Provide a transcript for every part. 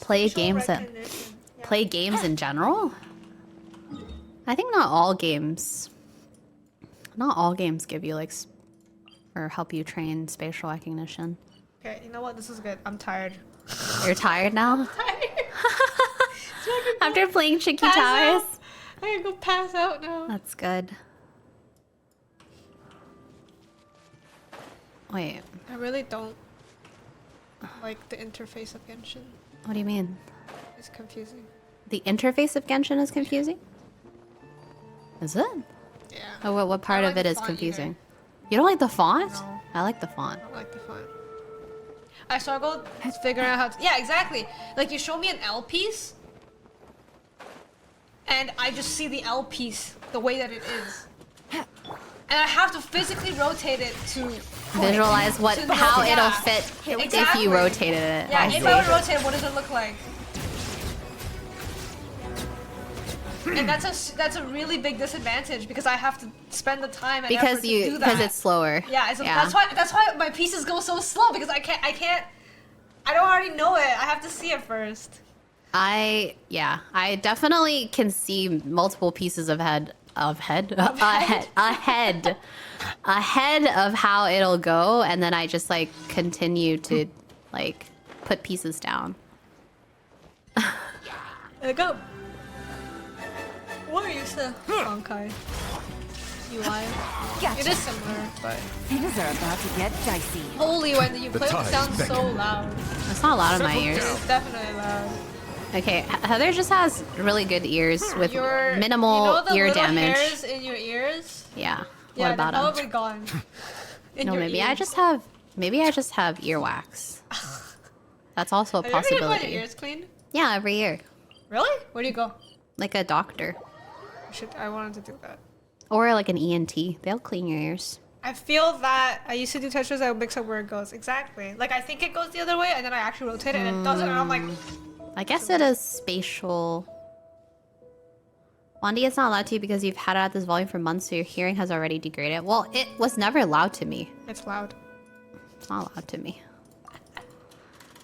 play games and play games in general? I think not all games give you like or help you train spatial recognition. Okay, you know what? This is good. I'm tired. You're tired now? I'm tired. After playing Chicky Towers? I can go pass out now. That's good. Wait. I really don't like the interface of Genshin. What do you mean? It's confusing. The interface of Genshin is confusing? Is it? Yeah. Oh, what part of it is confusing? You don't like the font? No. I like the font. I don't like the font. I struggled figuring out how to... Yeah, exactly. Like, you show me an L piece, and I just see the L piece the way that it is. And I have to physically rotate it to... Visualize how it'll fit if you rotated it. Yeah, if I would rotate it, what does it look like? And that's a really big disadvantage because I have to spend the time and effort to do that. Because it's slower. Yeah, that's why my pieces go so slow because I don't already know it. I have to see it first. I definitely can see multiple pieces ahead of how it'll go, and then I just like continue to like put pieces down. There we go. What are you saying, Honkai? UI. Gotcha. It is similar, but Things are about to get dicey. holy, when you play it sounds so loud. It's not loud in my ears. It's definitely loud. Okay, Heather just has really good ears with minimal ear damage. Hairs in your ears? Yeah. Yeah, What about they're them? probably gone. No, maybe I just have earwax. That's also a Have you ever possibility. had your ears cleaned? Yeah, every year. Really? Where do you go? Like a doctor. I wanted to do that. Or like an ENT. They'll clean your ears. I feel that I used to do Tetris, I would mix up where it goes. Exactly. Like, I think it goes the other way, and then I actually rotate it, and it doesn't, and I'm like... I guess it is spatial. Wandy, it's not loud to you because you've had it at this volume for months, so your hearing has already degraded. Well, it was never loud to me. It's loud. It's not loud to me.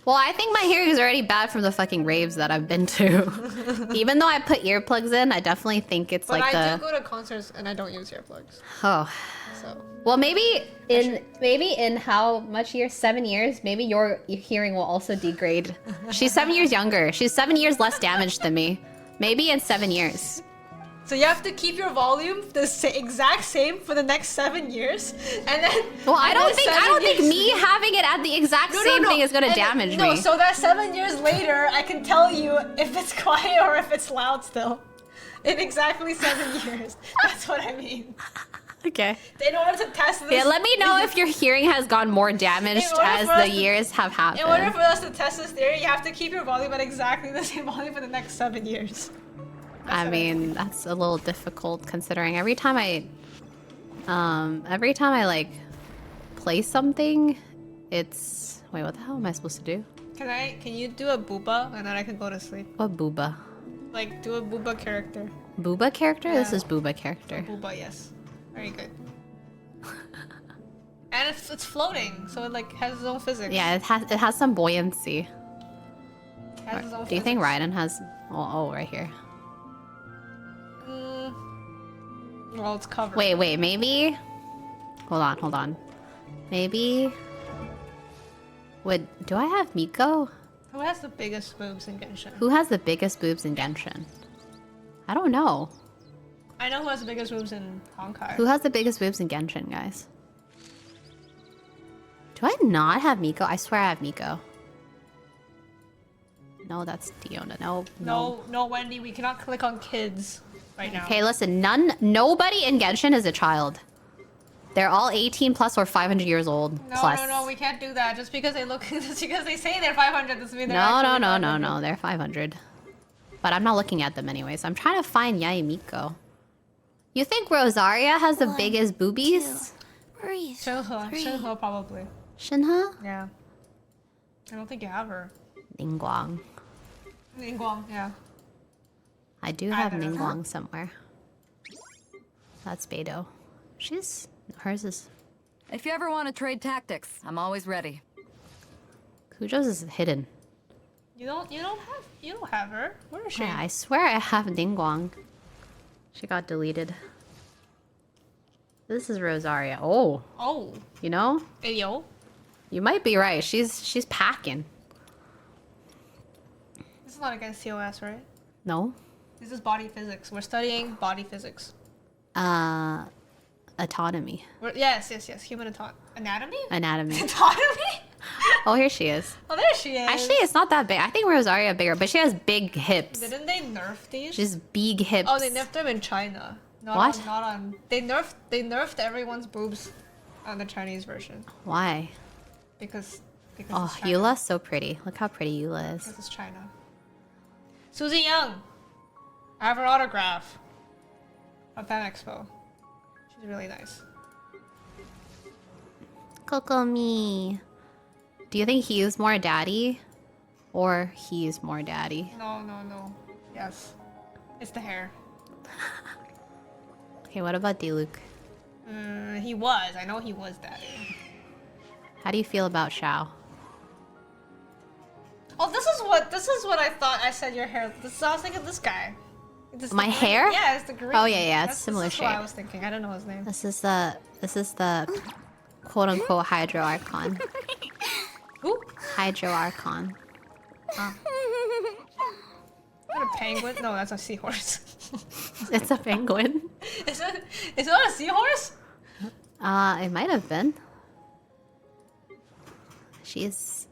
Well, I think my hearing is already bad from the fucking raves that I've been to. Even though I put earplugs in, I definitely think it's But like I do go to concerts, and I don't use earplugs. Oh. So... Well, maybe in how much years? 7 years? Maybe your hearing will also degrade. She's 7 years younger. She's 7 years less damaged than me. Maybe in 7 years. So you have to keep your volume the exact same for the next 7 years, and then. Well, I don't think me having it at the exact same thing is gonna damage me. No, so that 7 years later, I can tell you if it's quiet or if it's loud still. In exactly 7 years. That's what I mean. Okay. In order to test this. Yeah, let me know if your hearing has gone more damaged as the years have happened. In order for us to test this theory, you have to keep your volume at exactly the same volume for the next 7 years. I mean, that's a little difficult considering every time I like play something, it's... Wait, what the hell am I supposed to do? Can you do a booba and then I can go to sleep? What booba? Like, do a booba character. Booba character? Yeah. This is booba character. Booba, yes. Very good. And it's floating, so it like has its own physics. Yeah, it has some buoyancy. It has its own Do you think physics. Raiden has... Oh, right here. Well, it's covered. Wait, maybe... Hold on. Maybe... Do I have Miko? Who has the biggest boobs in Genshin? Who has the biggest boobs in Genshin? I don't know. I know who has the biggest boobs in Honkai. Who has the biggest boobs in Genshin, guys? Do I not have Miko? I swear I have Miko. No, that's Diona. No, Wendy, we cannot click on kids right now. Okay, listen, nobody in Genshin is a child. They're all 18 plus or 500 years old plus. No, we can't do that. Just because they look, just because they say they're 500 doesn't mean they're No, actually they're 500. But I'm not looking at them anyways. I'm trying to find Yae Miko. You think Rosaria has the biggest boobies? Shinhe probably. Shinhe? Yeah. I don't think you have her. Ningguang. Ningguang, yeah. I do have Ningguang somewhere. That's Beidou. Hers is... If you ever want to trade tactics, I'm always ready. Kujo's is hidden. You don't have her. Where is she? Yeah, I swear I have Ningguang. She got deleted. This is Rosaria. Oh, Oh. you know? Hey, yo. You might be right. She's packing. This is not against COS, right? No? This is body physics. We're studying body physics. Autonomy. Yes. Human anatomy? Anatomy. Autonomy? Oh, here she is. Oh, there she is. Actually, it's not that big. I think Rosaria bigger, but she has big hips. Didn't they nerf these? She's big hips. Oh, they nerfed them in China. What? Not on. They nerfed everyone's boobs on the Chinese version Why? because Oh, it's China. Eula's so pretty. Look how pretty Eula is. Because it's China. Susie Young. I have her autograph at Fan Expo. She's really nice. Kokomi. Do you think he's more daddy? Or he's more daddy? No. Yes. It's the hair. Okay, what about Diluc? He was. I know he was daddy. How do you feel about Xiao? Oh, this is what I thought. I said your hair. I was thinking this guy. My hair? Yeah, it's the green. Oh, yeah, it's similar This is what I shape. was thinking. I don't know his name. This is the quote unquote Hydro Archon. Who? Hydro Archon. Is that a penguin? No, that's a seahorse. It's a penguin. Is that a seahorse? It might have been. She's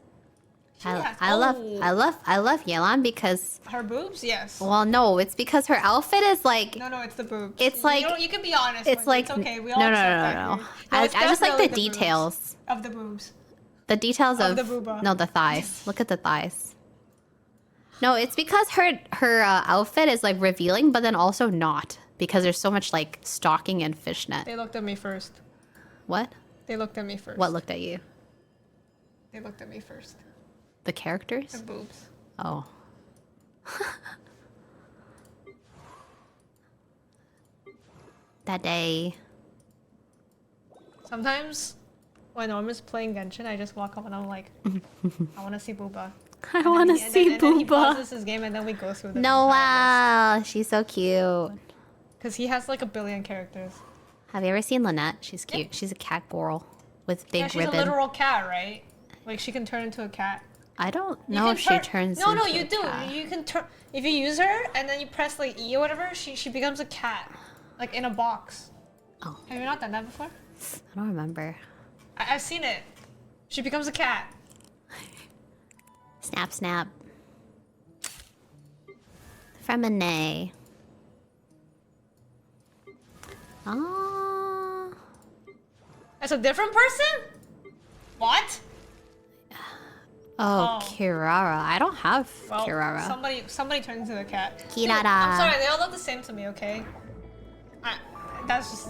I love Yelan because Her boobs? Yes. well no, it's because her outfit is like No, it's the boobs. It's like- you can be honest. it's Wendy. like It's okay. We all no. accept that here. I It's just like definitely the boobs. details. Of the boobs. The details Of of the booba. no, the thighs. Look at the thighs. No, it's because her outfit is like revealing, but then also not because there's so much like stocking and fishnet. They looked at me first. What? They looked at me first. What looked at you? They looked at me first. The The characters? boobs. Oh. That day. Sometimes when Norman's playing Genshin, I just walk up and I'm like, I want to see Booba. I want to see And then he Booba. pauses his game and then we go through the Noelle, she's so cute. Because he has like a billion characters. Have you ever seen Lynette? She's cute. She's a cat girl with big Yeah, she's ribbon. a literal cat, right? Like she can turn into a cat. I don't You know can if she turn- turns No, into you a do. cat. You can turn if you use her and then you press like E or whatever. She becomes a cat, like in a box. Oh. Have you not done that before? I don't remember. I've seen it. She becomes a cat. Snap, snap. Feminine. Ah. That's a different person. What? Oh, Oh. Kirara. I don't have Well, Kirara. somebody turned into a cat. Dude, Kirara. I'm sorry, they all look the same to me. Okay. That's just.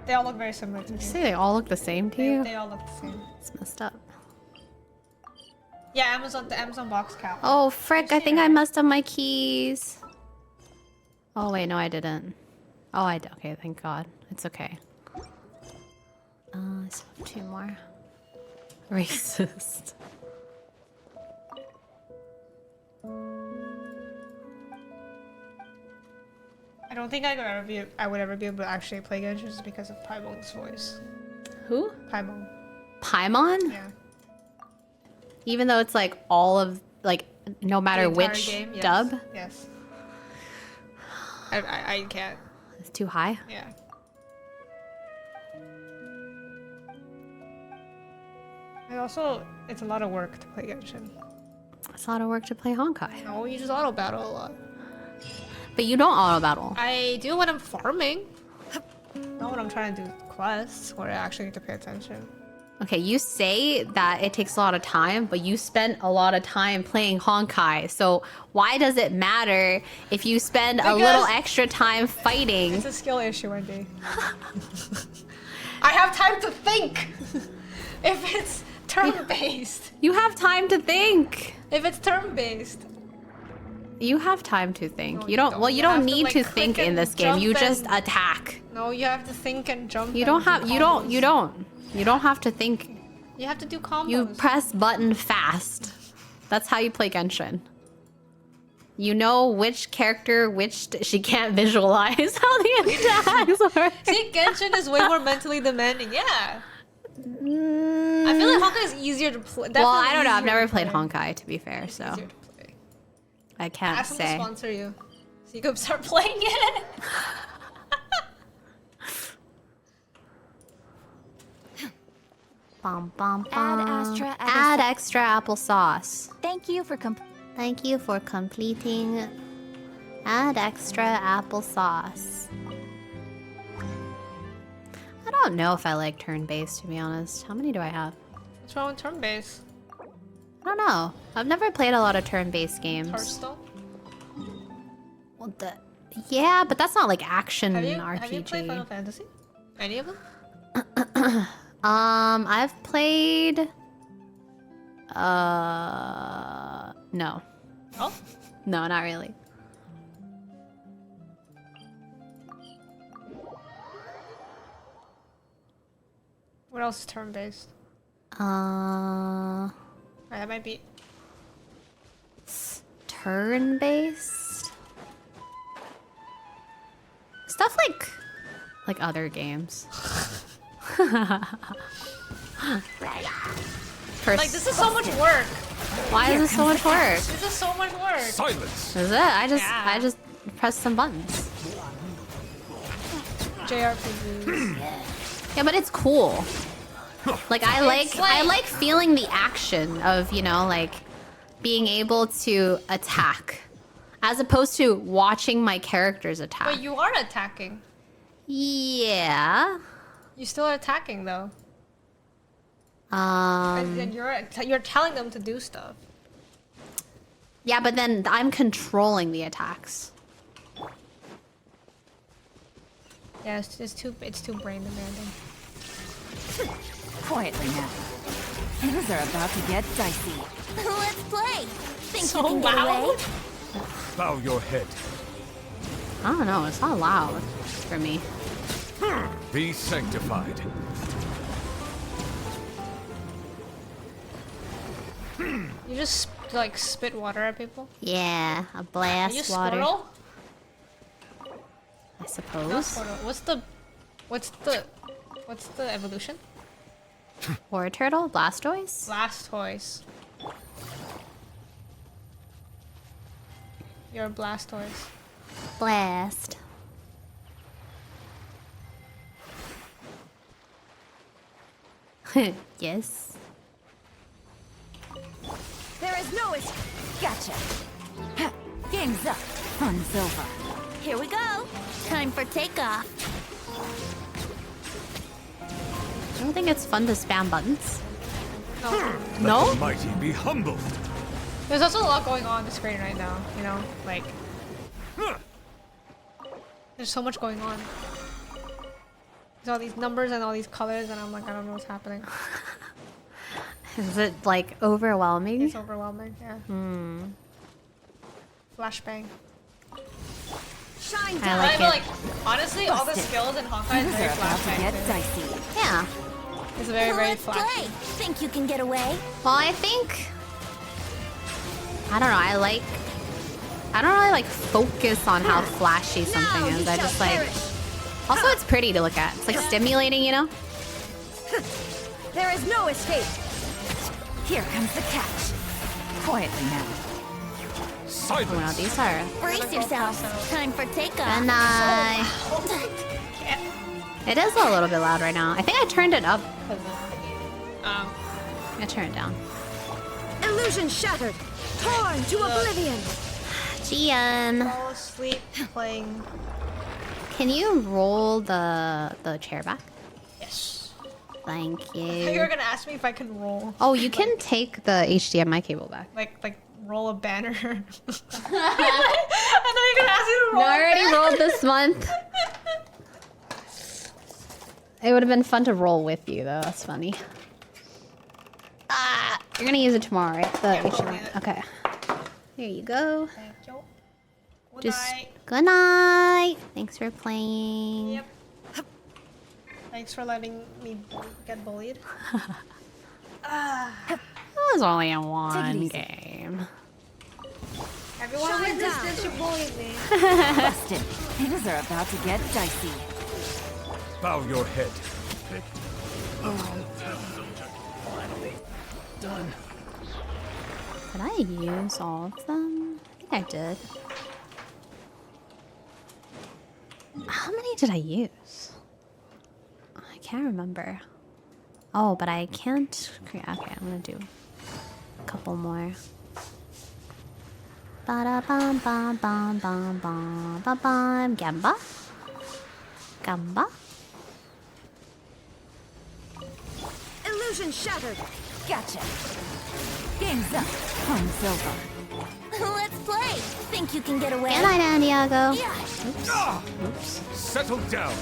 They all look very similar to me. You say they all look the same to you? They all look the same. It's messed up. Yeah, the Amazon box cat. Oh, frick. I think I messed up my keys. Oh, wait. No, I didn't. Oh, I did. Okay, thank God. It's okay. I still have 2 more. Racist. I don't think I would ever be able to actually play Genshin just because of Paimon's voice. Who? Paimon. Paimon? Yeah. Even though it's like all of, like, no matter The entire which game, yes. dub? Yes. I can't. It's too high? Yeah. And also, it's a lot of work to play Genshin. It's a lot of work to play Honkai. No, you just auto battle a lot. But you don't auto battle. I do when I'm farming. Not when I'm trying to do quests where I actually get to pay attention. Okay, you say that it takes a lot of time, but you spend a lot of time playing Honkai. So why does it matter if you spend a little Because- extra time fighting? It's a skill issue, Wendy. I have time to think. If it's turn-based. You have time to think. If it's turn-based. You have time to think. No, you you don't. don't. Well, You you don't have to, need like, to click think in and this game. You jump just and- attack. No, you have to think and jump. You and don't do have. You don't. You combos. don't. You don't have to think. You have to do combos. You press button fast. That's how you play Genshin. You know which character, she can't visualize how the attacks work. See, Genshin is way more mentally demanding. Yeah. I feel like Honkai is easier to play. Well, I don't know. I've never played Honkai, to be fair, so Easier to play. I can't Ask them to say. sponsor you, so you can start playing it. Bum, bum, Add bum. extra Add extra applesauce. Thank you for Thank you for completing. Add extra applesauce. I don't know if I like turn-based, to be honest. How many do I have? What's wrong with turn-based? I don't know. I've never played a lot of turn-based games. Hearthstone? Well, yeah, but that's not like action Have RPG. you played Final Fantasy? Any of them? I've played. No. Oh? No, not really. What else is turn-based? Uh, That might be. turn-based stuff like other games. Like, this is so much work. Why is this so much work? This is so much work. Silence! Is it? I Yeah. just pressed some buttons. JRPGs. Yeah, but it's cool. Like I It's like- like feeling the action of, you know, like being able to attack as opposed to watching my characters attack. But you are attacking. Yeah. You still are attacking though. Um And you're telling them to do stuff. yeah, but then I'm controlling the attacks. Yeah, it's too brain demanding. quietly now. Things are about to get dicey. Let's play. Think So you can get away? loud. Bow your head. I don't know, it's not loud for me. Be sanctified. You just like spit water at people. Yeah, a Are you blast water. Squirtle? I Not suppose. Squirtle. What's the evolution? Or a turtle, Blastoise? Blastoise. You're a Blastoise. Blast. Yes. There is no escape. Gotcha. Ha, game's up. Fun's over. Here we go. Time for takeoff. I don't think it's fun to spam buttons. No. Let No? the mighty be humbled. There's also a lot going on the screen right now. You know, like there's so much going on. There's all these numbers and all these colors, and I'm like, I don't know what's happening. Is it like overwhelming? It's overwhelming. Yeah. Flashbang. Shine I down. like But it. like honestly, all the skills in Hawkeye is Things very are about to get flashbang. dicey. Yeah. It's very Let's flashy. play. Think you can get away? Well, I think I don't know. I don't really like focus on how flashy something Now is. you I shall just like. perish. Also, it's pretty to look at. It's like stimulating, you know. There is no escape. Here comes the catch. Quietly now. Oh wow, Silence! these are. Brace yourself. Time for takeoff. And it is a little bit loud right now. I think I turned it up. I turned it down. Illusion shattered. Torn to oblivion. Gian, Fall asleep playing. can you roll the chair back? Yes. Thank I thought you you. were gonna ask me if I can roll. Oh, you can take the HDMI cable back. Like roll a banner. I thought you were gonna ask me to No, roll. I a already banner. rolled this month. It would have been fun to roll with you, though. That's funny. Ah, you're gonna use it tomorrow, right? The Yeah, I'll HDMI. use it. Okay. Here you go. Thank you. Good Just night. good night. Thanks for playing. Yep. Thanks for letting me get bullied. Oh, was only Take it one easy. game. Everyone witness this, you're bullying me. Busted. Things are about to get dicey. Bow your head. Did I use all of them? I think I did. How many did I use? I can't remember. Oh, but I can't create. Okay, I'm gonna do a couple more. Ba da bum bum bum bum bum bum bum. Gamba. Gamba. Illusion shattered. Gotcha. Game's up. Fun's over. Let's play. Think you can get away? Good night, Diego. Yeah. Oops. Settle down.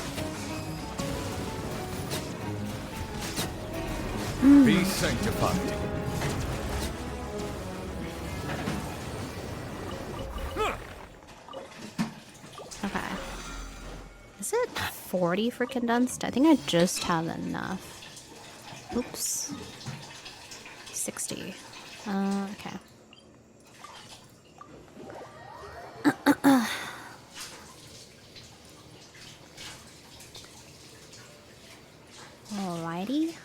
Be sanctified. Okay. Is it 40 for condensed? I think I just have enough. Oops. 60. Okay. Alrighty.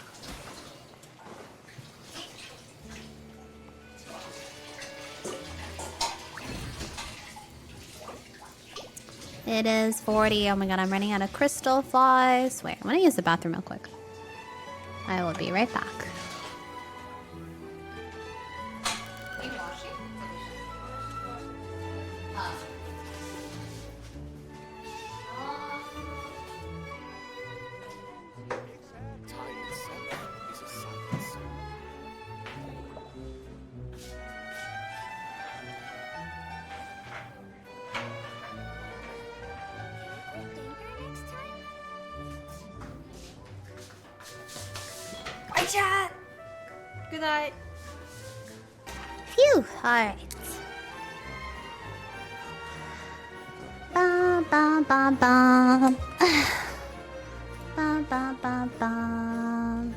It is 40. Oh my god, I'm running out of crystal flies. Wait, I'm gonna use the bathroom real quick. I will be right back. Hi, chat. Good night. Phew, alright. Bum bum bum bum. Bum bum bum bum.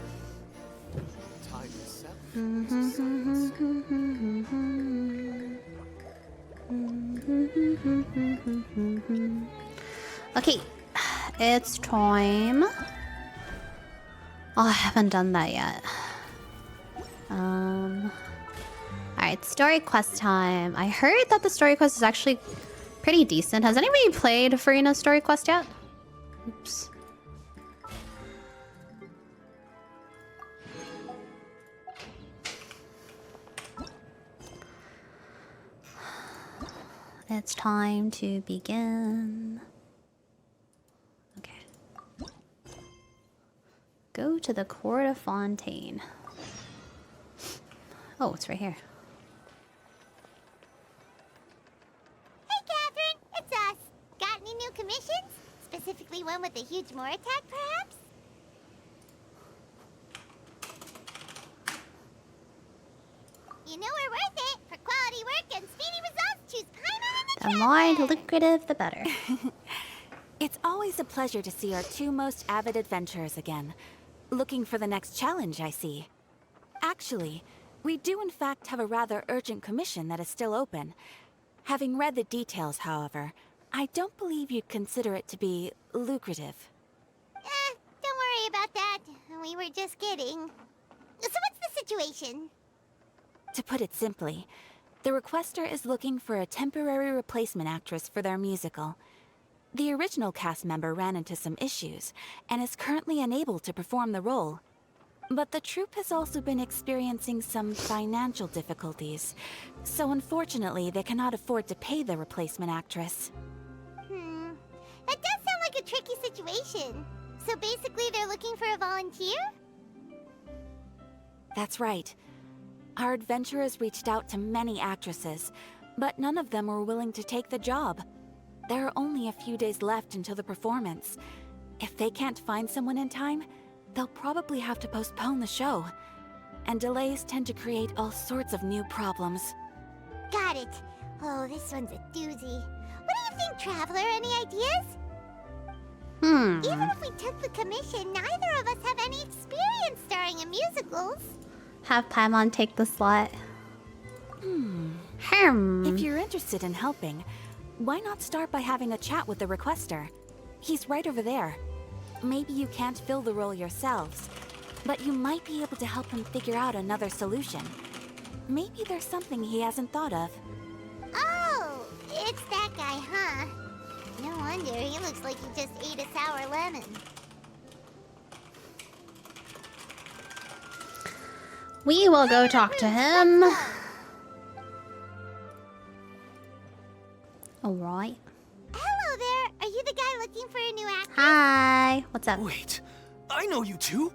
Okay, it's time. Oh, I haven't done that yet. Alright, story quest time. I heard that the story quest is actually pretty decent. Has anybody played Farina's story quest yet? Oops. It's time to begin. Okay. Go to the Court of Fontaine. Oh, it's right here. Hey, Catherine, it's us. Got any new commissions? Specifically one with a huge more attack, perhaps? You know we're worth it. For quality work and speedy results, choose Paimon and The more lucrative, the better. It's always a pleasure to see our two most avid adventurers again. Looking for the next challenge, I see. Actually, we do in fact have a rather urgent commission that is still open. Having read the details, however, I don't believe you'd consider it to be lucrative. Don't worry about that. We were just kidding. So what's the situation? To put it simply, the requester is looking for a temporary replacement actress for their musical. The original cast member ran into some issues, and is currently unable to perform the role. But the troupe has also been experiencing some financial difficulties, so unfortunately they cannot afford to pay the replacement actress. That does sound like a tricky situation. So basically they're looking for a volunteer? That's right. Our adventurers reached out to many actresses, but none of them were willing to take the job. There are only a few days left until the performance. If they can't find someone in time, they'll probably have to postpone the show. And delays tend to create all sorts of new problems. Got it. Oh, this one's a doozy. What do you think, Traveler? Any ideas? Even if we took the commission, neither of us have any experience starring in musicals. Have Paimon take the slot. If you're interested in helping, why not start by having a chat with the requester? He's right over there. Maybe you can't fill the role yourselves, but you might be able to help him figure out another solution. Maybe there's something he hasn't thought of. Oh, it's that guy, huh? No wonder, he looks like he just ate a sour lemon. We will go talk to him. Alright. Hello there, are you the guy looking for a new actor? Hi. What's up? Wait, I know you two.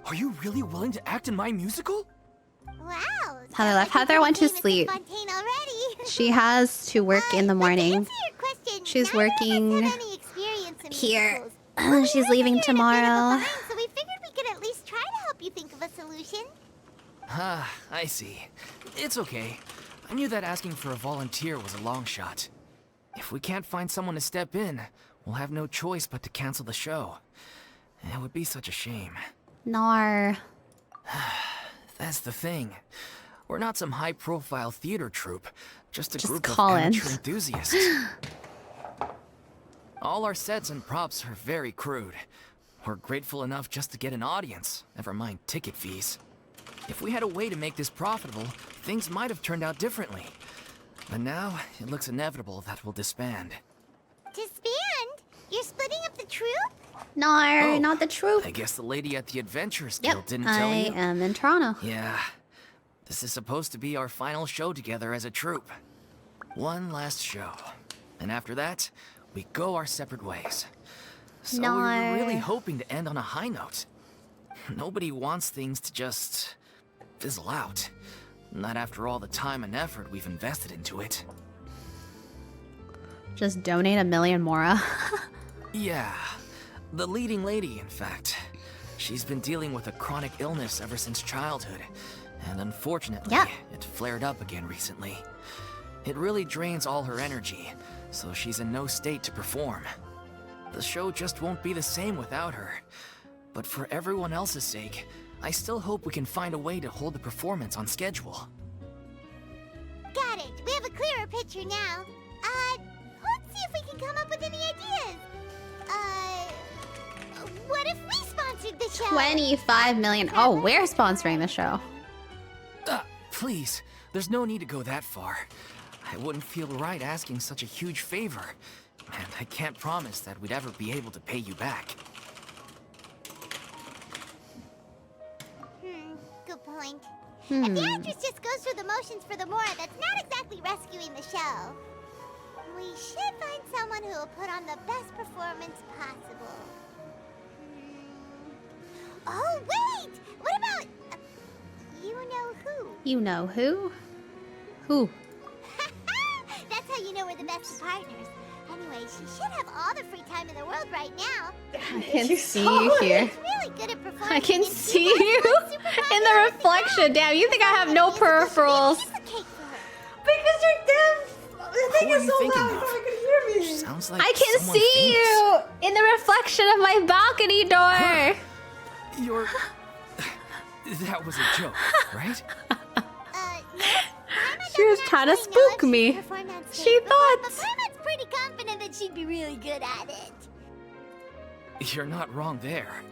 Are you really willing to act in my musical? Wow. Heather left. Heather went to sleep. Fontaine already. She has to work in the To morning. answer your question, She's neither of us working have any experience in here. musicals. But we She's heard leaving you're in a bit of a tomorrow. bind, so we figured we could at least try to help you think of a solution. Ah, I see. It's okay. I knew that asking for a volunteer was a long shot. If we can't find someone to step in, we'll have no choice but to cancel the show. It would be such a shame. Nar. That's the thing. We're not some high-profile theater troupe, just a Just group call of in. amateur enthusiasts. All our sets and props are very crude. We're grateful enough just to get an audience, never mind ticket fees. If we had a way to make this profitable, things might have turned out differently. But now, it looks inevitable that we'll disband. Disband? You're splitting up the troupe? Nar, Oh, not the truth. I guess the lady at the Adventurers Guild Yep, didn't I tell you? am in Toronto. Yeah. This is supposed to be our final show together as a troupe. One last show. And after that, we go our separate ways. So we were really No. hoping to end on a high note. Nobody wants things to just fizzle out. Not after all the time and effort we've invested into it. Just donate 1 million Mora. Yeah. The leading lady, in fact. She's been dealing with a chronic illness ever since childhood. And unfortunately, Yep. it flared up again recently. It really drains all her energy, so she's in no state to perform. The show just won't be the same without her. But for everyone else's sake, I still hope we can find a way to hold the performance on schedule. Got it. We have a clearer picture now. Let's see if we can come up with any ideas. What if we sponsored the show? 25 million. Oh, we're sponsoring the show. Please, there's no need to go that far. I wouldn't feel right asking such a huge favor. And I can't promise that we'd ever be able to pay you back. Good point. If the actress just goes through the motions for the Mora, that's not exactly rescuing the show. We should find someone who will put on the best performance possible. Oh, wait! What about... you know who? You know who? Who? That's how you know we're the best of partners. Anyway, she should have all the free time in the world right now. I can see you here. She's really good at performing. I can and she see wants you one super in the fun reflection. Damn, you think I have no peripherals? Piece of cake for her. Because you're deaf! The thing Who are is you so thinking loud, of? how am I gonna hear me? Sounds like I can someone see famous. you in the reflection of my balcony door. You're... That was a joke, right? No. Paimon She was doesn't trying to actually know if spook she's me. performed on She stage before, thought. But Paimon's pretty confident that she'd be really good at it. You're not wrong there.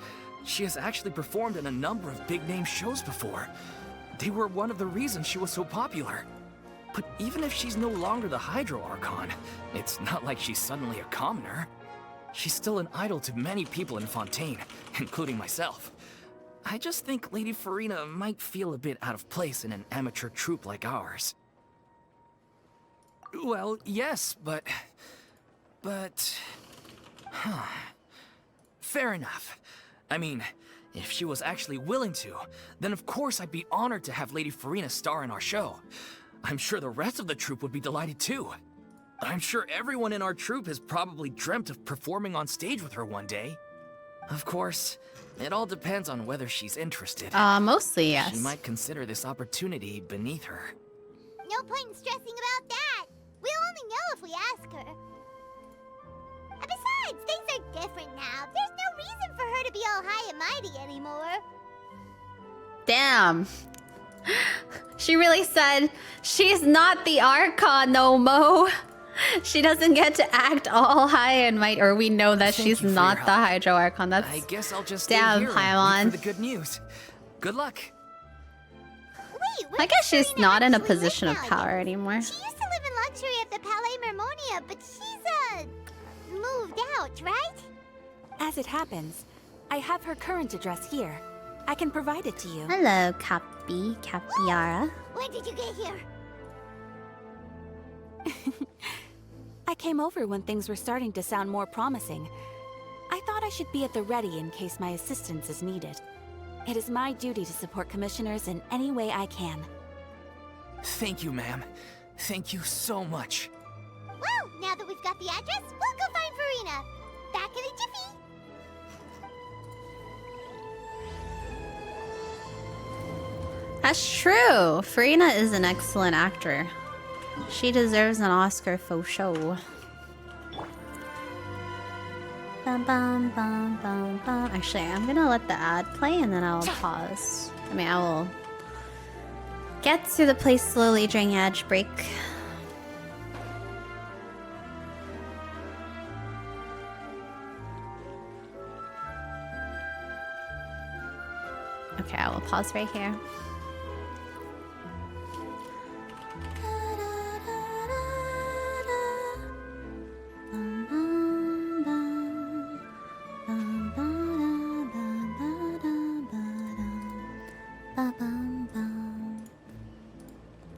She has actually performed in a number of big-name shows before. They were one of the reasons she was so popular. But even if she's no longer the Hydro Archon, it's not like she's suddenly a commoner. She's still an idol to many people in Fontaine, including myself. I just think Lady Farina might feel a bit out of place in an amateur troupe like ours. Well, yes, but... Fair enough. I mean, if she was actually willing to, then of course I'd be honored to have Lady Farina star in our show. I'm sure the rest of the troupe would be delighted too. I'm sure everyone in our troupe has probably dreamt of performing on stage with her one day. Of course, it all depends on whether she's interested. Mostly yes. She might consider this opportunity beneath her. No point in stressing about that. We'll only know if we ask her. And besides, things are different now. There's no reason for her to be all high and mighty anymore. Damn. She really said, she's not the Archon no mo. She doesn't get to act all high and mighty, or we know that Thank she's you for not your the help. Hydro Archon. That's I guess I'll just stay damn here and wait Paimon. for the good news. Good luck. Wait, I where guess does she's Serena not in a actually live position of now? power anymore. She used to live in luxury at the Palais Mermonia, but she's, moved out, right? As it happens, I have her current address here. I can provide it to you. Hello, Capiara. When did you get here? I came over when things were starting to sound more promising. I thought I should be at the ready in case my assistance is needed. It is my duty to support commissioners in any way I can. Thank you, ma'am. Thank you so much. Well, now that we've got the address, we'll go find Farina. Back in a jiffy. That's true. Farina is an excellent actor. She deserves an Oscar for show. Bum, bum, bum, bum, bum. Actually, I'm gonna let the ad play and then I'll pause. I mean, I will get to the place slowly during ad break. Okay, I will pause right here.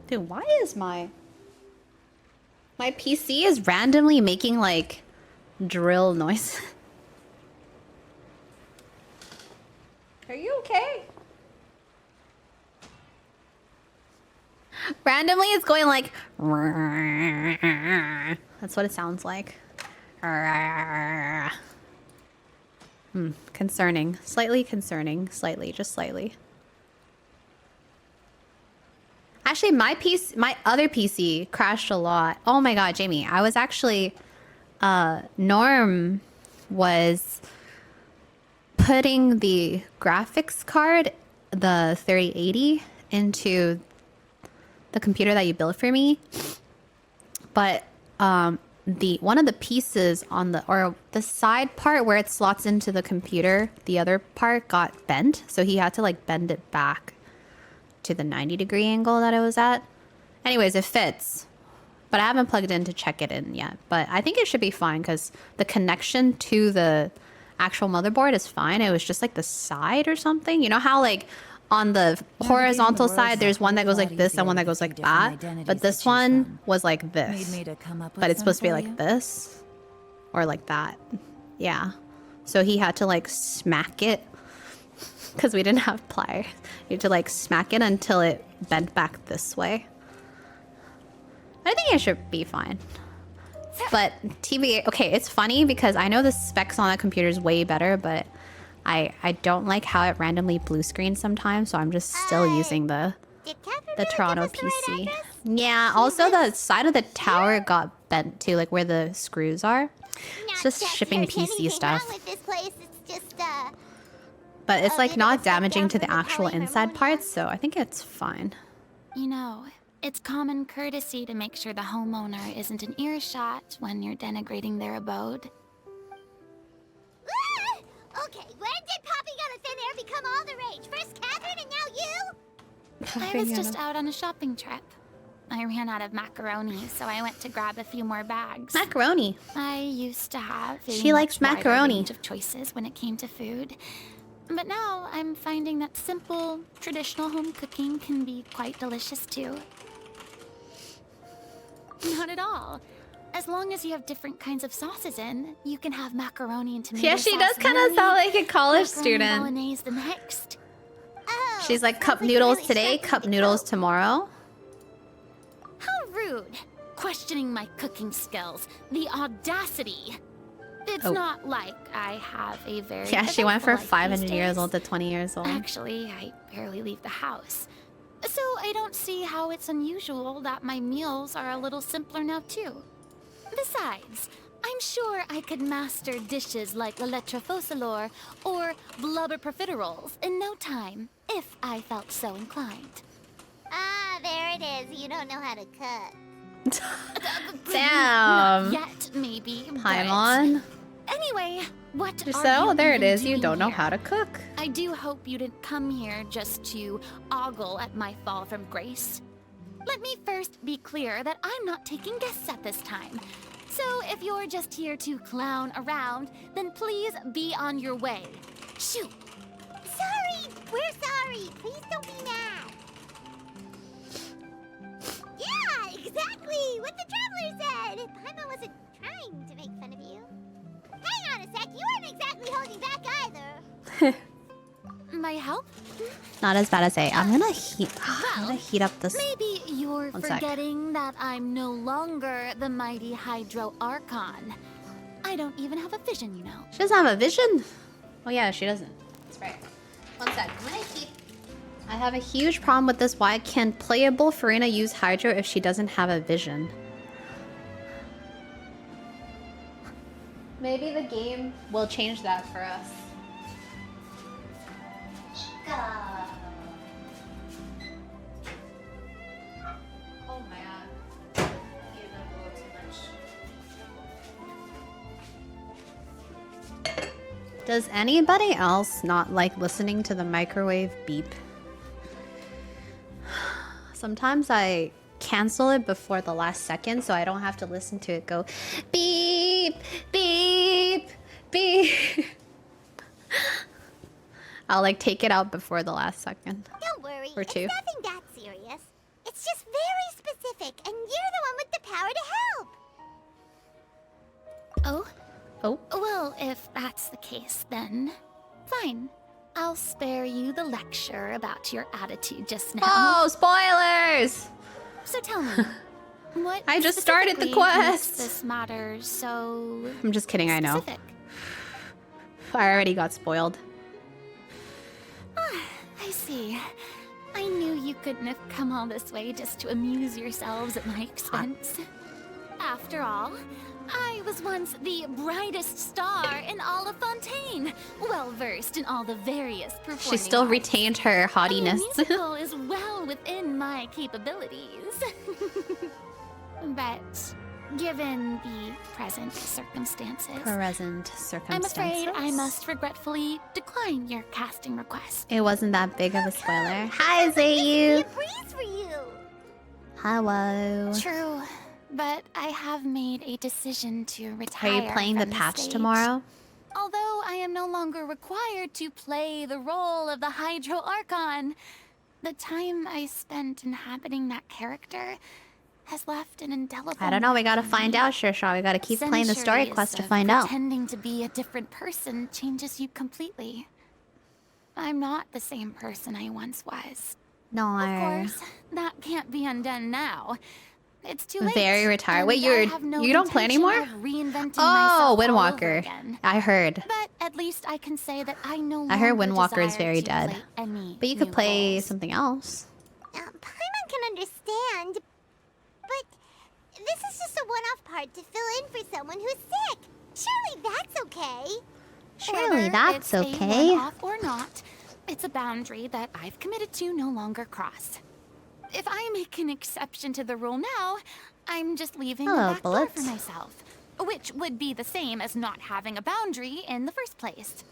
Dude, why is my PC is randomly making like drill noise? Are you okay? Randomly it's going like that's what it sounds like. Concerning. Slightly concerning. Slightly, just slightly. Actually, my other PC crashed a lot. Oh my god, Jamie. I was actually Norm was putting the graphics card, the 3080, into the computer that you built for me. But the one of the pieces on the side part where it slots into the computer, the other part got bent, so he had to like bend it back to the 90-degree angle that it was at. Anyways, it fits. But I haven't plugged in to check it in yet. But I think it should be fine because the connection to the actual motherboard is fine. It was just like the side or something. You know how like on the horizontal side there's one that goes like this and one that goes like that? But this one was like this. But it's supposed to be like this or like that. Yeah. So he had to like smack it because we didn't have pliers. You had to like smack it until it bent back this way. I think it should be fine. But TBA, okay, it's funny because I know the specs on that computer is way better, but I don't like how it randomly blue screens sometimes, so I'm just still using the Toronto PC. Yeah, also the side of the tower got bent too, like where the screws are. It's just shipping PC stuff. But it's like not damaging to the actual inside parts, so I think it's fine. You know, it's common courtesy to make sure the homeowner isn't in earshot when you're denigrating their abode. Okay, when did Poppy Got a Thin Air become all the rage? First Catherine and now you? I was just out on a shopping trip. I ran out of macaroni, so I went to grab a few more bags. Macaroni. I used to have a She likes much wider macaroni. range of choices when it came to food. But now I'm finding that simple, traditional home cooking can be quite delicious too. Not at all. As long as you have different kinds of sauces in, you can have macaroni and tomato Yeah, she sauce does kind one of sound week, like a college macaroni student. bolognese the next. Oh, She's like cup sounds noodles really today, struggling cup to noodles cope. tomorrow. How rude! Questioning my cooking skills. The audacity! It's Oh. not like I have a very Yeah, she went eventful from life 500 these years days. old to 20 years old. Actually, I barely leave the house. So I don't see how it's unusual that my meals are a little simpler now too. Besides, I'm sure I could master dishes like la lettre focilor or blubber profiteroles in no time, if I felt so inclined. Ah, there it is. You don't know how to cook. Damn. Not yet, maybe. but- Paimon. Anyway, what Just are said, you oh, there it even is. You doing don't know here? how to cook. I do hope you didn't come here just to ogle at my fall from grace. Let me first be clear that I'm not taking guests at this time. So if you're just here to clown around, then please be on your way. Shoot! Sorry! We're sorry! Please don't be mad! Yeah, exactly! What the Traveler said! Paimon wasn't trying to make fun of you. Hang on a sec, you weren't exactly holding back either. My help? Not as bad as I'm gonna heat up this. Maybe you're One sec. forgetting that I'm no longer the mighty Hydro Archon. I don't even have a vision, you know. She doesn't have a vision. Oh yeah, she doesn't. That's right. One sec. I'm gonna heat. I have a huge problem with this. Why can playable Farina use Hydro if she doesn't have a vision? Maybe the game will change that for us. Oh my god. Does anybody else not like listening to the microwave beep? Sometimes I cancel it before the last second so I don't have to listen to it go beep, beep, beep. I'll like take it out before the last second. Don't worry, Or it's two. nothing that serious. It's just very specific, and you're the one with the power to help. Oh? Oh, Well, if that's the case, then fine. I'll spare you the lecture about your attitude just now. oh, spoilers! So tell me, what I just started the specifically makes quest. this matter so I'm just kidding, I know. specific? I already got spoiled. I see. I knew you couldn't have come all this way just to amuse yourselves at my expense. After all, I was once the brightest star in all of Fontaine, well versed in all the various performing She still arts. retained her A haughtiness. musical is well within my capabilities. But given the present circumstances, Present I'm circumstances. afraid I must regretfully decline your casting request. It wasn't that big of a spoiler. Hi, Be a Zayu. breeze for you. Hello. True, but I have made a decision to retire. Are you playing the from patch stage. tomorrow? Although I am no longer required to play the role of the Hydro Archon, the time I spent inhabiting that character has left an indelible I don't know. We mark gotta on find me. out, Shirshaw. We gotta keep playing the story Centuries quest to of find out. Pretending to be a different person changes you completely. I'm not the same person I once was. No. Of course, that can't be undone now. It's too late. Very retired. and Wait, I you have no don't play intention anymore? of reinventing Oh, myself all over Windwalker. again. I heard. But at least I can say that I no longer I heard Windwalker is desire very to dead. play any But you could new play roles. something else. Paimon can understand, but this is just a one-off part to fill in for someone who's sick. Surely that's okay. Surely Whether that's it's a okay. one-off or not, it's a boundary that I've committed to no longer cross. If I make an exception to the rule now, I'm just leaving Hello, a back door Bullets. for myself, which would be the same as not having a boundary in the first place.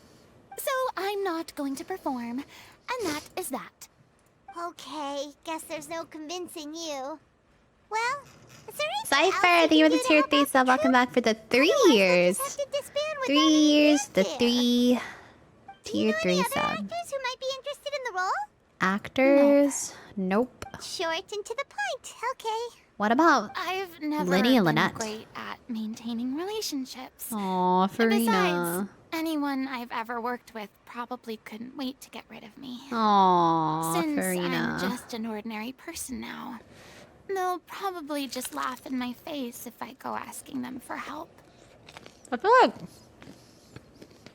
So I'm not going to perform, and that is that. Okay, guess there's no convincing you. Well, is there anything Cypher, else thank you we for can the do tier to 3 help sub. out the Welcome troop? back for the 3 Otherwise, we'll years. just have to disband without 3 any years, the fanfare. 3 Do you tier know 3 any other sub. actors who might be interested in the role? Actors? Nope. Short and to the point. Okay. What about I've never Linny and been Lynette? great at maintaining relationships. Aw, Besides, Farina. anyone I've ever worked with probably couldn't wait to get rid of me. Aw, Since Farina. I'm just an ordinary person now, they'll probably just laugh in my face if I go asking them for help. I feel like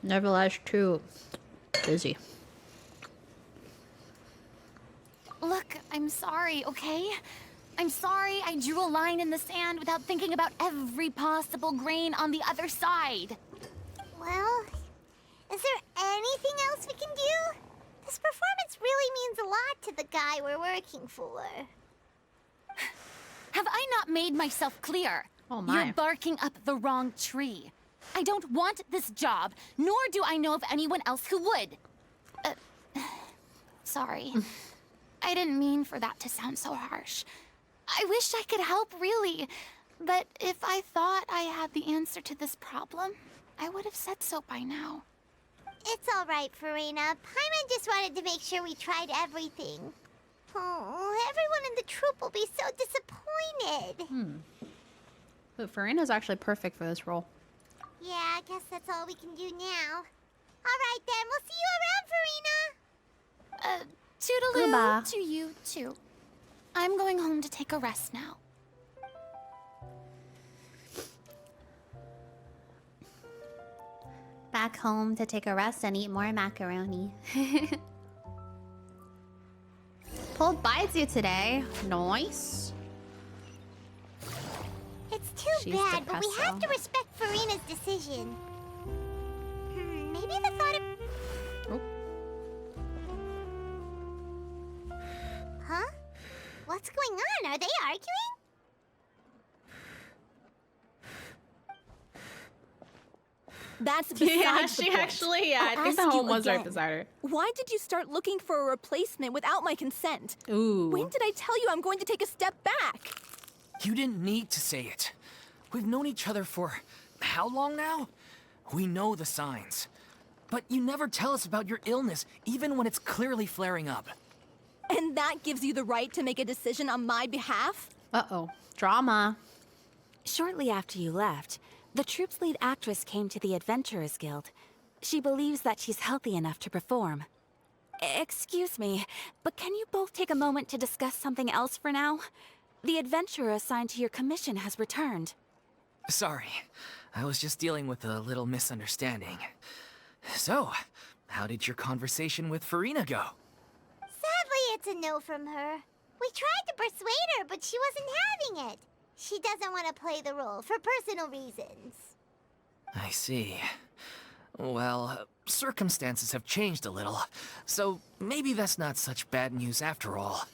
Neverlash too busy. Look, I'm sorry, okay? I'm sorry I drew a line in the sand without thinking about every possible grain on the other side. Well, is there anything else we can do? This performance really means a lot to the guy we're working for. Have I not made myself clear? Oh my. You're barking up the wrong tree. I don't want this job, nor do I know of anyone else who would. Sorry. I didn't mean for that to sound so harsh. I wish I could help, really. But if I thought I had the answer to this problem, I would have said so by now. It's all right, Farina. Paimon just wanted to make sure we tried everything. Oh, everyone in the troupe will be so disappointed. But Farina's actually perfect for this role. Yeah, I guess that's all we can do now. All right, then. We'll see you around, Farina. Toodaloo Goodbye. to you, too. I'm going home to take a rest now. Back home to take a rest and eat more macaroni. Pulled Baizu today. Nice. It's too She's bad, but we depressed, have though. to respect Farina's decision. Maybe the thought of... Oh. Huh? What's going on? Are they arguing? That's besides the point. I I'll think the ask home you was right again. beside her. Why did you start looking for a replacement without my consent? Ooh. When did I tell you I'm going to take a step back? You didn't need to say it. We've known each other for how long now? We know the signs. But you never tell us about your illness, even when it's clearly flaring up. And that gives you the right to make a decision on my behalf? Uh-oh. Drama. Shortly after you left, the troupe's lead actress came to the Adventurers Guild. She believes that she's healthy enough to perform. Excuse me, but can you both take a moment to discuss something else for now? The adventurer assigned to your commission has returned. Sorry, I was just dealing with a little misunderstanding. So, how did your conversation with Farina go? Sadly, it's a no from her. We tried to persuade her, but she wasn't having it. She doesn't want to play the role for personal reasons. I see. Well, circumstances have changed a little, so maybe that's not such bad news after all.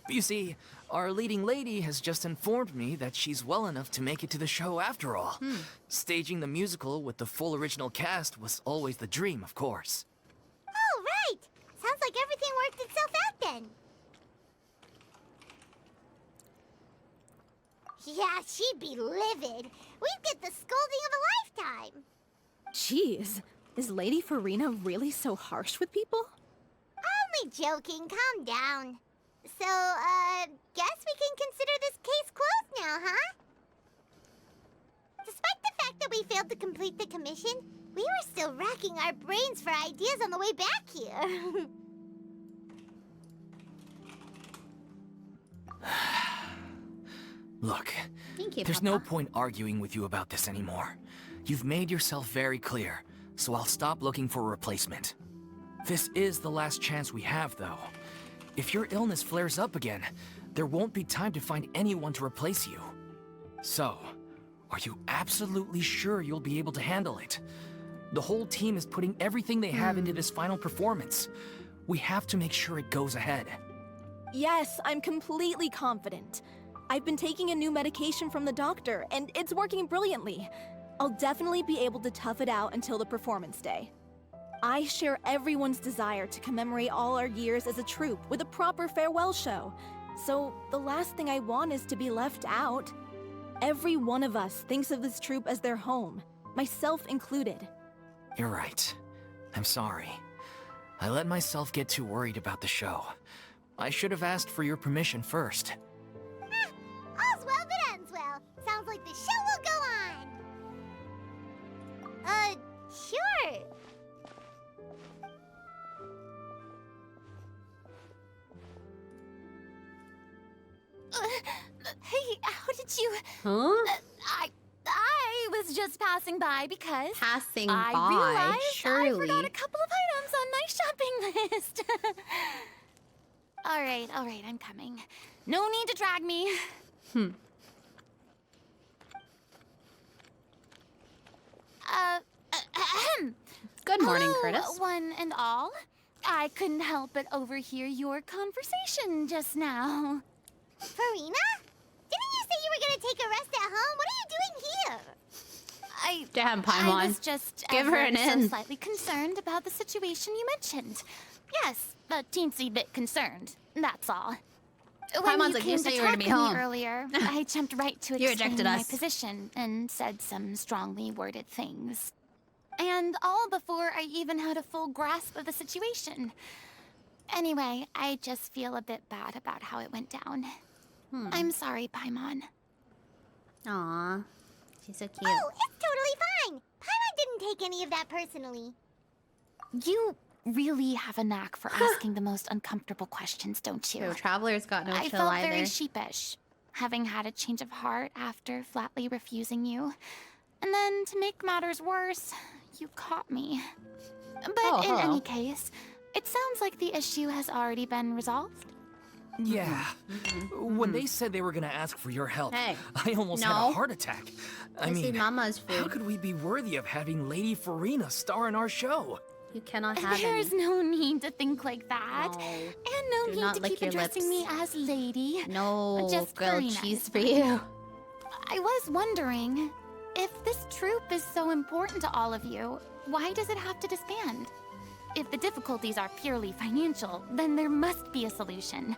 You see, our leading lady has just informed me that she's well enough to make it to the show after all. Staging the musical with the full original cast was always the dream, of course. Oh, right! Sounds like everything worked itself out then. Yeah, she'd be livid. We'd get the scolding of a lifetime. Jeez, is Lady Farina really so harsh with people? Only joking, calm down. So, guess we can consider this case closed now, huh? Despite the fact that we failed to complete the commission, we were still racking our brains for ideas on the way back here. Look, Thank you, there's no Papa. point arguing with you about this anymore. You've made yourself very clear, so I'll stop looking for a replacement. This is the last chance we have, though. If your illness flares up again, there won't be time to find anyone to replace you. So, are you absolutely sure you'll be able to handle it? The whole team is putting everything they have into this final performance. We have to make sure it goes ahead. Yes, I'm completely confident. I've been taking a new medication from the doctor, and it's working brilliantly. I'll definitely be able to tough it out until the performance day. I share everyone's desire to commemorate all our years as a troupe with a proper farewell show. So the last thing I want is to be left out. Every one of us thinks of this troupe as their home, myself included. You're right. I'm sorry. I let myself get too worried about the show. I should have asked for your permission first. All's well that ends well. Sounds like the show will go on. Sure. Hey, how did you... Huh? I was just passing by because... Passing I by, realized surely. I forgot a couple of items on my shopping list. All right, I'm coming. No need to drag me. Good morning, Hello, Curtis. one and all. I couldn't help but overhear your conversation just now. Farina? Didn't you say you were gonna take a rest at home? What are you doing here? Damn, I Paimon. was just Give her an so in. slightly concerned about the situation you mentioned. Yes, a teensy bit concerned. That's all. When Paimon's you like, came you to said you were talk gonna be to me home. earlier, I jumped right to You explain rejected my us. position and said some strongly worded things. And all before I even had a full grasp of the situation. Anyway, I just feel a bit bad about how it went down. I'm sorry, Paimon. Aw. She's so cute. Oh, it's totally fine. Paimon didn't take any of that personally. You really have a knack for asking the most uncomfortable questions, don't you? True, Traveler's got no I chill felt either. very sheepish, having had a change of heart after flatly refusing you. And then, to make matters worse, you caught me. But in any case, it sounds like the issue has already been resolved. Yeah. When they said they were gonna ask for your help, Hey, I almost had no. a heart attack. I This is mean, Mama's how food. could we be worthy of having Lady Farina star in our show? You cannot have There's any. no need to think like that. No. And Do no not need to lick keep your addressing me lips. as lady. No Just grilled Farina cheese is for fine. you. I was wondering, if this troop is so important to all of you, why does it have to disband? If the difficulties are purely financial, then there must be a solution.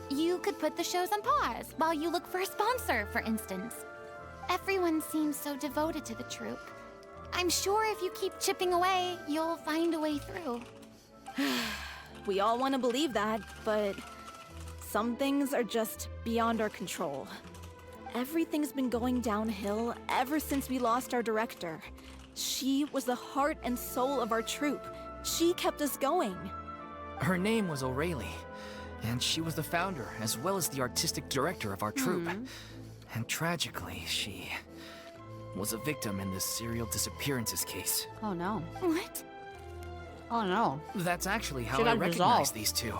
You could put the shows on pause while you look for a sponsor, for instance. Everyone seems so devoted to the troop. I'm sure if you keep chipping away, you'll find a way through. We all want to believe that, but some things are just beyond our control. Everything's been going downhill ever since we lost our director. She was the heart and soul of our troupe. She kept us going. Her name was O'Reilly, and she was the founder as well as the artistic director of our troupe. And tragically, she was a victim in this serial disappearances case. Oh no. What? Oh no. That's actually how She I got recognized dissolved. these two.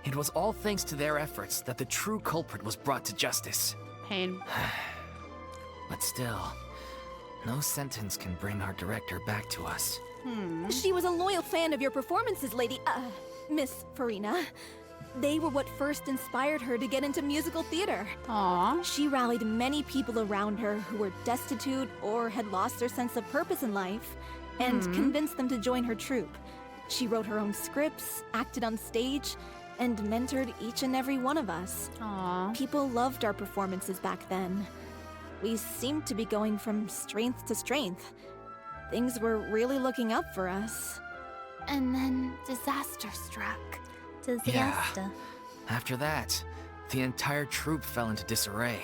It was all thanks to their efforts that the true culprit was brought to justice. Pain. But still, no sentence can bring our director back to us. She was a loyal fan of your performances, Miss Farina. They were what first inspired her to get into musical theater. Aw. She rallied many people around her who were destitute or had lost their sense of purpose in life, and convinced them to join her troupe. She wrote her own scripts, acted on stage, and mentored each and every one of us. Aw. People loved our performances back then. We seemed to be going from strength to strength. Things were really looking up for us. And then disaster struck. Disaster. After that, the entire troupe fell into disarray.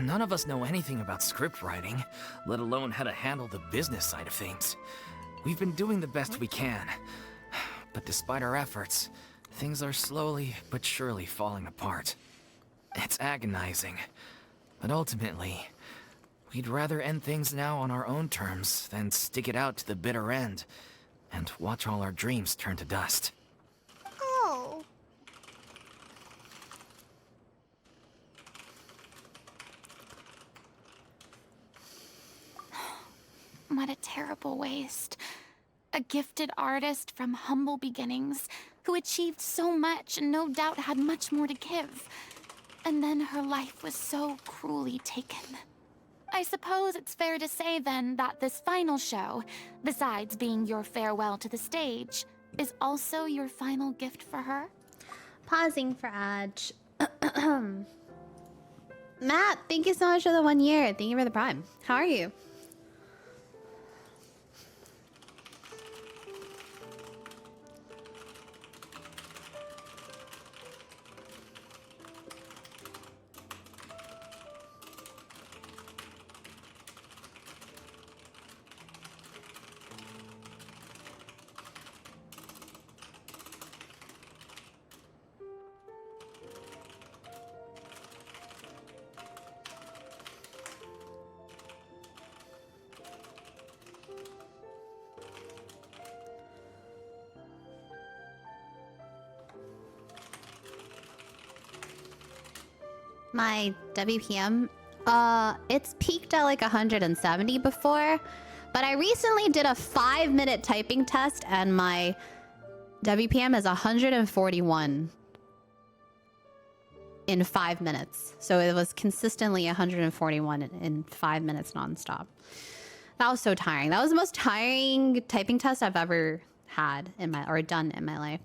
None of us know anything about script writing, let alone how to handle the business side of things. We've been doing the best we can, but despite our efforts, things are slowly but surely falling apart. It's agonizing, but ultimately, we'd rather end things now on our own terms than stick it out to the bitter end and watch all our dreams turn to dust. Oh. What a terrible waste. A gifted artist from humble beginnings who achieved so much and no doubt had much more to give. And then her life was so cruelly taken. I suppose it's fair to say then that this final show, besides being your farewell to the stage, is also your final gift for her? Pausing for Adge. Matt, thank you so much for the 1 year. Thank you for the Prime. How are you? My WPM, it's peaked at like 170 before, but I recently did a 5-minute typing test and my WPM is 141 in 5 minutes. So it was consistently 141 in 5 minutes nonstop. That was so tiring. That was the most tiring typing test I've ever had in my, or done in my life.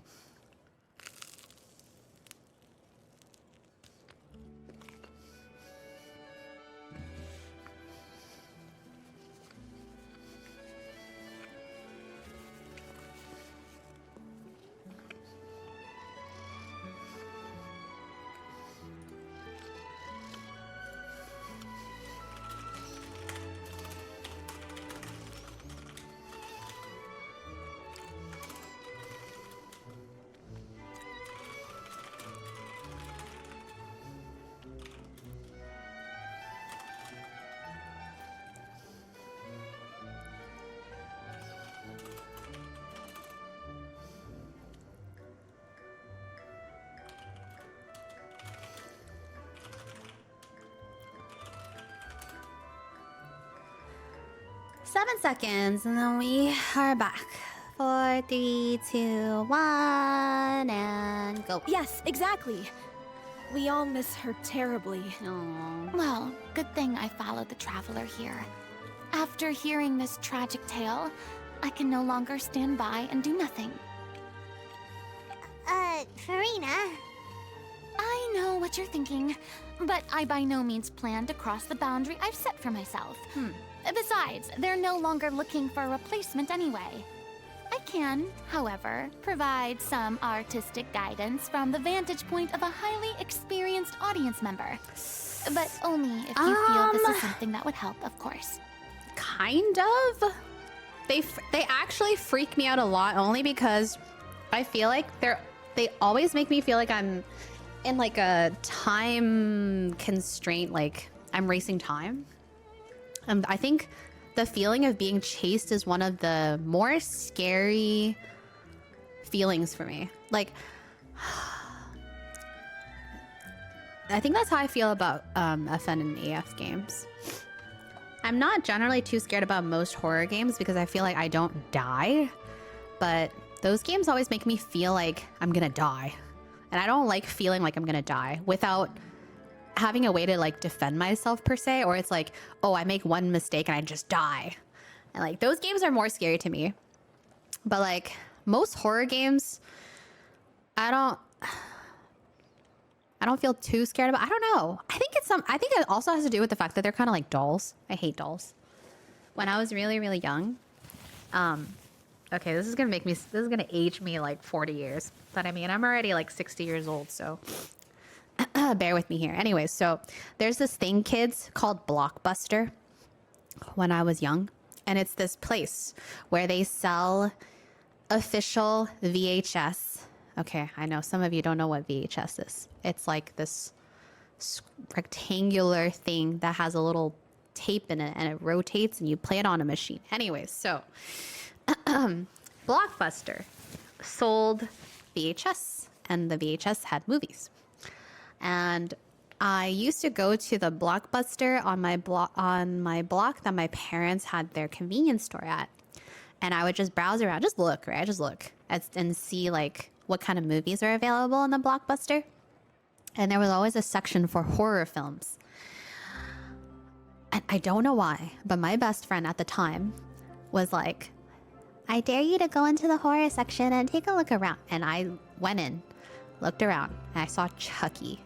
Seconds, and then we are back. 4, 3, 2, 1, and go. Yes, exactly. We all miss her terribly. Aww. Well, good thing I followed the traveler here. After hearing this tragic tale, I can no longer stand by and do nothing. Farina. I know what you're thinking, but I by no means plan to cross the boundary I've set for myself. Besides, they're no longer looking for a replacement anyway. I can, however, provide some artistic guidance from the vantage point of a highly experienced audience member. But only if you feel this is something that would help, of course. Kind of. They actually freak me out a lot, only because I feel like they always make me feel like I'm in like a time constraint, like I'm racing time. I think the feeling of being chased is one of the more scary feelings for me. Like, I think that's how I feel about FN and AF games. I'm not generally too scared about most horror games because I feel like I don't die. But those games always make me feel like I'm gonna die. And I don't like feeling like I'm gonna die without having a way to like defend myself per se, or it's like, oh, I make one mistake and I just die. And like those games are more scary to me. But like most horror games, I don't feel too scared about. I don't know. I think it also has to do with the fact that they're kind of like dolls. I hate dolls. When I was really, really young, okay, this is gonna age me like 40 years. But I mean, I'm already like 60 years old, so bear with me here. Anyways, so there's this thing, kids, called Blockbuster when I was young. And it's this place where they sell official VHS. Okay, I know some of you don't know what VHS is. It's like this rectangular thing that has a little tape in it and it rotates and you play it on a machine. Anyways, so Blockbuster sold VHS and the VHS had movies. And I used to go to the Blockbuster on my block that my parents had their convenience store at. And I would just browse around, just look and see like what kind of movies are available in the Blockbuster. And there was always a section for horror films. And I don't know why, but my best friend at the time was like, I dare you to go into the horror section and take a look around. And I went in, looked around, and I saw Chucky.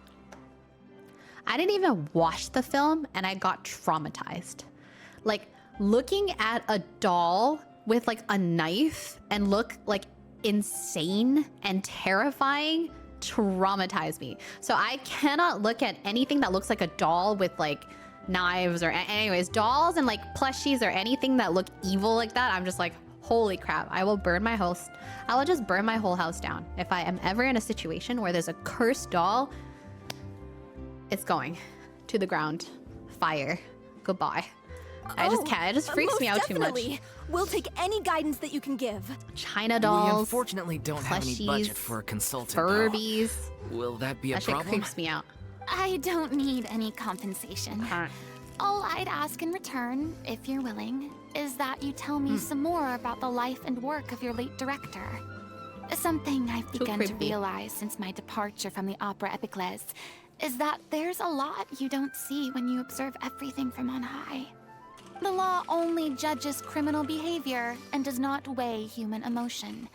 I didn't even watch the film and I got traumatized. Like looking at a doll with like a knife and look like insane and terrifying traumatized me. So I cannot look at anything that looks like a doll with like knives or anyways, dolls and like plushies or anything that look evil like that. I'm just like, holy crap, I will burn my house. I will just burn my whole house down. If I am ever in a situation where there's a cursed doll, it's going to the ground. Fire. Goodbye. I just can't. It just freaks me out too much. We'll take any guidance that you can give. China dolls. We unfortunately don't have any budget for a consultant. Furbies. Will that be a that problem? Shit creeps me out. I don't need any compensation. All I'd ask in return, if you're willing, is that you tell me some more about the life and work of your late director. Something I've Too begun to creepy. realize since my departure from the Opera Epicles is that there's a lot you don't see when you observe everything from on high. The law only judges criminal behavior and does not weigh human emotion.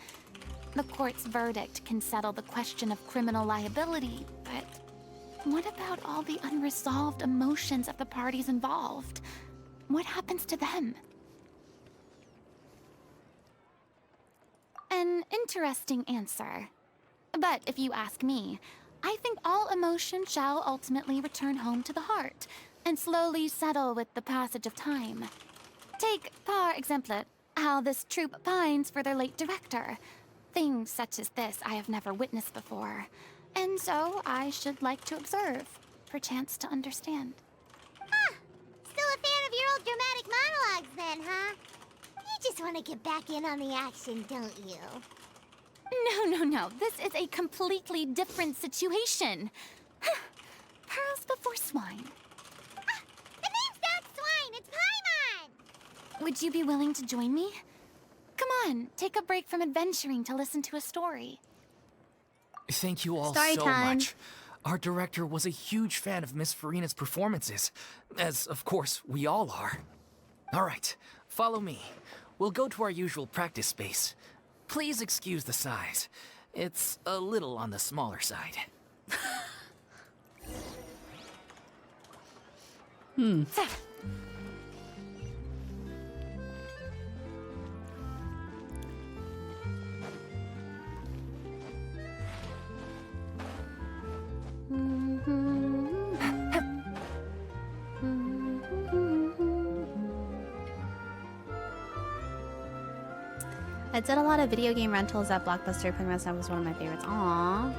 The court's verdict can settle the question of criminal liability, but what about all the unresolved emotions of the parties involved? What happens to them? An interesting answer. But if you ask me, I think all emotion shall ultimately return home to the heart and slowly settle with the passage of time. Take, par exemple, how this troupe pines for their late director. Things such as this I have never witnessed before, and so I should like to observe, perchance to understand. Huh. Still a fan of your old dramatic monologues then, huh? You just want to get back in on the action, don't you? No. This is a completely different situation. Pearls before swine. Ah, the name's not Swine, it's Paimon! Would you be willing to join me? Come on, take a break from adventuring to listen to a story. Thank you all Story so time. much. Our director was a huge fan of Miss Farina's performances, as of course we all are. All right, follow me. We'll go to our usual practice space. Please excuse the size. It's a little on the smaller side. I did a lot of video game rentals at Blockbuster. Pokemon Snap was one of my favorites. Aww.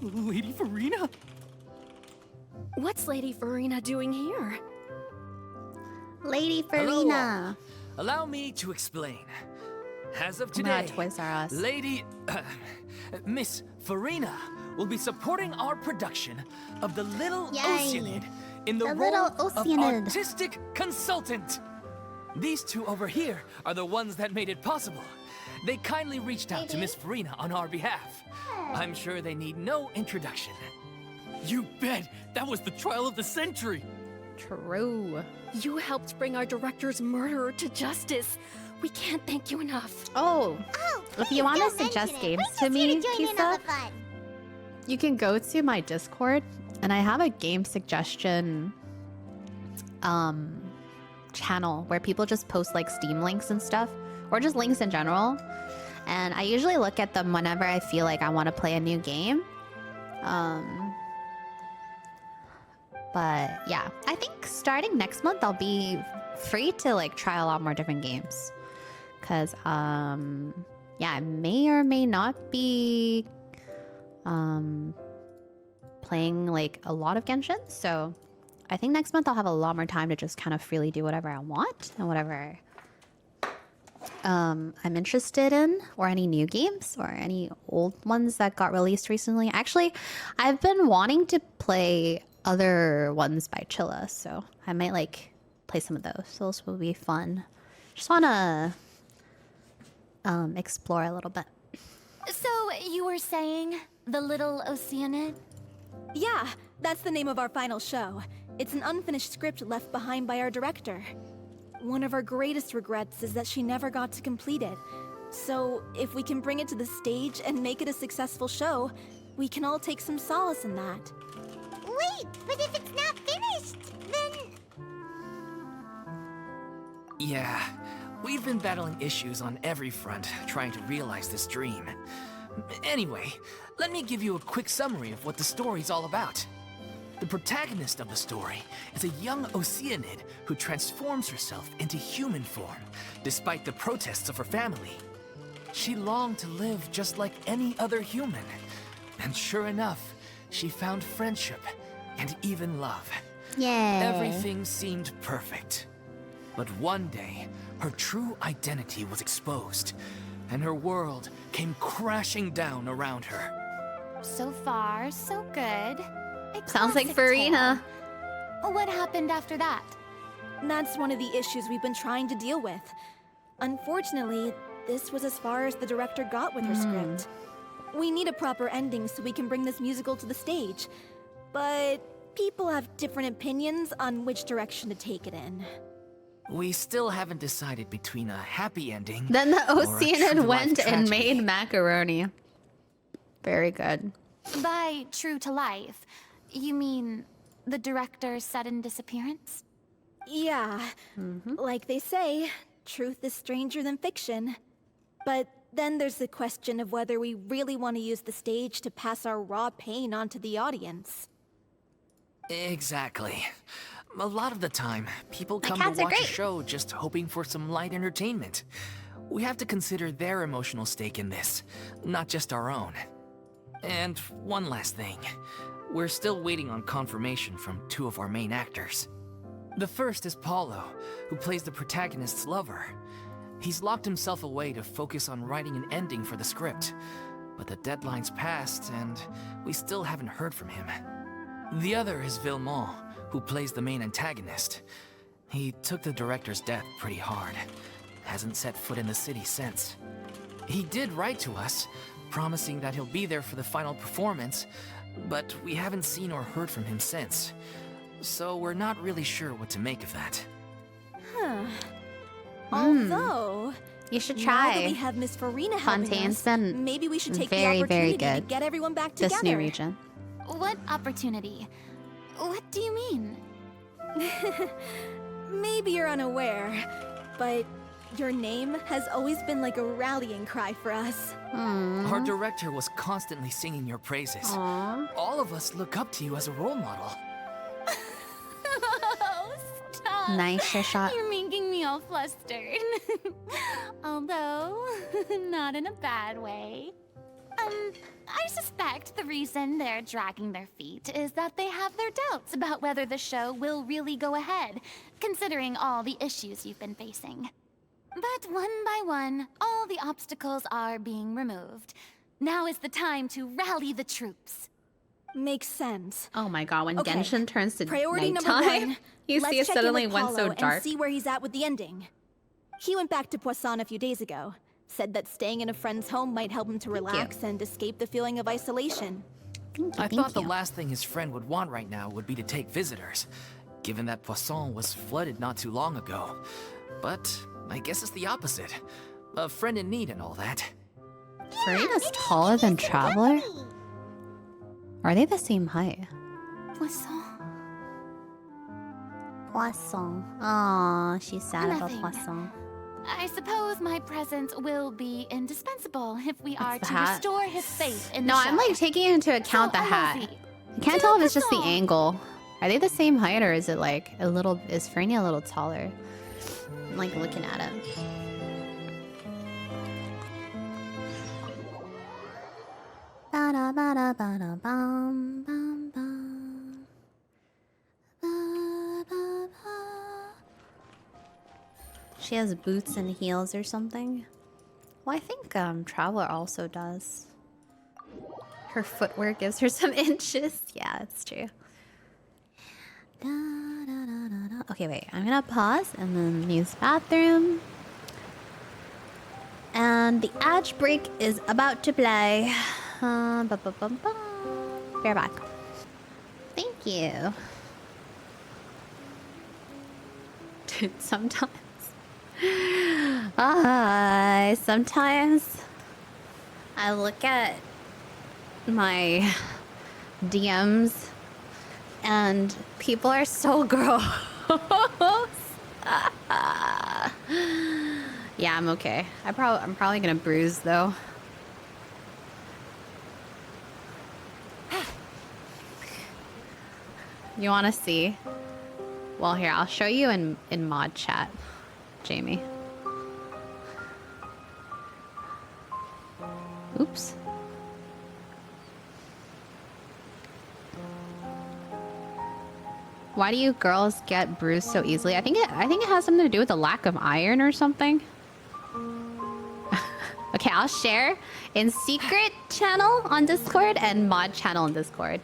Lady Farina? What's Lady Farina doing here? Lady Hello, Farina. Allow me to explain. As of Oh my God, today, Toys R Us. Lady... Miss Farina will be supporting our production of The Little Yay. Oceanid in the The role Little of Oceanid. artistic consultant. These two over here are the ones that made it possible. They kindly reached out to Miss Farina on our behalf. I'm sure they need no introduction. You bet! That was the trial of the century! True. You helped bring our director's murderer to justice. We can't thank you enough. Oh, Oh, if please you want to don't mention suggest it. games We're to just here me, join in on Kisa, the fun. you can go to my Discord, and I have a game suggestion channel where people just post like Steam links and stuff, or just links in general. And I usually look at them whenever I feel like I want to play a new game. But yeah, I think starting next month I'll be free to like try a lot more different games. Cause yeah, I may or may not be playing like a lot of Genshin. So I think next month I'll have a lot more time to just kind of freely do whatever I want and whatever I'm interested in, or any new games or any old ones that got released recently. Actually, I've been wanting to play other ones by Chilla, so I might like play some of those. Those will be fun. Just wanna explore a little bit. So, you were saying The Little Oceanid? Yeah, that's the name of our final show. It's an unfinished script left behind by our director. One of our greatest regrets is that she never got to complete it. So, if we can bring it to the stage and make it a successful show, we can all take some solace in that. Wait, but if it's not finished, then... Yeah, we've been battling issues on every front, trying to realize this dream. Anyway, let me give you a quick summary of what the story's all about. The protagonist of the story is a young Oceanid who transforms herself into human form, despite the protests of her family. She longed to live just like any other human. And sure enough, she found friendship and even love. Yay. Everything seemed perfect. But one day, her true identity was exposed, and her world came crashing down around her. So far, so good. A Sounds like classic Farina. tale. What happened after that? That's one of the issues we've been trying to deal with. Unfortunately, this was as far as the director got with her script. We need a proper ending so we can bring this musical to the stage. But people have different opinions on which direction to take it in. We still haven't decided between a happy ending. Then the or a Oceanid true-to-life went and tragedy. made macaroni. Very good. By true to life, you mean the director's sudden disappearance? Yeah, like they say, truth is stranger than fiction. But then there's the question of whether we really want to use the stage to pass our raw pain onto the audience. Exactly. A lot of the time, people come cats to are watch a great. show just hoping for some light entertainment. We have to consider their emotional stake in this, not just our own. And one last thing. We're still waiting on confirmation from two of our main actors. The first is Paulo, who plays the protagonist's lover. He's locked himself away to focus on writing an ending for the script. But the deadline's passed, and we still haven't heard from him. The other is Villemont, who plays the main antagonist. He took the director's death pretty hard. Hasn't set foot in the city since. He did write to us, promising that he'll be there for the final performance, but we haven't seen or heard from him since. So we're not really sure what to make of that. Huh. Although, You should now try. that we have Miss Farina helping Fontaine's us, been maybe we should take very, the very opportunity to good get everyone back together. This new region. What opportunity? What do you mean? Maybe you're unaware, but your name has always been like a rallying cry for us. Our director was constantly singing your praises. Aww. All of us look up to you as a role model. Oh, stop. Nice shot. You're making me all flustered. Although, not in a bad way. I suspect the reason they're dragging their feet is that they have their doubts about whether the show will really go ahead, considering all the issues you've been facing. But one by one, all the obstacles are being removed. Now is the time to rally the troops. Makes sense. Oh my god, when Okay. Genshin turns to Priority nighttime, number one. you let's see it check in suddenly with went Paulo so and dark. see where he's at with the ending. He went back to Poisson a few days ago. Said that staying in a friend's home might help him to relax and escape the feeling of isolation. I thought the last thing his friend would want right now would be to take visitors, given that Poisson was flooded not too long ago. But I guess it's the opposite. A friend in need and all that. Farina's taller than Traveler? Are they the same height? Poisson. Poisson. Aw, she's sad Nothing. about Poisson. I suppose my presence will be indispensable if we are the to hat. restore his faith in No, the I'm show. like taking into account So, the hat. Ozzy, I can't tell if it's just the angle. Are they the same height or is it like a little, is Farina a little taller? I'm like looking at it. Ba-da-ba-da-ba-da-bum, bum, bum. Ba-ba-ba. She has boots and heels or something. Well, I think Traveler also does. Her footwear gives her some inches. Yeah, that's true. Da, da, da, da, da. Okay, wait. I'm gonna pause and then use the bathroom. And the ad break is about to play. Bear back. Thank you. Dude, sometimes. Sometimes I look at my DMs and people are so gross. Yeah, I'm okay. I'm probably gonna bruise though. You wanna see? Well, here, I'll show you in mod chat, Jamie. Oops. Why do you girls get bruised so easily? I think it has something to do with the lack of iron or something. Okay, I'll share in secret channel on Discord and mod channel on Discord.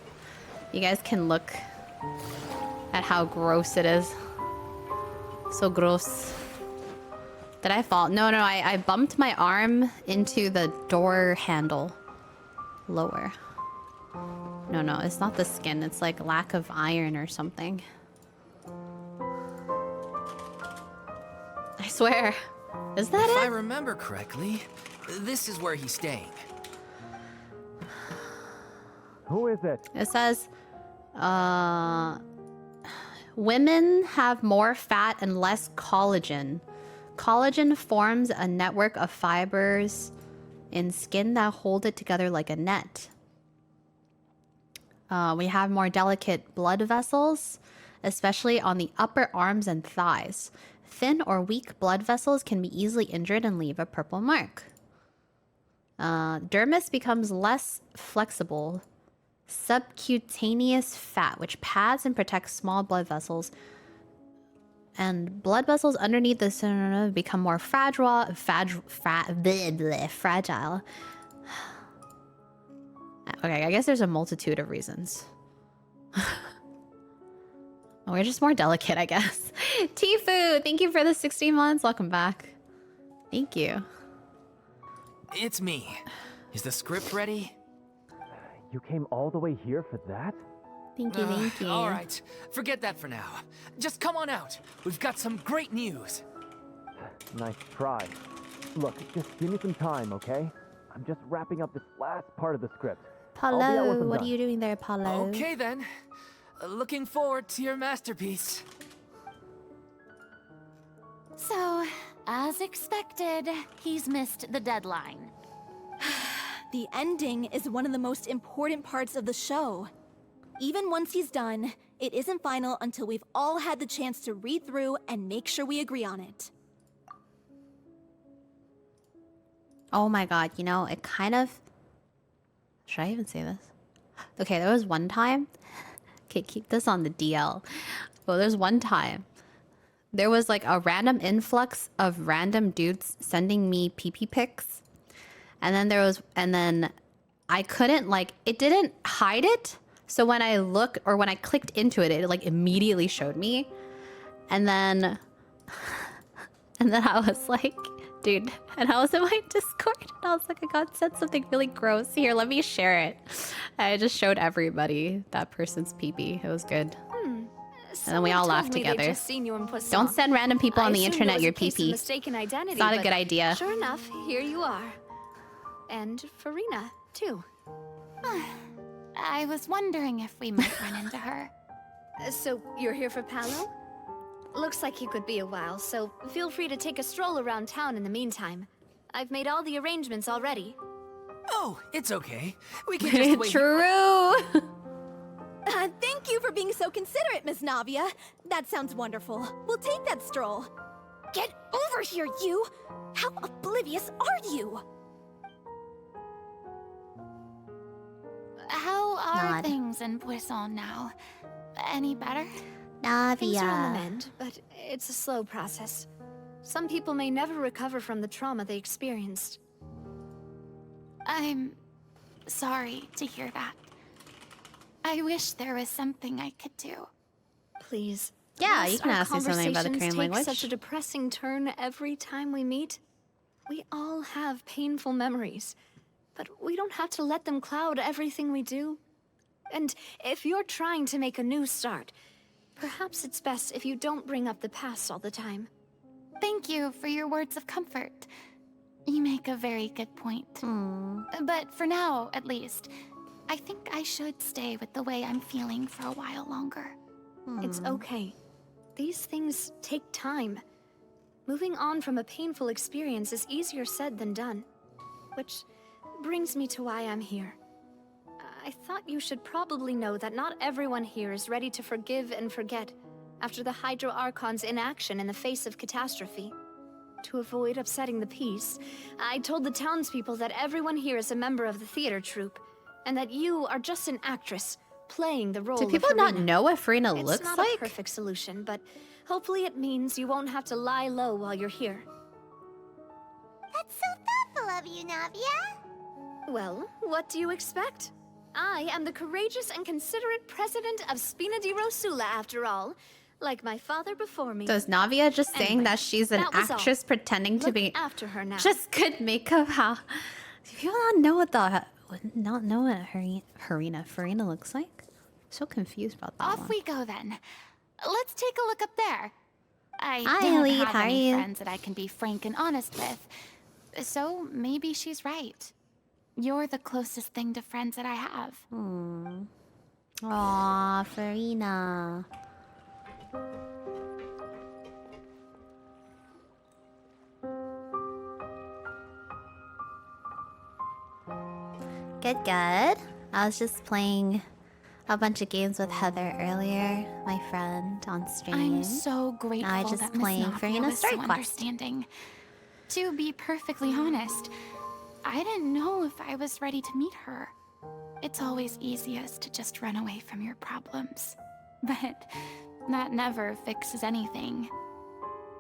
You guys can look at how gross it is. So gross. Did I fall? No, I bumped my arm into the door handle. Lower. No, it's not the skin. It's like lack of iron or something. I swear. Is that If it? I remember correctly, this is where he's staying. Who is it? It says, women have more fat and less collagen. Collagen forms a network of fibers in skin that hold it together like a net. We have more delicate blood vessels, especially on the upper arms and thighs. Thin or weak blood vessels can be easily injured and leave a purple mark. Dermis becomes less flexible. Subcutaneous fat, which pads and protects small blood vessels. And blood vessels underneath the center become more fragile. Okay, I guess there's a multitude of reasons. We're just more delicate, I guess. Tifu, thank you for the 16 months. Welcome back. Thank you. It's me. Is the script ready? You came all the way here for that? Thank you. All right, forget that for now. Just come on out. We've got some great news. Nice try. Look, just give me some time, okay? I'm just wrapping up this last part of the script. Paulo, what are you doing there, Paulo? Okay then. Looking forward to your masterpiece. So, as expected, he's missed the deadline. The ending is one of the most important parts of the show. Even once he's done, it isn't final until we've all had the chance to read through and make sure we agree on it. Oh my god, you know, it kind of... Should I even say this? Okay, there was one time... Okay, keep this on the DL. Well, there's one time. There was like a random influx of random dudes sending me pee-pee pics. And then I couldn't, like, it didn't hide it. So when I when I clicked into it, it like immediately showed me. And then I was like, dude, and I was in my Discord and I was like, I got said something really gross. Here, let me share it. I just showed everybody that person's pee-pee. It was good. And then we all laughed together. Just seen you in Poisson. Don't send random people on the internet your pee-pee. Mistaken identity. It's not a good idea. Sure enough, here you are. And Farina, too. I was wondering if we might run into her. So, you're here for Paolo? Looks like he could be a while, so feel free to take a stroll around town in the meantime. I've made all the arrangements already. Oh, it's okay. We can just wait. True. Thank you for being so considerate, Miss Navia. That sounds wonderful. We'll take that stroll. Get over here, you! How oblivious are you? How are Nod. things in Poisson now? Any better? Things are on the Navia. mend, but it's a slow process. Some people may never recover from the trauma they experienced. I'm sorry to hear that. I wish there was something I could do. Please. Yeah, you lest can our ask me something about the conversations Korean take language. such a depressing turn every time we meet. We all have painful memories, but we don't have to let them cloud everything we do. And if you're trying to make a new start, perhaps it's best if you don't bring up the past all the time. Thank you for your words of comfort. You make a very good point. But for now, at least, I think I should stay with the way I'm feeling for a while longer. It's okay. These things take time. Moving on from a painful experience is easier said than done. Which brings me to why I'm here. I thought you should probably know that not everyone here is ready to forgive and forget after the Hydro Archon's inaction in the face of catastrophe. To avoid upsetting the peace, I told the townspeople that everyone here is a member of the theater troupe, and that you are just an actress playing the role Do of people not Farina. know what Farina It's looks not like? a perfect solution, but hopefully it means you won't have to lie low while you're here. That's so thoughtful of you, Navia. Well, what do you expect? I am the courageous and considerate president of Spina di Rosula, after all. Like my father before me. Does Navia just saying Anyway, that she's an that was all. actress pretending to Look be after her now. just good makeup? How do people not know what Farina looks like? So confused about that Off one. we go then. Let's take a look up there. I Hi, don't Elite, have how are any you? friends that I can be frank and honest with. So maybe she's right. You're the closest thing to friends that I have. Aw, Farina. Good, good. I was just playing a bunch of games with Heather earlier, my friend, on stream. I'm so grateful I just that Miss playing Navia Farina's was story so quest. understanding. To be perfectly honest, I didn't know if I was ready to meet her. It's always easiest to just run away from your problems. But that never fixes anything.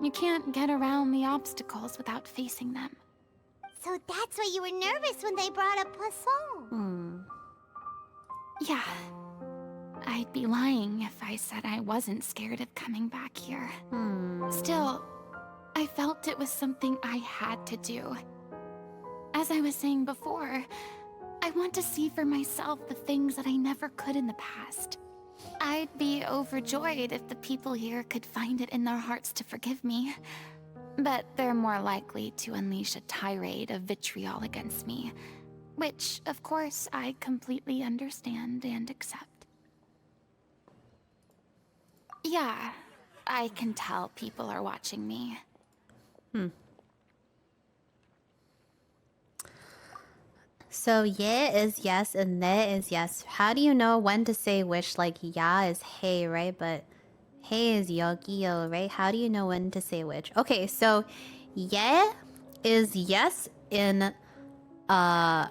You can't get around the obstacles without facing them. So that's why you were nervous when they brought up Poisson. Yeah. I'd be lying if I said I wasn't scared of coming back here. Still, I felt it was something I had to do. As I was saying before, I want to see for myself the things that I never could in the past. I'd be overjoyed if the people here could find it in their hearts to forgive me. But they're more likely to unleash a tirade of vitriol against me. Which, of course, I completely understand and accept. Yeah, I can tell people are watching me. So yeah is yes and ne is yes. How do you know when to say which? Like ya is hey, right? But hey is yogiyo, right? How do you know when to say which? Okay, so yeah is yes in a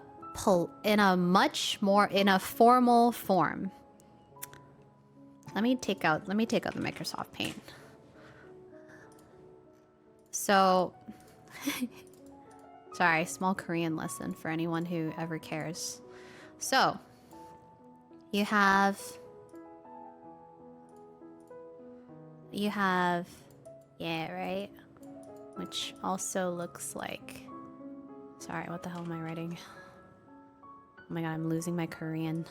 formal form. Let me take out the Microsoft Paint. So sorry, small Korean lesson for anyone who ever cares. So you have yeah, right? Which also looks like, sorry, what the hell am I writing? Oh my god, I'm losing my Korean.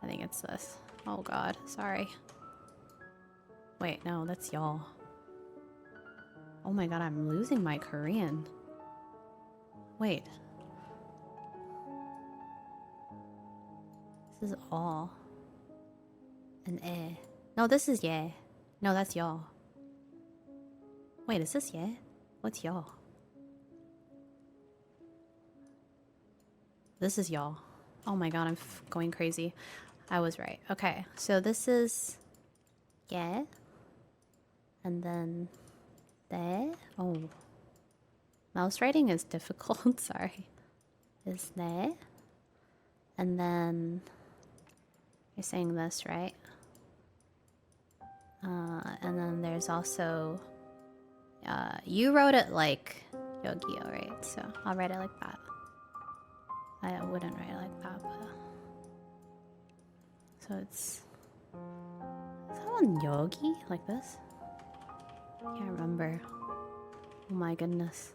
I think it's this. Oh god, sorry. Wait, no, that's y'all. Oh my god, I'm losing my Korean. Wait. This is all. An eh. No, this is yeah. No, that's y'all. Wait, is this yeah? What's y'all? This is y'all. Oh my god, I'm going crazy. I was right. Okay, so this is yeah. And then there. Oh. Mouse writing is difficult, sorry. Is there. And then you're saying this, right? And then there's also you wrote it like Yogio, right? So I'll write it like that. I wouldn't write it like that, but so it's, is that one Yogi like this? I can't remember. Oh my goodness.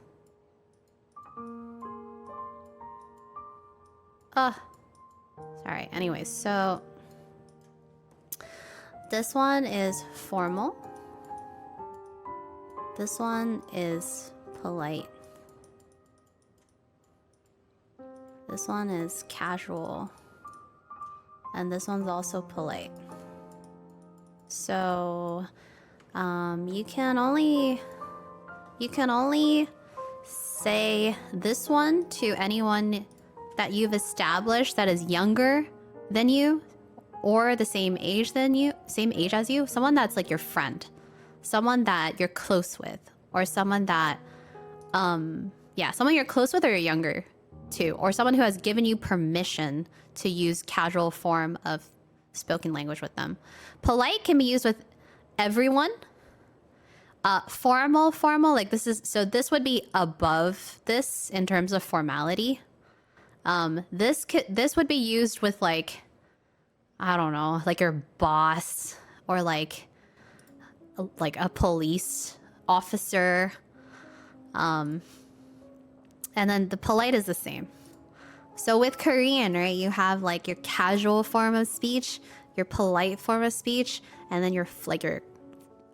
Sorry. Anyways, so this one is formal. This one is polite. This one is casual. And this one's also polite. So you can only say this one to anyone that you've established that is younger than you or the same age as you, someone that's like your friend, someone that you're close with, or someone that Yeah, someone you're close with or you're younger to, or someone who has given you permission to use casual form of spoken language with them. Polite can be used with everyone. Formal, like this would be above this in terms of formality. This would be used with like, I don't know, like your boss or like a police officer. And then the polite is the same. So with Korean, right, you have like your casual form of speech, your polite form of speech, and then your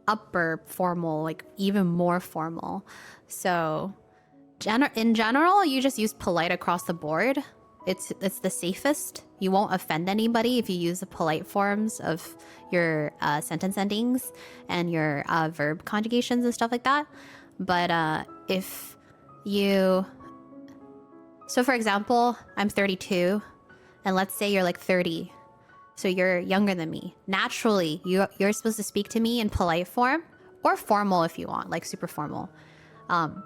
upper formal, like even more formal. So in general, you just use polite across the board. It's the safest. You won't offend anybody if you use the polite forms of your sentence endings and your verb conjugations and stuff like that. But if you... So for example, I'm 32, and let's say you're like 30. So you're younger than me. Naturally, you're supposed to speak to me in polite form, or formal if you want, like super formal.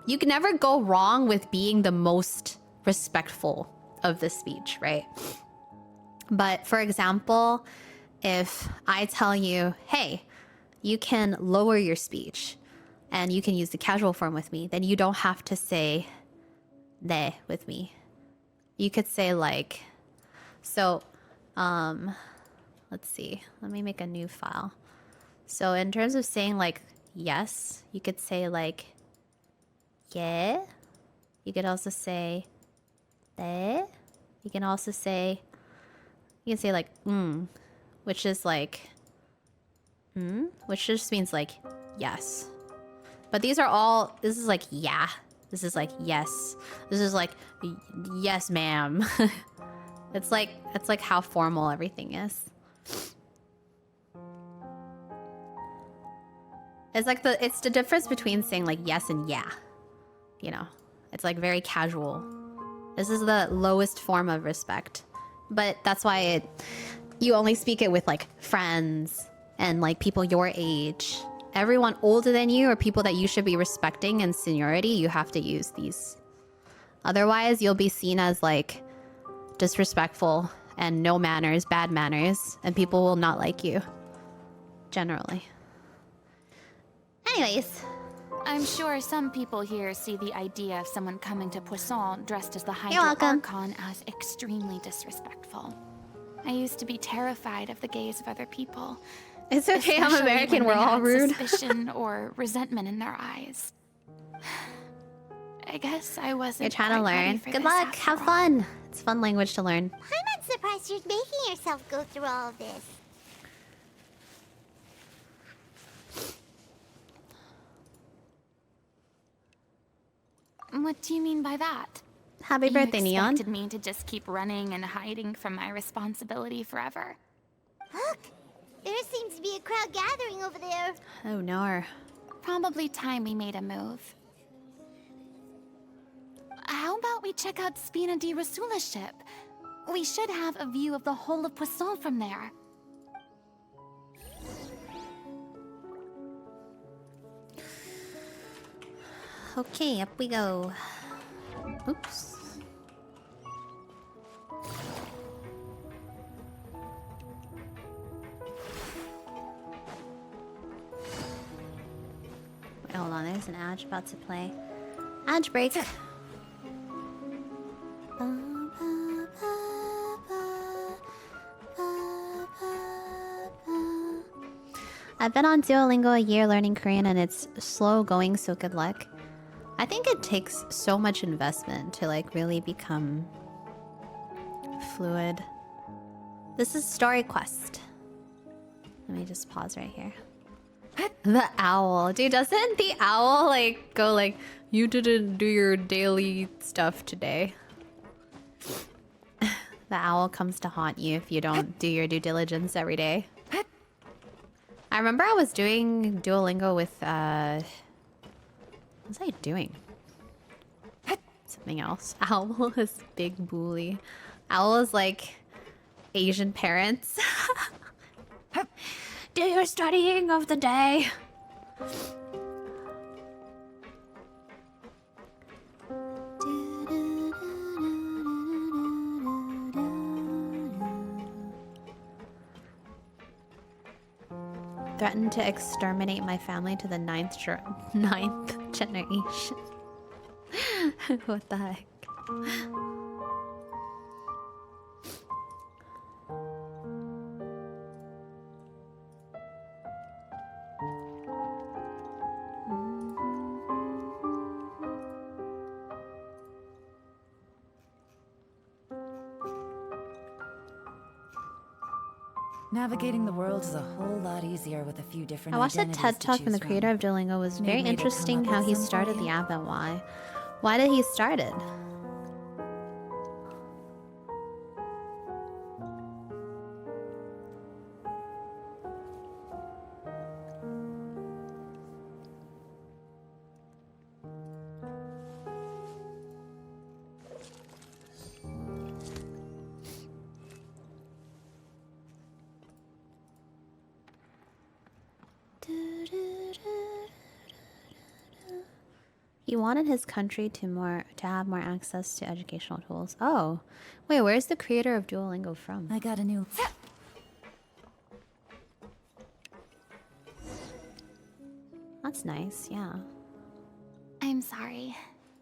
You can never go wrong with being the most respectful of the speech, right? But for example, if I tell you, hey, you can lower your speech and you can use the casual form with me, then you don't have to say "ne" with me. You could say like, so, let's see. Let me make a new file. So in terms of saying like yes, you could say like yeah. You could also say "ne." You can also say, you can say like which is like which just means like yes. But these are all, this is like yeah. This is like yes. This is like yes, ma'am. It's like how formal everything is. It's the difference between saying like yes and yeah. You know, it's like very casual. This is the lowest form of respect. But that's why you only speak it with like friends and like people your age. Everyone older than you or people that you should be respecting in seniority, you have to use these. Otherwise, you'll be seen as like disrespectful and no manners, bad manners, and people will not like you. Generally. Anyways. I'm sure some people here see the idea of someone coming to Poisson dressed as the You're Hydra welcome. Archon as extremely disrespectful. I used to be terrified of the gaze of other people. It's okay, I'm especially American, when we're they all had rude. Suspicion or resentment in their eyes. I guess I wasn't. You're trying to quite ready learn. for Good this luck, after have all. fun. It's fun language to learn. I'm not surprised you're making yourself go through all of this. What do you mean by that? Happy birthday, You Neon. expected me to just keep running and hiding from my responsibility forever. Look, there seems to be a crowd gathering over there. Oh no. Probably time we made a move. How about we check out Spina di Rasula's ship? We should have a view of the whole of Poisson from there. Okay, up we go. Oops. Wait, hold on, there's an ad about to play. Ad break. I've been on Duolingo a year learning Korean and it's slow going, so good luck. I think it takes so much investment to like really become fluid. This is Story Quest. Let me just pause right here. The owl. Dude, doesn't the owl like go like, you didn't do your daily stuff today? The owl comes to haunt you if you don't do your due diligence every day. I remember I was doing Duolingo with, what was I doing? Something else. Owl is big bully. Owl is like Asian parents. Do your studying of the day. threatened to exterminate my family to the ninth generation. What the heck? Navigating the world is a whole lot easier with a few different I watched a identities TED to Talk from the choose creator of Duolingo. It was very Maybe they come interesting up how with he some for started you. the app and why. Why did he start it? He wanted his country to have more access to educational tools. Oh, wait, where's the creator of Duolingo from? I got a new. That's nice, yeah. I'm sorry.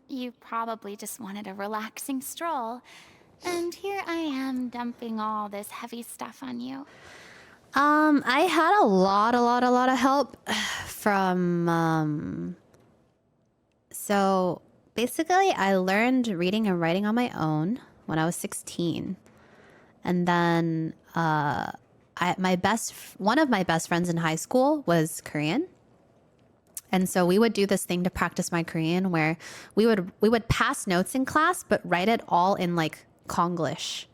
You probably just wanted a relaxing stroll. And here I am dumping all this heavy stuff on you. I had a lot of help from, so basically I learned reading and writing on my own when I was 16. And then, one of my best friends in high school was Korean. And so we would do this thing to practice my Korean where we would pass notes in class, but write it all in like Konglish.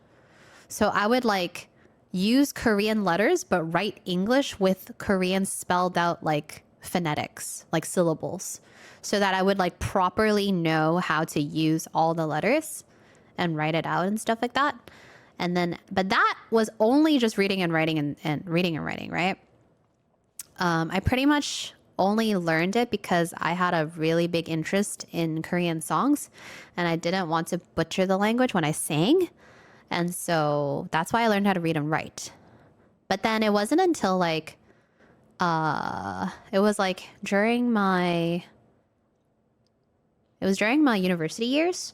So I would like use Korean letters, but write English with Korean spelled out like phonetics, like syllables, so that I would like properly know how to use all the letters and write it out and stuff like that. And then, but that was only just reading and writing and reading and writing, right? I pretty much only learned it because I had a really big interest in Korean songs and I didn't want to butcher the language when I sang. And so that's why I learned how to read and write. But then it wasn't until like, it was during my university years,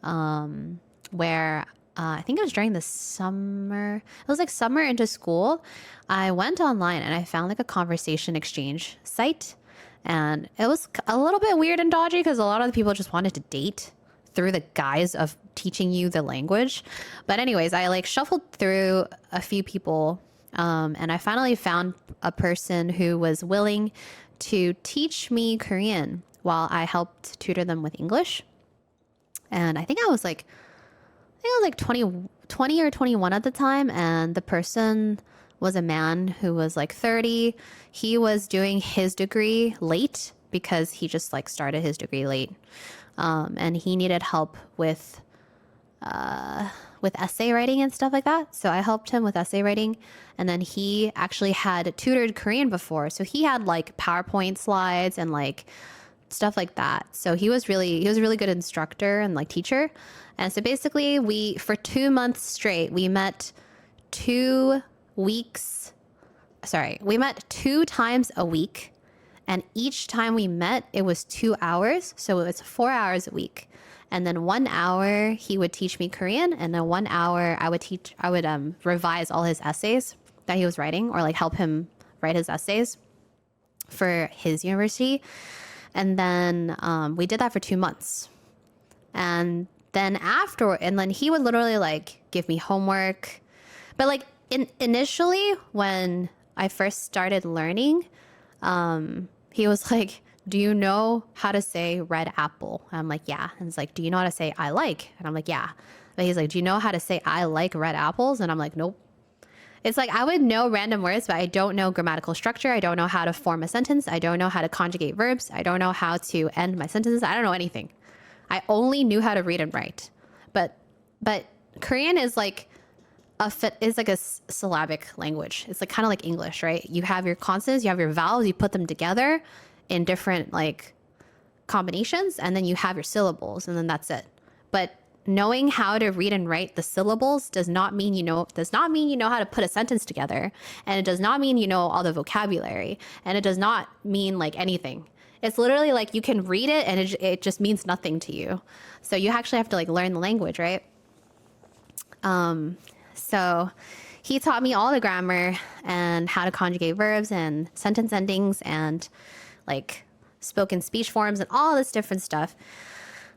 where I think it was during the summer. It was like summer into school. I went online and I found like a conversation exchange site. And it was a little bit weird and dodgy because a lot of the people just wanted to date through the guise of teaching you the language. But anyways, I like shuffled through a few people, and I finally found a person who was willing to teach me Korean while I helped tutor them with English. And I think I was like 20 or 21 at the time, and the person was a man who was like 30. He was doing his degree late because he just like started his degree late. And he needed help with essay writing and stuff like that. So I helped him with essay writing. And then he actually had tutored Korean before. So he had like PowerPoint slides and like stuff like that. So he was a really good instructor and like teacher. And so basically for 2 months straight, we met 2 times a week. And each time we met, it was 2 hours. So it was 4 hours a week. And then 1 hour he would teach me Korean. And then 1 hour I would revise all his essays that he was writing, or like help him write his essays for his university. And then we did that for 2 months. And then he would literally like give me homework. But like initially when I first started learning, he was like, do you know how to say red apple? And I'm like, yeah. And he's like, do you know how to say I like? And I'm like, yeah. But he's like, do you know how to say I like red apples? And I'm like, nope. It's like I would know random words, but I don't know grammatical structure. I don't know how to form a sentence. I don't know how to conjugate verbs. I don't know how to end my sentences. I don't know anything. I only knew how to read and write. But Korean is like a syllabic language. It's like kind of like English, right? You have your consonants, you have your vowels, you put them together in different like combinations, and then you have your syllables, and then that's it. But knowing how to read and write the syllables does not mean you know how to put a sentence together, and it does not mean you know all the vocabulary, and it does not mean like anything. It's literally like you can read it and it just means nothing to you. So you actually have to like learn the language, right? So he taught me all the grammar and how to conjugate verbs and sentence endings and like spoken speech forms and all this different stuff.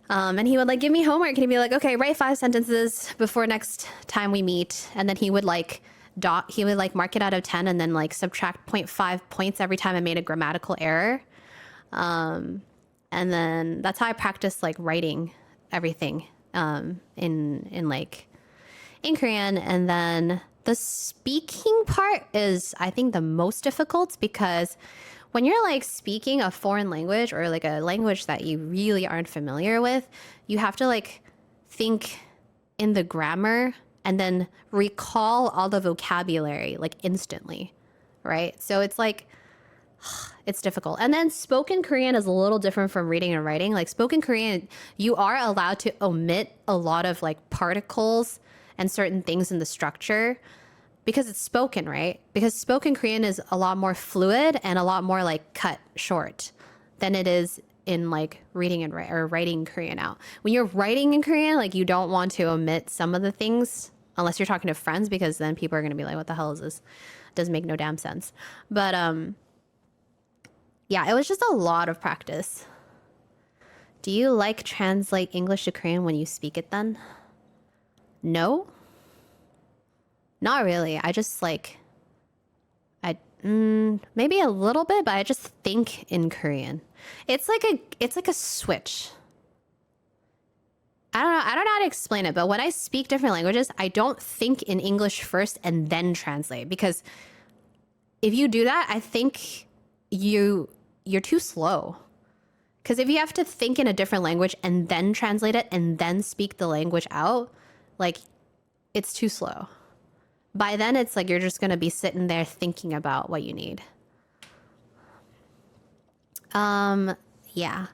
And he would like give me homework and he'd be like, okay, write 5 sentences before next time we meet. And then he would like mark it out of 10 and then like subtract 0.5 points every time I made a grammatical error. And then that's how I practiced like writing everything in Korean. And then the speaking part is, I think, the most difficult, because when you're like speaking a foreign language or like a language that you really aren't familiar with, you have to like think in the grammar and then recall all the vocabulary like instantly, right? So it's like, it's difficult. And then spoken Korean is a little different from reading and writing. Like spoken Korean, you are allowed to omit a lot of like particles and certain things in the structure because it's spoken, right? Because spoken Korean is a lot more fluid and a lot more like cut short than it is in like reading and writing Korean out. When you're writing in Korean, like you don't want to omit some of the things unless you're talking to friends, because then people are going to be like, what the hell is this? It doesn't make no damn sense. But yeah, it was just a lot of practice. Do you like translate English to Korean when you speak it then? No, not really. I just like, maybe a little bit, but I just think in Korean. It's like a switch. I don't know how to explain it, but when I speak different languages, I don't think in English first and then translate, because if you do that, I think you're too slow. Because if you have to think in a different language and then translate it and then speak the language out, like, it's too slow. By then, it's like you're just going to be sitting there thinking about what you need. Yeah.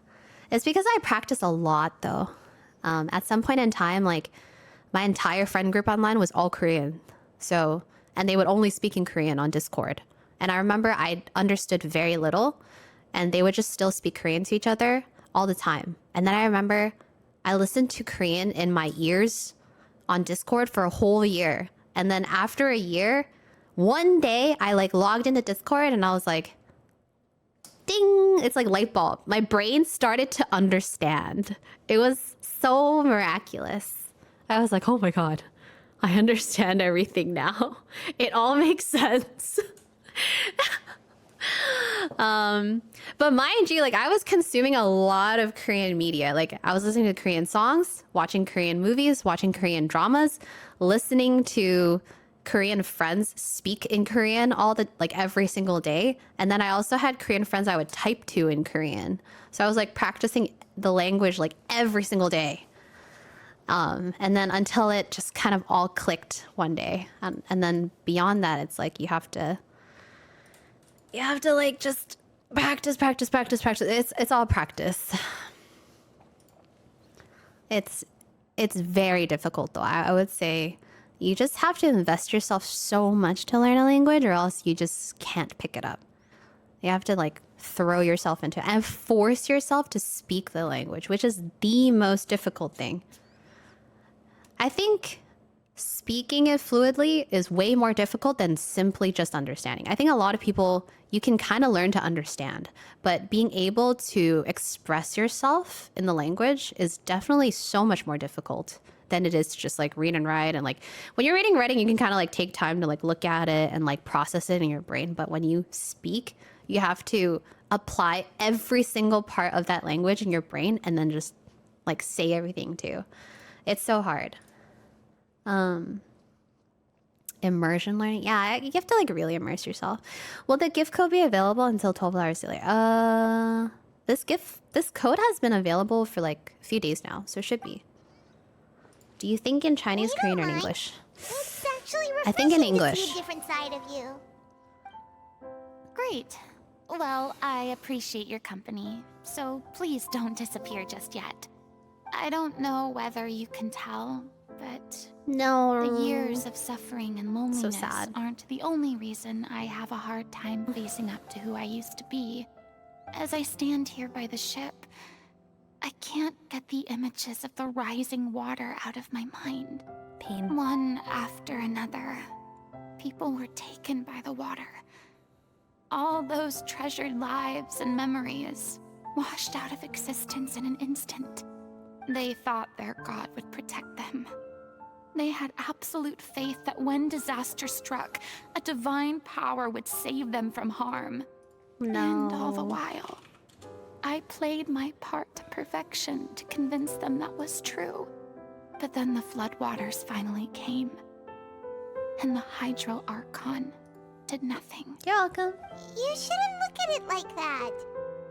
It's because I practice a lot, though. At some point in time, like, my entire friend group online was all Korean. So, and they would only speak in Korean on Discord. And I remember I understood very little, and they would just still speak Korean to each other all the time. And then I remember I listened to Korean in my ears on Discord for a whole year. And then after a year, one day I like logged into Discord and I was like, ding, it's like light bulb. My brain started to understand. It was so miraculous. I was like, oh my God, I understand everything now. It all makes sense. But mind you, like I was consuming a lot of Korean media. Like I was listening to Korean songs, watching Korean movies, watching Korean dramas, listening to Korean friends speak in Korean every single day. And then I also had Korean friends I would type to in Korean. So I was like practicing the language like every single day. And then until it just kind of all clicked one day. And then beyond that, it's like you have to like just practice. It's all practice. It's very difficult though. I would say you just have to invest yourself so much to learn a language, or else you just can't pick it up. You have to like throw yourself into it and force yourself to speak the language, which is the most difficult thing. I think speaking it fluidly is way more difficult than simply just understanding. I think a lot of people, you can kind of learn to understand, but being able to express yourself in the language is definitely so much more difficult than it is to just like read and write. And like when you're reading and writing, you can kind of like take time to like look at it and like process it in your brain. But when you speak, you have to apply every single part of that language in your brain and then just like say everything too. It's so hard. Immersion learning. Yeah, you have to like really immerse yourself. Will the gift code be available until 12 hours later? This code has been available for like a few days now, so it should be. Do you think in Chinese, Korean, or in English? It's actually I think in refreshing to English. see a different side of you. Great. Well, I appreciate your company, so please don't disappear just yet. I don't know whether you can tell, but No. the years of suffering and loneliness sad. aren't the only reason I have a hard time facing up to who I used to be. As I stand here by the ship, I can't get the images of the rising water out of my mind. Pain. One after another, people were taken by the water. All those treasured lives and memories washed out of existence in an instant. They thought their god would protect them. They had absolute faith that when disaster struck, a divine power would save them from harm. No. And all the while, I played my part to perfection to convince them that was true. But then the floodwaters finally came, and the Hydro Archon did nothing. You're welcome. You shouldn't look at it like that.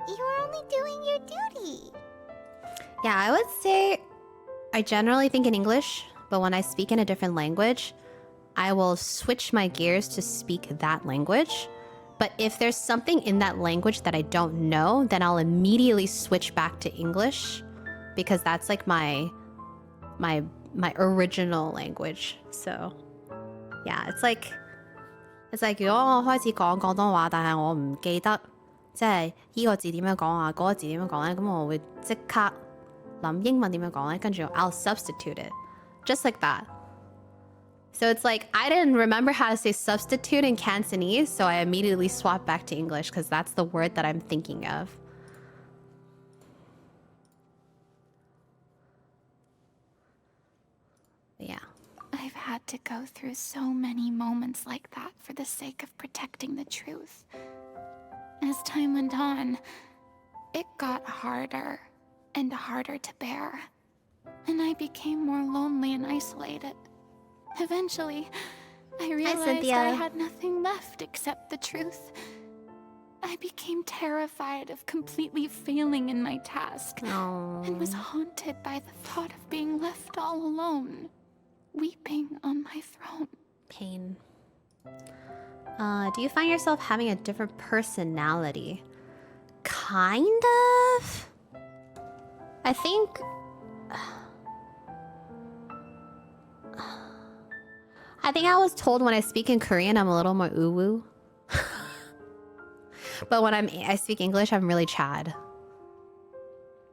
You were only doing your duty. Yeah, I would say I generally think in English, but when I speak in a different language, I will switch my gears to speak that language. But if there's something in that language that I don't know, then I'll immediately switch back to English because that's like my original language. So, yeah, it's like 如果我開始講廣東話，但係我唔記得即係依個字點樣講啊，嗰個字點樣講咧，咁我會即刻諗英文點樣講咧，跟住 I'll substitute it just like that. So it's like I didn't remember how to say substitute in Cantonese, so I immediately swapped back to English because that's the word that I'm thinking of. But yeah. I've had to go through so many moments like that for the sake of protecting the truth. As time went on, it got harder and harder to bear, and I became more lonely and isolated. Eventually, I realized I had nothing left except the truth. I became terrified of completely failing in my task, and was haunted by the thought of being left all alone, weeping on my throne. Pain. Do you find yourself having a different personality? Kind of. I think... I was told when I speak in Korean, I'm a little more uwu. But when I speak English, I'm really Chad.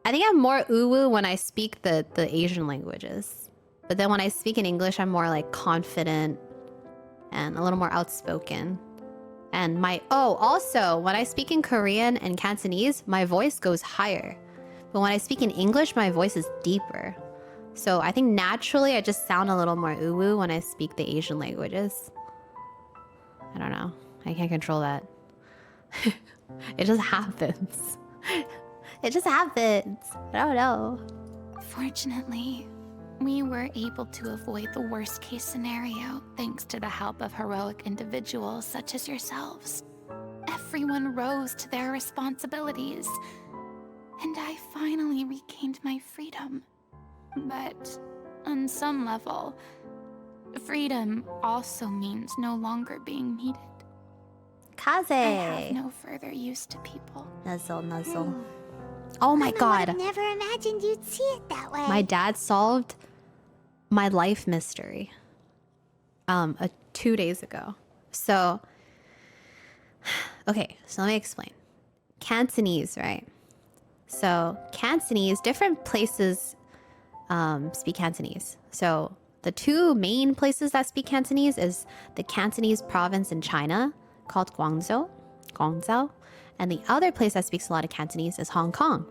I think I'm more uwu when I speak the Asian languages. But then when I speak in English, I'm more like confident and a little more outspoken. And also, when I speak in Korean and Cantonese, my voice goes higher. But when I speak in English, my voice is deeper. So I think naturally I just sound a little more uwu when I speak the Asian languages. I don't know. I can't control that. It just happens. It just happens. I don't know. Fortunately, we were able to avoid the worst case scenario thanks to the help of heroic individuals such as yourselves. Everyone rose to their responsibilities, and I finally regained my freedom. But on some level, freedom also means no longer being needed. Kaze. I have no further use to people. Nuzzle. Oh my god. I never imagined you'd see it that way. My dad solved my life mystery 2 days ago. So, okay, so let me explain. Cantonese, right? So Cantonese, different places speak Cantonese. So the two main places that speak Cantonese is the Cantonese province in China called Guangzhou, and the other place that speaks a lot of Cantonese is Hong Kong.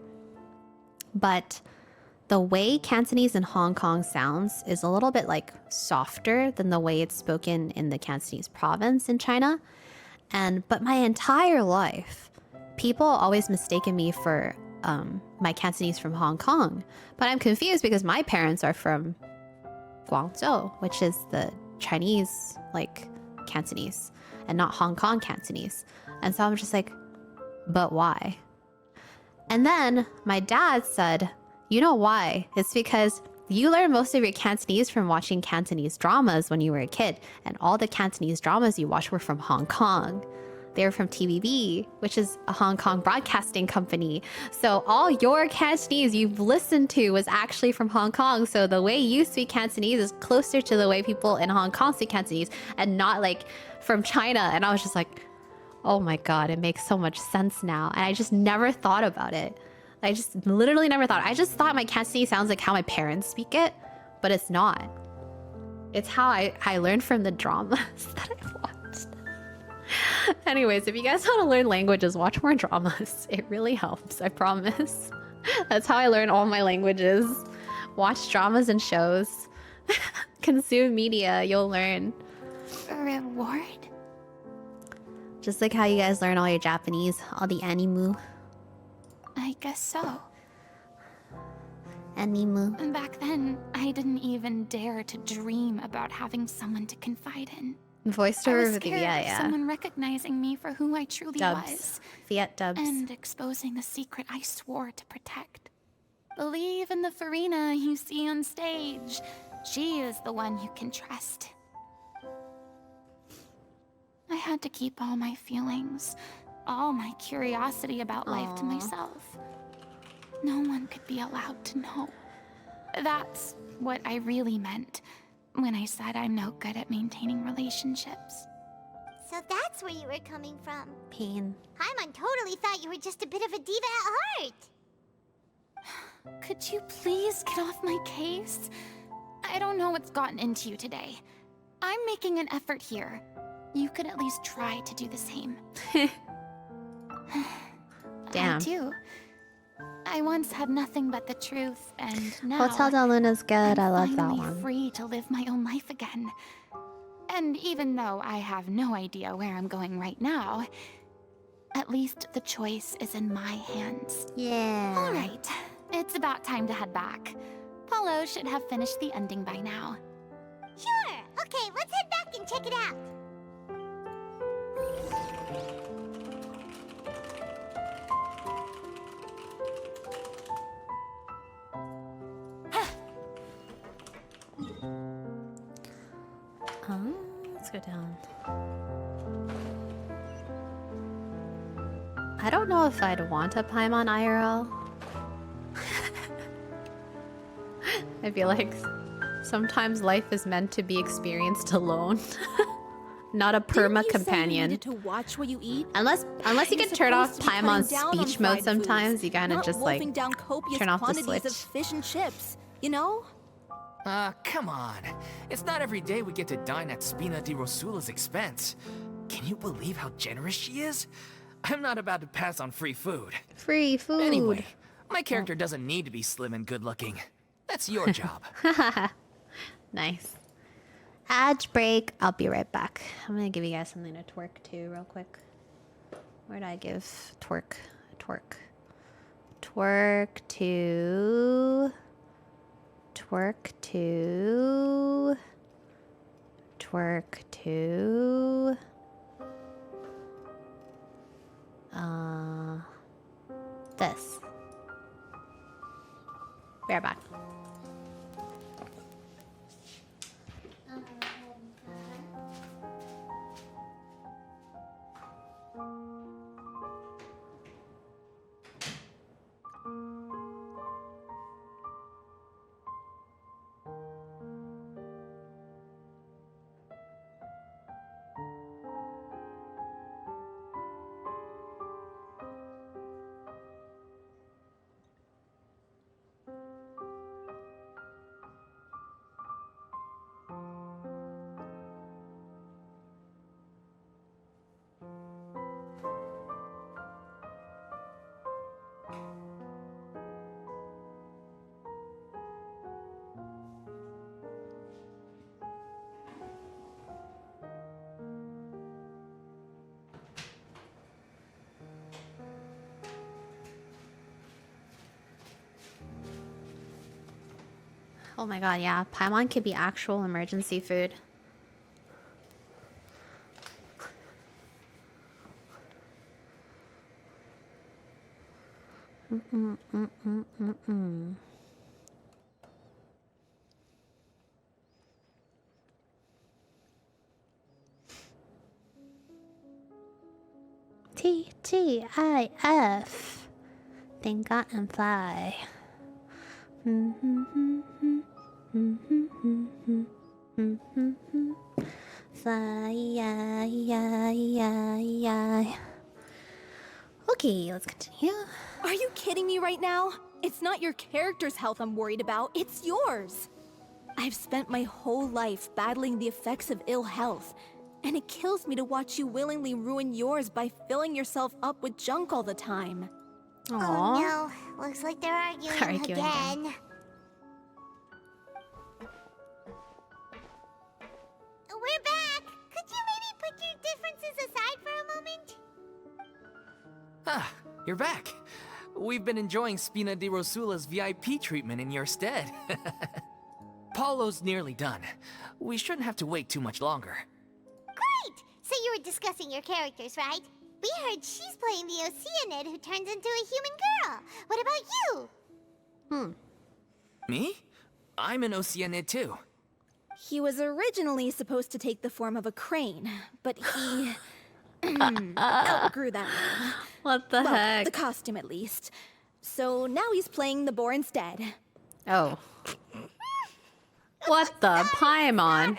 But the way Cantonese in Hong Kong sounds is a little bit like softer than the way it's spoken in the Cantonese province in China. But my entire life, people always mistaken me for my Cantonese from Hong Kong. But I'm confused because my parents are from Guangzhou, which is the Chinese like Cantonese and not Hong Kong Cantonese. And so I'm just like, but why? And then my dad said, you know why? It's because you learned most of your Cantonese from watching Cantonese dramas when you were a kid, and all the Cantonese dramas you watched were from Hong Kong. They're from TVB, which is a Hong Kong broadcasting company. So all your Cantonese you've listened to was actually from Hong Kong. So the way you speak Cantonese is closer to the way people in Hong Kong speak Cantonese and not like from China. And I was just like, oh my God, it makes so much sense now. And I just never thought about it. I just literally never thought. I just thought my Cantonese sounds like how my parents speak it, but it's not. It's how I learned from the dramas that I watched. Anyways, if you guys want to learn languages, watch more dramas. It really helps, I promise. That's how I learn all my languages. Watch dramas and shows. Consume media, you'll learn. A reward? Just like how you guys learn all your Japanese, all the anime. I guess so. Anime. And back then, I didn't even dare to dream about having someone to confide in. Voice I over was the scared yeah. of someone recognizing me for who I truly Dubs. was. Fiat dubs. And exposing the secret I swore to protect. Believe in the Farina you see on stage. She is the one you can trust. I had to keep all my feelings, all my curiosity about life to myself. No one could be allowed to know. That's what I really meant when I said I'm no good at maintaining relationships. So that's where you were coming from. Pain. Paimon totally thought you were just a bit of a diva at heart. Could you please get off my case? I don't know what's gotten into you today. I'm making an effort here. You could at least try to do the same. Damn. I do. I once had nothing but the truth, and now Hotel Del Luna's good. I love that finally one. free to live my own life again. And even though I have no idea where I'm going right now, at least the choice is in my hands. Yeah. All right, it's about time to head back. Paulo should have finished the ending by now. Sure. Okay, let's head back and check it out. Let's go down. I don't know if I'd want a Paimon IRL. I feel like sometimes life is meant to be experienced alone. Not a perma companion. To watch what you eat? Unless you can turn off Paimon's speech mode sometimes, you kind of Not just like wolfing down copious turn off the quantities switch. of fish and chips, you know? Come on. It's not every day we get to dine at Spina di Rosula's expense. Can you believe how generous she is? I'm not about to pass on free food. Free food. Anyway, my character doesn't need to be slim and good looking. That's your job. Nice. Ad break. I'll be right back. I'm gonna give you guys something to twerk to real quick. Where'd I give twerk? Twerk to... Twerk to... This. Be right back. Oh my god, yeah. Paimon could be actual emergency food. GIF. Think I am fly. Fly. Okay, let's continue. Are you kidding me right now? It's not your character's health I'm worried about, it's yours. I've spent my whole life battling the effects of ill health, and it kills me to watch you willingly ruin yours by filling yourself up with junk all the time. Oh no, looks like they're arguing again. We're back! Could you maybe put your differences aside for a moment? Ah, you're back. We've been enjoying Spina di Rosula's VIP treatment in your stead. Paulo's nearly done. We shouldn't have to wait too much longer. Great! So you were discussing your characters, right? We heard she's playing the Oceanid who turns into a human girl. What about you? Me? I'm an Oceanid too. He was originally supposed to take the form of a crane, but he outgrew that role. What the Well, heck? the costume at least. So now he's playing the boar instead. Oh. What the Paimon?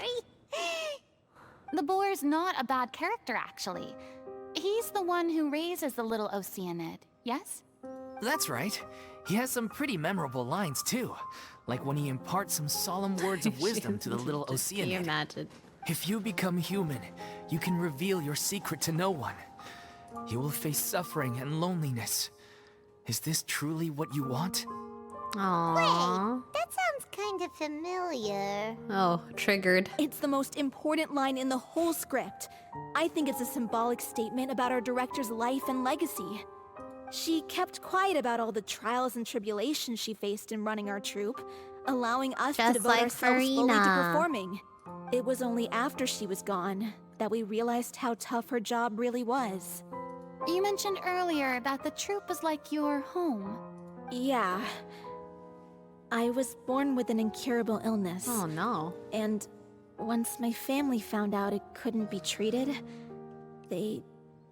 The boar's not a bad character, actually. He's the one who raises the little Oceanid, yes? That's right. He has some pretty memorable lines too. Like when he imparts some solemn words of wisdom to the little Can you Oceanid. imagine? If you become human, you can reveal your secret to no one. You will face suffering and loneliness. Is this truly what you want? Aww. That sounds kind of familiar. Oh, triggered. It's the most important line in the whole script. I think it's a symbolic statement about our director's life and legacy. She kept quiet about all the trials and tribulations she faced in running our troupe, allowing us to Just devote like ourselves fully to Farina. performing. It was only after she was gone that we realized how tough her job really was. You mentioned earlier that the troupe was like your home. Yeah. I was born with an incurable illness. Oh no. And once my family found out it couldn't be treated, they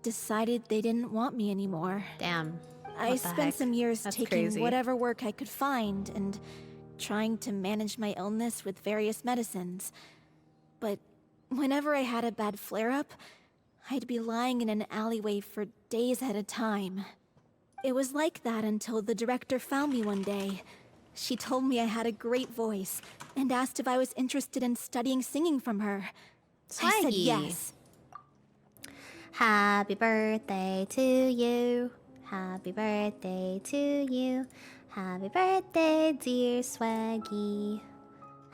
decided they didn't want me anymore. Damn. I What the spent heck? some years That's taking crazy. whatever work I could find and trying to manage my illness with various medicines. But whenever I had a bad flare-up, I'd be lying in an alleyway for days at a time. It was like that until the director found me one day. She told me I had a great voice and asked if I was interested in studying singing from her. I said Swaggy. yes. Happy birthday to you. Happy birthday to you. Happy birthday, dear Swaggy.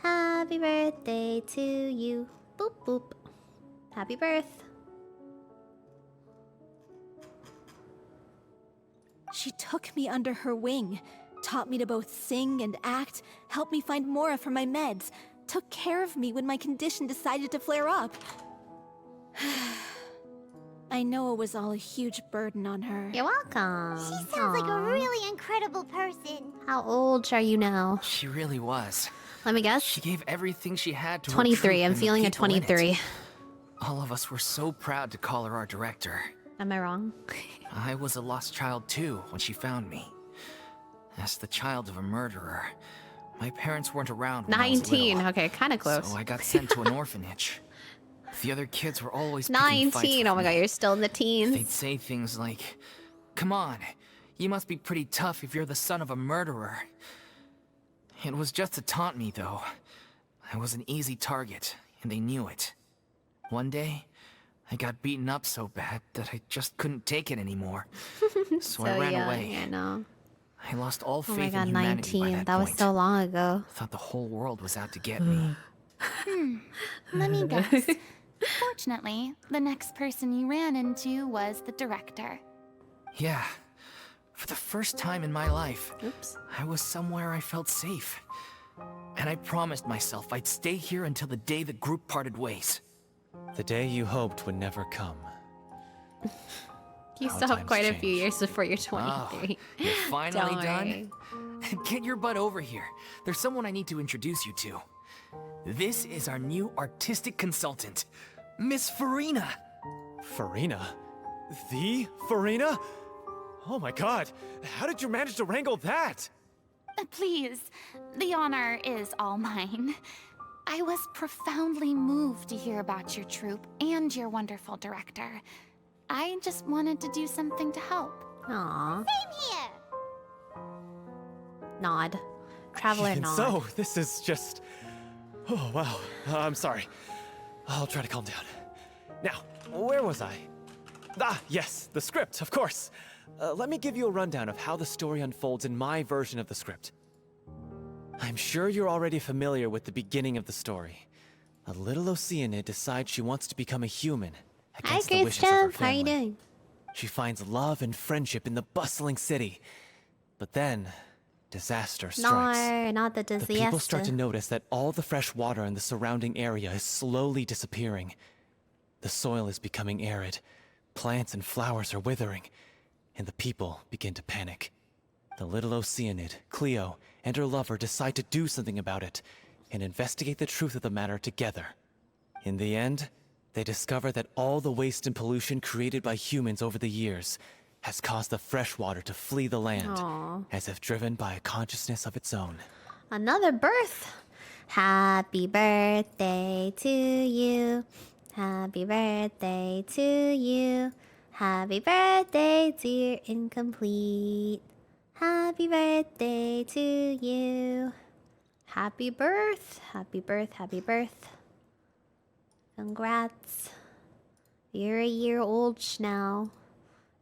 Happy birthday to you. Boop boop. Happy birth. She took me under her wing, taught me to both sing and act, helped me find Mora for my meds, took care of me when my condition decided to flare up. I know it was all a huge burden on her. You're welcome. She sounds like a really incredible person. How old are you now? She really was. Let me guess. She gave everything she had to her 23. troupe I'm and the feeling a people in it. 23. All of us were so proud to call her our director. Am I wrong? I was a lost child too when she found me. As the child of a murderer, my parents weren't around when I was 19. little, Okay, kind of close. so I got sent to an orphanage. The other kids were always picking fights 19. with Oh my god, me. you're still in the They'd teens. say things like, "Come on, you must be pretty tough if you're the son of a murderer." It was just to taunt me, though. I was an easy target, and they knew it. One day, I got beaten up so bad that I just couldn't take it anymore. So I ran young, away. I know. I lost all Oh faith my god, in humanity 19. by That was point. so long ago. Thought the whole world was out to get me. Let me guess. Fortunately, the next person you ran into was the director. Yeah. For the first time in my life, Oops. I was somewhere I felt safe. And I promised myself I'd stay here until the day the group parted ways. The day you hoped would never come. You How still have times quite a few change. years before you're Oh, 23. you're finally Don't done? Get your butt over here. There's someone I need to introduce you to. This is our new artistic consultant, Miss Farina. Farina? The Farina? Oh my god, how did you manage to wrangle that? Please, the honor is all mine. I was profoundly moved to hear about your troupe and your wonderful director. I just wanted to do something to help. Aww. Same here. Nod. Traveler Even nod. so, this is just... Oh, wow. I'm sorry. I'll try to calm down. Now, where was I? Ah, yes, the script, of course. Let me give you a rundown of how the story unfolds in my version of the script. I'm sure you're already familiar with the beginning of the story. A little Oceanid decides she wants to become a human against the wishes of her How are you family. doing? She finds love and friendship in the bustling city. But then, disaster strikes. No, not the The disaster. people start to notice that all the fresh water in the surrounding area is slowly disappearing. The soil is becoming arid, plants and flowers are withering, and the people begin to panic. The little Oceanid, Cleo, and her lover decide to do something about it, and investigate the truth of the matter together. In the end, they discover that all the waste and pollution created by humans over the years has caused the fresh water to flee the land, Aw. as if driven by a consciousness of its own. Another birth. Happy birthday to you. Happy birthday to you. Happy birthday, dear incomplete. Happy birthday to you. Happy birth. Happy birth. Happy birth. Congrats. You're a year old now.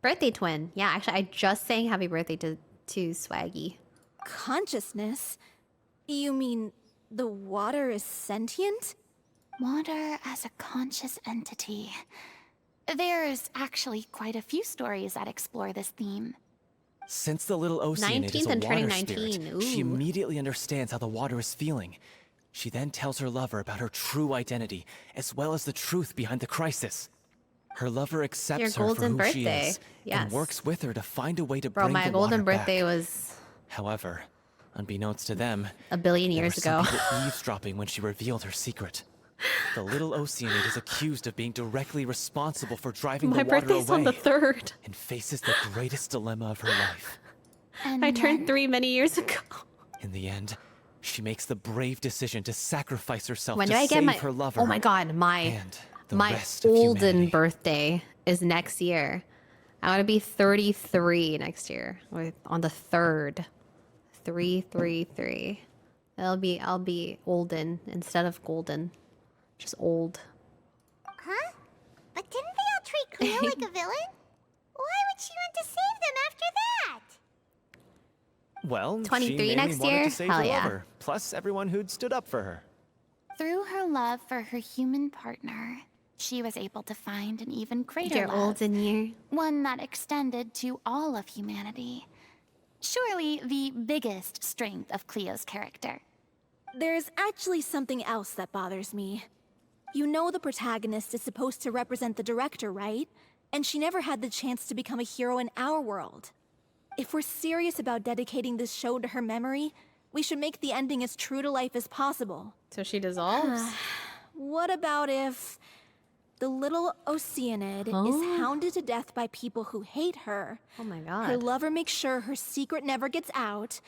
Birthday twin. Yeah, actually, I just sang happy birthday to Swaggy. Consciousness? You mean the water is sentient? Water as a conscious entity. There's actually quite a few stories that explore this theme. Since the little Oceanid is 19th a and turning water spirit, 19. she Ooh. immediately understands how the water is feeling. She then tells her lover about her true identity, as well as the truth behind the crisis. Her lover accepts Your her for golden who she birthday. is, Yes. and works with her to find a way to Bro, bring my the golden water birthday back. was However, unbeknownst to them, a billion there years were some ago. people eavesdropping when she revealed her secret. The little Oceanid is accused of being directly responsible for driving My the water birthday's away, on the 3rd. and faces the greatest dilemma of her life. And I turned then- 3 many years ago. In the end, she makes the brave decision to sacrifice herself When to do I get save my? her lover. Oh my god, my and the my rest of olden humanity. birthday is next year. I'm gonna be 33 next year, on the 3rd. 333. I'll be olden instead of golden, just old. Huh? But didn't they all treat Cleo like a villain? Why would she want to save them after that? Well, 23 she mainly next wanted year? to save Hell her yeah. lover, plus everyone who'd stood up for her. Through her love for her human partner, she was able to find an even greater Your love. olden year. One that extended to all of humanity. Surely the biggest strength of Cleo's character. There's actually something else that bothers me. You know the protagonist is supposed to represent the director, right? And she never had the chance to become a hero in our world. If we're serious about dedicating this show to her memory, we should make the ending as true to life as possible. So she dissolves. What about if the little Oceanid is hounded to death by people who hate her? Oh my Her god. lover makes sure her secret never gets out,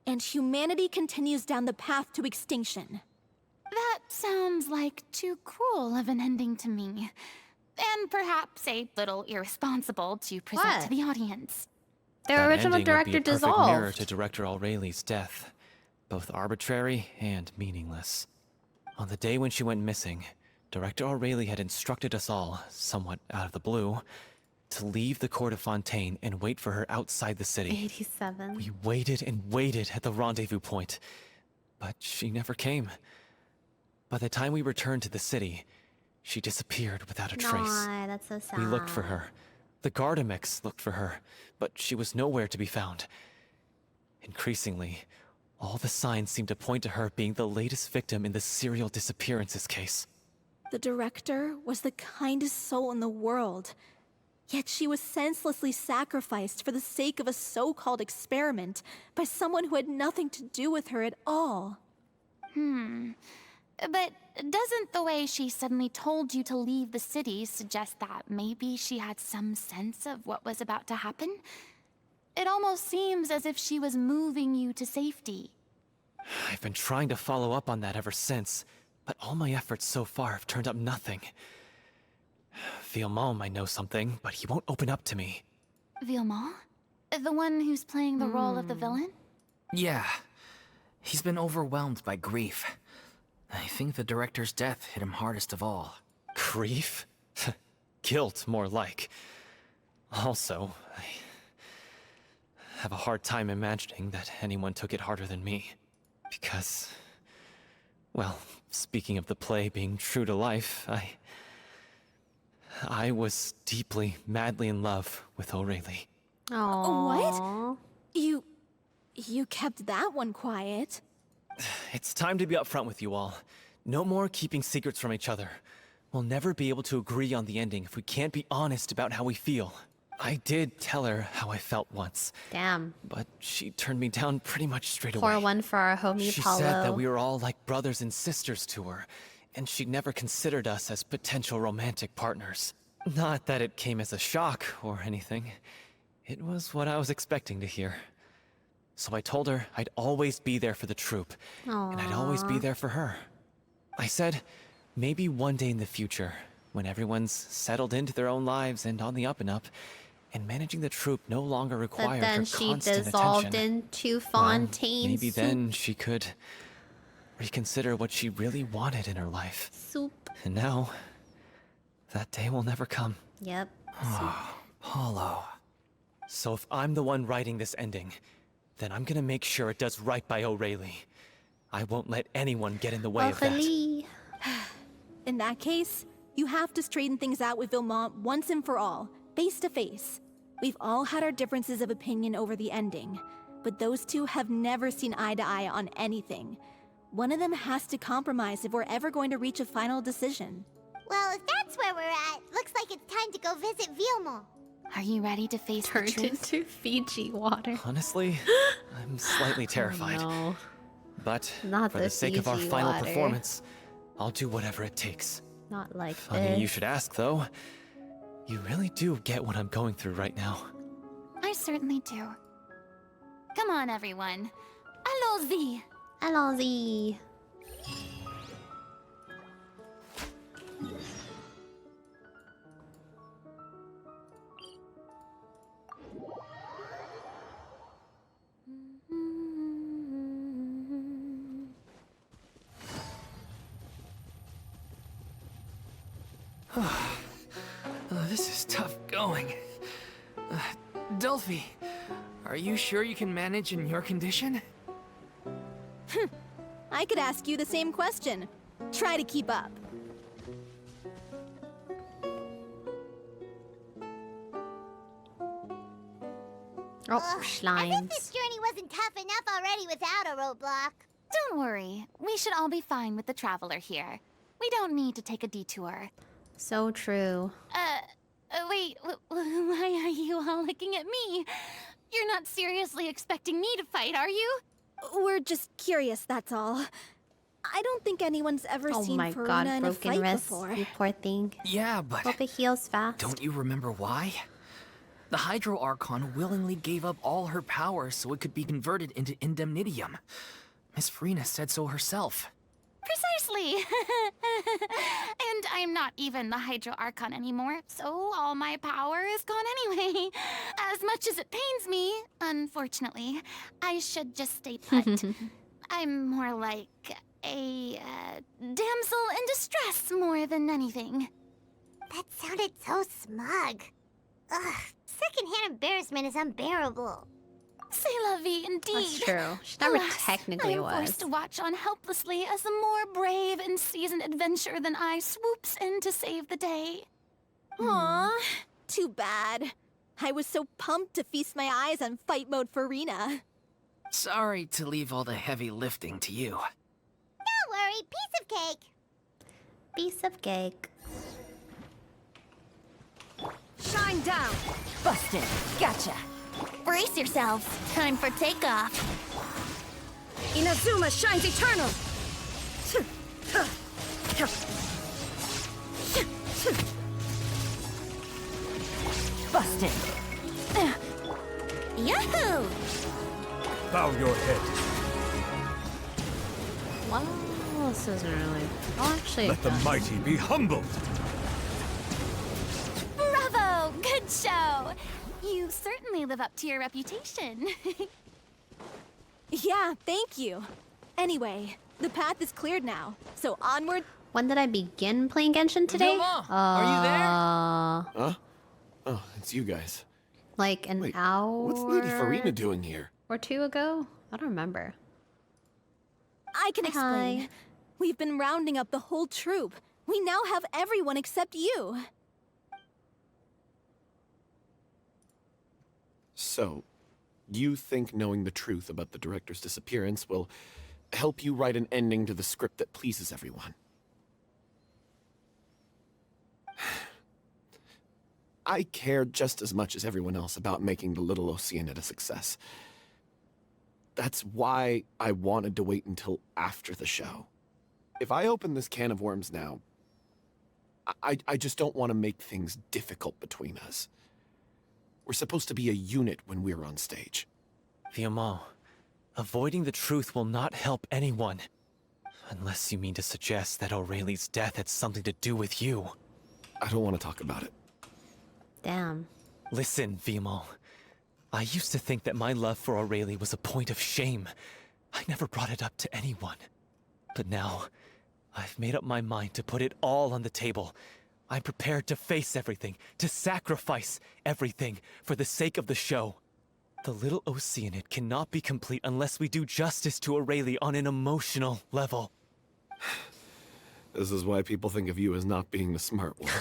and humanity continues down the path to extinction. That sounds like too cruel of an ending to me. And perhaps a little irresponsible to present What? to the audience. Their That original ending would be director a perfect mirror dissolved. to Director Aureli's death, both arbitrary and meaningless. On the day when she went missing, Director Aureli had instructed us all, somewhat out of the blue, to leave the court of Fontaine and wait for her outside the city. 87. We waited and waited at the rendezvous point, but she never came. By the time we returned to the city, she disappeared without a trace. Nah, that's so sad. We looked for her. The Gardamex looked for her, but she was nowhere to be found. Increasingly, all the signs seemed to point to her being the latest victim in the serial disappearances case. The director was the kindest soul in the world, yet she was senselessly sacrificed for the sake of a so-called experiment by someone who had nothing to do with her at all. But doesn't the way she suddenly told you to leave the city suggest that maybe she had some sense of what was about to happen? It almost seems as if she was moving you to safety. I've been trying to follow up on that ever since, but all my efforts so far have turned up nothing. Villemont might know something, but he won't open up to me. Villemont? The one who's playing the role of the villain? Yeah. He's been overwhelmed by grief. I think the director's death hit him hardest of all. Grief? Guilt, more like. Also, I have a hard time imagining that anyone took it harder than me. Because, well, speaking of the play being true to life, I was deeply, madly in love with Aurelie. What? You kept that one quiet. It's time to be upfront with you all. No more keeping secrets from each other. We'll never be able to agree on the ending if we can't be honest about how we feel. I did tell her how I felt once. Damn. But she turned me down pretty much straight away. Pour one for our homie She Paulo. said that we were all like brothers and sisters to her, and she never considered us as potential romantic partners. Not that it came as a shock or anything. It was what I was expecting to hear. So I told her I'd always be there for the troupe, and I'd always be there for her. I said, maybe one day in the future, when everyone's settled into their own lives and on the up and up, and managing the troupe no longer required But then her she constant dissolved attention. into Fontaine Maybe soup. then she could reconsider what she really wanted in her life. Soup. And now, that day will never come. Yep. Paulo. So if I'm the one writing this ending, then I'm gonna make sure it does right by Aurelie. I won't let anyone get in the way of that. Aurelie. In that case, you have to straighten things out with Villemont once and for all, face to face. We've all had our differences of opinion over the ending, but those two have never seen eye to eye on anything. One of them has to compromise if we're ever going to reach a final decision. Well, if that's where we're at, looks like it's time to go visit Villemont. Are you ready to face Turned the truth? into Fiji water. Honestly, I'm slightly terrified. No. But Not for the the sake of our Fiji final water. performance, I'll do whatever it takes. Not like Funny this. you should ask, though. You really do get what I'm going through right now. I certainly do. Come on, everyone. Allons-y. Allons-y. This is tough going. Delphi, are you sure you can manage in your condition? I could ask you the same question. Try to keep up. Oh, I think slimes. this journey wasn't tough enough already without a roadblock. Don't worry. We should all be fine with the traveler here. We don't need to take a detour. So true. Wait, why are you all looking at me? You're not seriously expecting me to fight, are you? We're just curious, that's all. I don't think anyone's ever Oh seen my Farina god, in a broken fight wrist. before. You poor thing. Yeah, but Hope it heals fast. don't you remember why? The Hydro Archon willingly gave up all her power so it could be converted into Indemnitium. Miss Farina said so herself. Precisely. And I'm not even the Hydro Archon anymore, so all my power is gone anyway. As much as it pains me, unfortunately, I should just stay put. I'm more like a damsel in distress more than anything. That sounded so smug. Ugh, secondhand embarrassment is unbearable. C'est la vie, indeed. That's true. She never Alas, technically I am was. forced to watch on helplessly as a more brave and seasoned adventurer than I swoops in to save the day. Aww, too bad. I was so pumped to feast my eyes on fight mode Farina. Sorry to leave all the heavy lifting to you. Don't worry, piece of cake. Piece of cake. Shine down! Busted! Gotcha! Brace yourselves. Time for takeoff. Inazuma shines eternal! Busted. Yahoo! Bow your head. Well, this isn't really. Oh, actually, Let the mighty be humbled. Bravo! Good show! You certainly live up to your reputation. Yeah, thank you. Anyway, the path is cleared now, so onward. When did I begin playing Genshin today? Are you there? Huh? Oh, it's you guys. Like an Wait, hour. What's Lady Farina doing here? Or two ago? I don't remember. I can explain. Hi. We've been rounding up the whole troop. We now have everyone except you. So, you think knowing the truth about the director's disappearance will help you write an ending to the script that pleases everyone? I care just as much as everyone else about making the Little Oceanid a success. That's why I wanted to wait until after the show. If I open this can of worms now, I just don't want to make things difficult between us. We're supposed to be a unit when we're on stage. Viamal, avoiding the truth will not help anyone. Unless you mean to suggest that Aurelie's death had something to do with you. I don't want to talk about it. Damn. Listen, Viamal. I used to think that my love for Aurelie was a point of shame. I never brought it up to anyone. But now, I've made up my mind to put it all on the table. I'm prepared to face everything, to sacrifice everything for the sake of the show. The Little Oceanid cannot be complete unless we do justice to Aurelie on an emotional level. This is why people think of you as not being the smart one.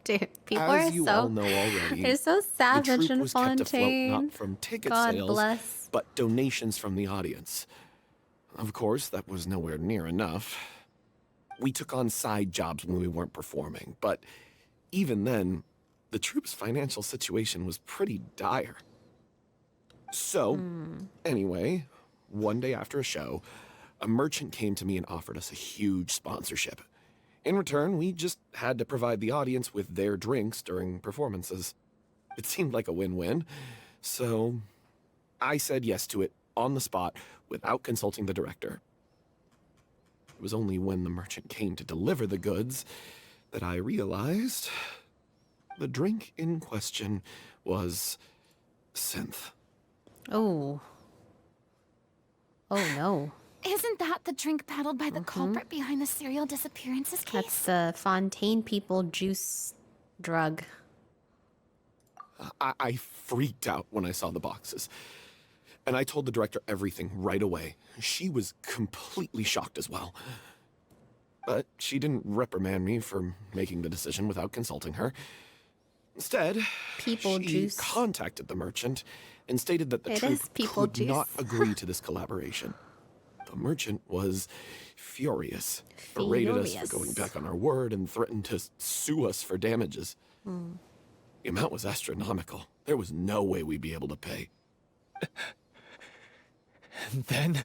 Dude, people As are you so. all know already, They're so the savage troupe and was kept afloat Fontaine. not from ticket God sales, bless. but donations from the audience. Of course, that was nowhere near enough. We took on side jobs when we weren't performing, but even then, the troupe's financial situation was pretty dire. So, anyway, one day after a show, a merchant came to me and offered us a huge sponsorship. In return, we just had to provide the audience with their drinks during performances. It seemed like a win-win, so I said yes to it on the spot without consulting the director. It was only when the merchant came to deliver the goods that I realized the drink in question was synth. Oh. Oh no. Isn't that the drink paddled by the culprit behind the serial disappearances case? That's the Fontaine people juice drug. I freaked out when I saw the boxes. And I told the director everything right away. She was completely shocked as well. But she didn't reprimand me for making the decision without consulting her. Instead, she contacted the merchant and stated that the troupe could not agree to this collaboration. The merchant was furious, berated us for going back on our word, and threatened to sue us for damages. The amount was astronomical. There was no way we'd be able to pay. And then?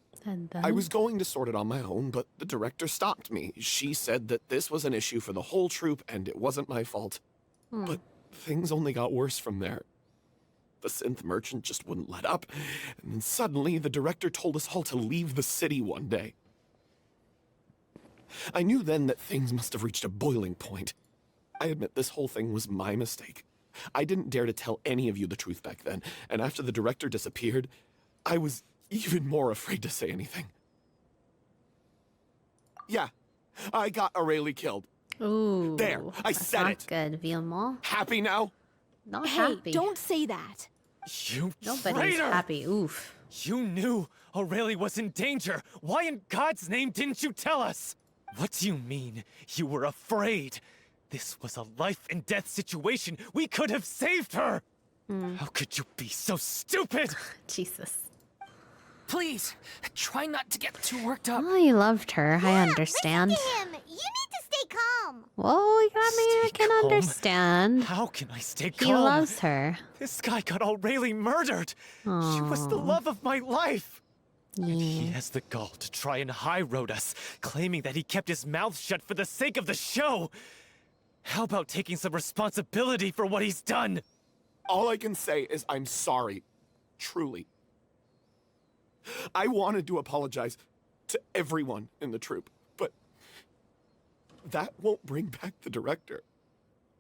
I was going to sort it on my own, but the director stopped me. She said that this was an issue for the whole troupe, and it wasn't my fault. But things only got worse from there. The synth merchant just wouldn't let up, and then suddenly the director told us all to leave the city one day. I knew then that things must have reached a boiling point. I admit this whole thing was my mistake. I didn't dare to tell any of you the truth back then, and after the director disappeared, I was even more afraid to say anything. Yeah, I got Aurelie killed. Ooh. There, I said it. Good, Viamal. Happy now? Not Hey, happy. don't say that. You Nobody's traitor! happy. Oof. You knew Aurelie was in danger. Why in God's name didn't you tell us? What do you mean? You were afraid. This was a life and death situation. We could have saved her. How could you be so stupid? Jesus. Please, try not to get too worked up. Oh, you loved her. I understand. Him, you need to stay calm. Well, you got me. I can calm? understand. How can I stay calm? He loves her. This guy got Aurelie murdered. She was the love of my life. And he has the gall to try and high-road us, claiming that he kept his mouth shut for the sake of the show. How about taking some responsibility for what he's done? All I can say is I'm sorry. Truly. I wanted to apologize to everyone in the troupe, but that won't bring back the director.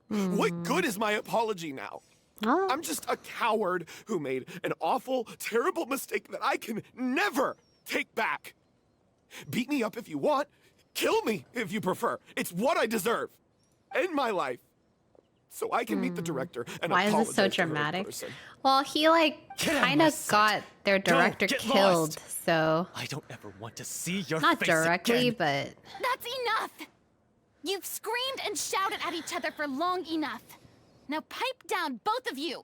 What good is my apology now? I'm just a coward who made an awful, terrible mistake that I can never take back. Beat me up if you want. Kill me if you prefer. It's what I deserve. End my life. So I can meet the director and Why is apologize this so to her in dramatic? person. Well, he like kind of got their director killed, so I don't ever want to see your not face directly, again. but That's enough! You've screamed and shouted at each other for long enough. Now pipe down, both of you!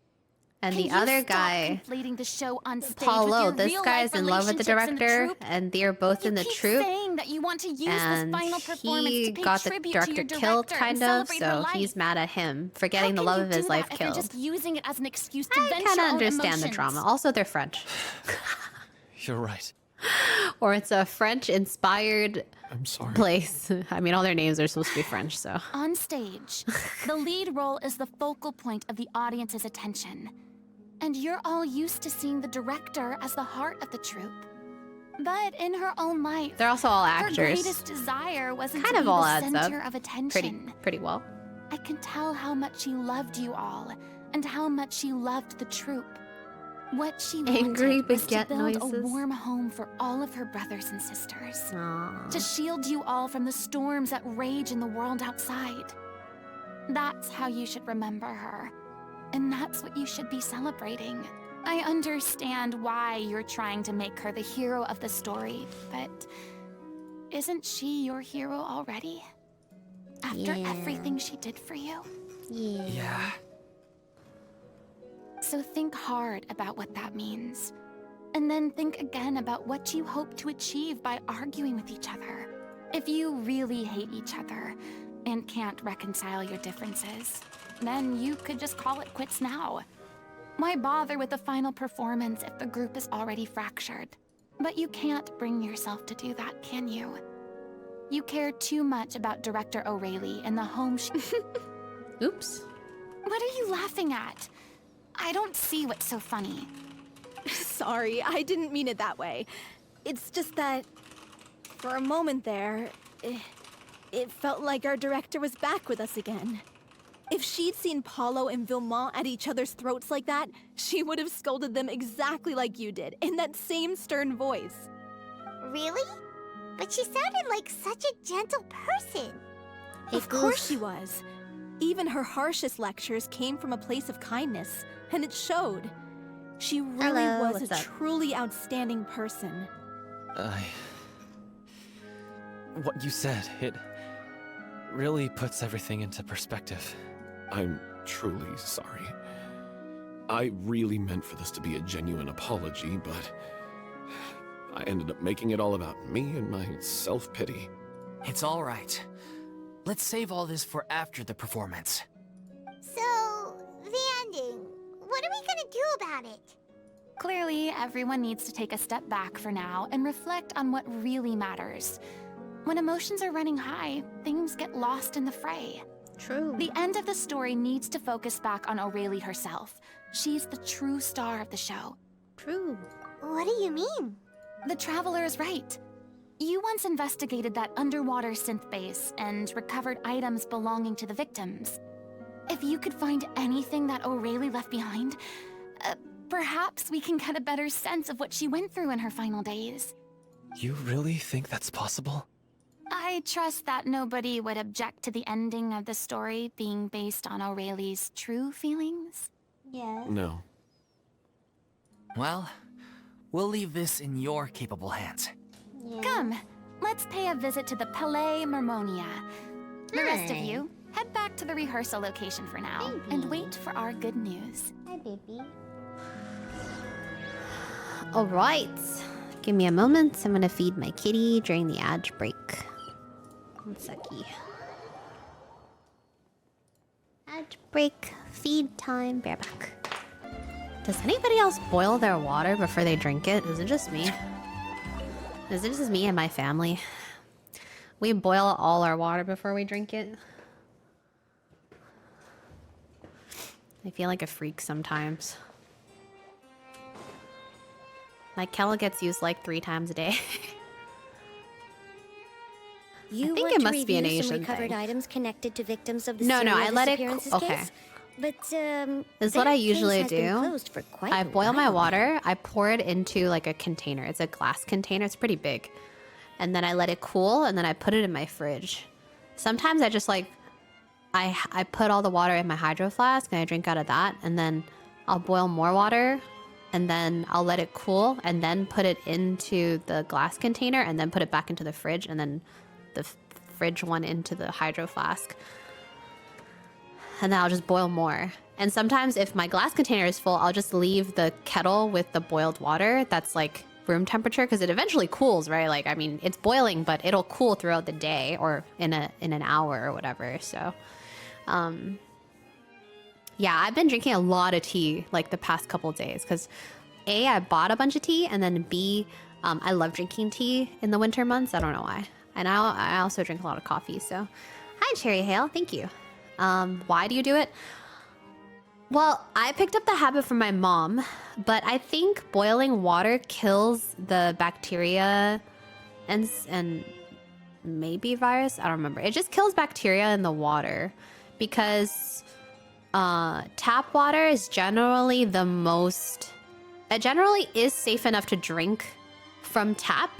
and Can the you other stop guy, conflating the show on stage with Paulo, your this real-life guy's in love with the relationships in director, troupe? and they're both in the You keep troupe. saying that you want to use this And final performance he to pay got the tribute director to your killed, director kind and of, celebrate her so life. he's mad at him for getting How the can love you of do his life that if you're killed. just using it as an excuse to I vent kind your of own understand the emotions? drama. Also, they're French. You're right. Or it's a French-inspired place. I mean, all their names are supposed to be French, so. On stage, the lead role is the focal point of the audience's attention. And you're all used to seeing the director as the heart of the troupe. But in her own life, They're also all actors. her greatest desire wasn't Kind to of be all the adds up. center of attention. Pretty well. I can tell how much she loved you all, and how much she loved the troupe. What she Angry wanted was to baguette build a noises. warm home for all of her brothers and sisters. Aww. To shield you all from the storms that rage in the world outside. That's how you should remember her. And that's what you should be celebrating. I understand why you're trying to make her the hero of the story, but isn't she your hero already? After everything she did for you? Yeah. So think hard about what that means. And then think again about what you hope to achieve by arguing with each other. If you really hate each other and can't reconcile your differences, then you could just call it quits now. Why bother with the final performance if the group is already fractured? But you can't bring yourself to do that, can you? You care too much about Director O'Reilly and the home she... Oops. What are you laughing at? I don't see what's so funny. Sorry, I didn't mean it that way. It's just that, for a moment there, it felt like our director was back with us again. If she'd seen Paulo and Vilmont at each other's throats like that, she would have scolded them exactly like you did, in that same stern voice. Really? But she sounded like such a gentle person. Of course she was. Even her harshest lectures came from a place of kindness, and it showed. She really was a truly outstanding person. What you said, it really puts everything into perspective. I'm truly sorry. I really meant for this to be a genuine apology, but I ended up making it all about me and my self-pity. It's all right. Let's save all this for after the performance. So, the ending. What are we gonna do about it? Clearly, everyone needs to take a step back for now and reflect on what really matters. When emotions are running high, things get lost in the fray. True. The end of the story needs to focus back on O'Reilly herself. She's the true star of the show. True. What do you mean? The Traveler is right. You once investigated that underwater synth base and recovered items belonging to the victims. If you could find anything that O'Reilly left behind, perhaps we can get a better sense of what she went through in her final days. You really think that's possible? I trust that nobody would object to the ending of the story being based on O'Reilly's true feelings. Yeah. No. Well, we'll leave this in your capable hands. Come, let's pay a visit to the Palais Mermonia. The rest of you, head back to the rehearsal location for now and wait for our good news. Hi, baby. All right. Give me a moment. I'm gonna feed my kitty during the ad break. One seckie. Ad break. Feed time. Bear back. Does anybody else boil their water before they drink it? Is it just me? Is it just me and my family? We boil all our water before we drink it. I feel like a freak sometimes. My kettle gets used like 3 times a day. You I think want it to must be an review some Asian recovered thing. items connected to victims of the No, serial I let it. disappearances Okay. case? But This is what that I case usually has been do. closed for quite I a boil my while water. I pour it into like a container. It's a glass container. It's pretty big. And then I let it cool, and then I put it in my fridge. Sometimes I just like I put all the water in my hydro flask and I drink out of that, and then I'll boil more water, and then I'll let it cool, and then put it into the glass container, and then put it back into the fridge, and then the fridge one into the hydro flask. And then I'll just boil more. And sometimes if my glass container is full, I'll just leave the kettle with the boiled water that's like room temperature, because it eventually cools, right? Like, I mean, it's boiling, but it'll cool throughout the day or in an hour or whatever. So, yeah, I've been drinking a lot of tea like the past couple of days because A, I bought a bunch of tea, and then B, I love drinking tea in the winter months. I don't know why. And I also drink a lot of coffee. So, hi, Cherry Hale. Thank you. Why do you do it? Well, I picked up the habit from my mom, but I think boiling water kills the bacteria and maybe virus. I don't remember. It just kills bacteria in the water because tap water is generally the most... It generally is safe enough to drink from tap.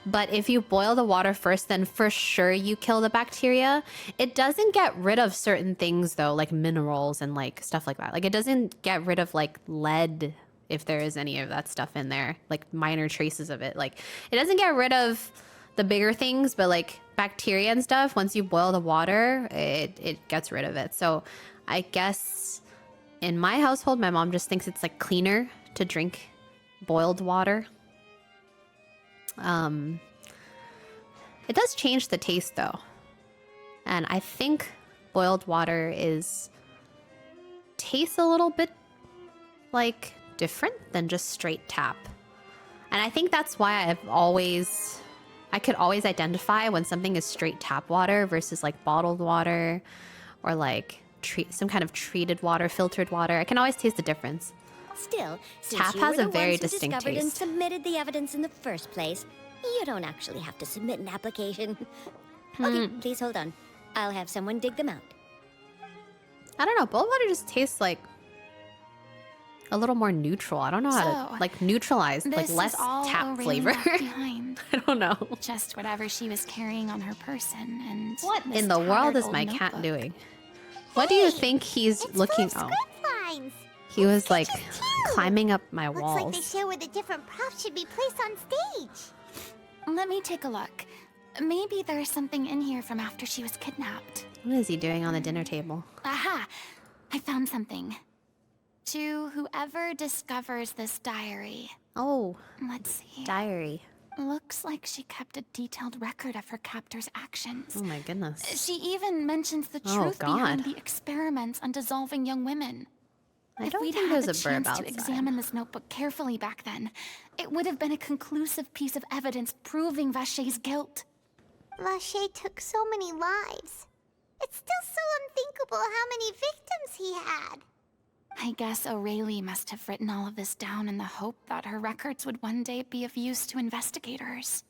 But if you boil the water first, then for sure you kill the bacteria. It doesn't get rid of certain things though, like minerals and like stuff like that. Like it doesn't get rid of like lead, if there is any of that stuff in there, like minor traces of it. Like it doesn't get rid of the bigger things, but like bacteria and stuff, once you boil the water, it gets rid of it. So I guess in my household, my mom just thinks it's like cleaner to drink boiled water. It does change the taste though. And I think boiled water tastes a little bit like different than just straight tap. And I think that's why I could always identify when something is straight tap water versus like bottled water or like some kind of treated water, filtered water. I can always taste the difference. Still, since Tap you has were a the very ones who distinct discovered and taste. submitted the evidence in the first place, you don't actually have to submit an application. Okay, please hold on. I'll have someone dig them out. I don't know. Boiled water just tastes like a little more neutral. I don't know how to like neutralize, like less tap flavor. Behind. I don't know. Just whatever she was carrying on her person, and What this in the world tattered is old my cat notebook. doing? What do you think he's looking? Oh, he was like climbing up my Looks walls. like they show where the different props should be placed on stage. Let me take a look. Maybe there's something in here from after she was kidnapped. What is he doing on the dinner table? Aha! I found something. To whoever discovers this diary. Oh. Let's see. Diary. Looks like she kept a detailed record of her captor's actions. Oh my goodness. She even mentions the Oh, truth behind God. the experiments on dissolving young women. I If don't we'd think had there's the a burb chance to outside. examine this notebook carefully back then, it would have been a conclusive piece of evidence proving Vacher's guilt. Vacher took so many lives. It's still so unthinkable how many victims he had. I guess Aurelie must have written all of this down in the hope that her records would one day be of use to investigators.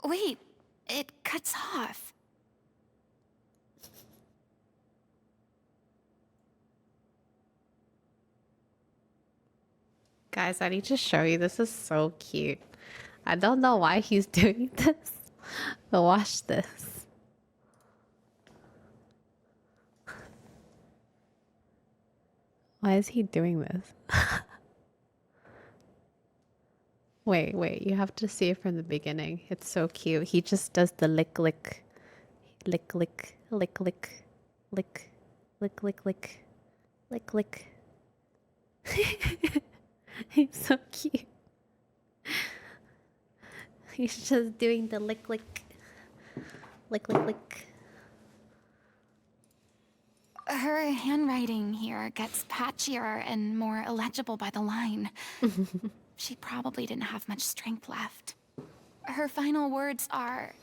Wait, it cuts off. Guys, I need to show you. This is so cute. I don't know why he's doing this, but watch this. Why is he doing this? Wait, you have to see it from the beginning. It's so cute. He just does the lick, lick, lick, lick, lick, lick, lick, lick, lick, lick, lick, lick. He's so cute. He's just doing the lick, lick, lick, lick, lick. Her handwriting here gets patchier and more illegible by the line. She probably didn't have much strength left. Her final words are...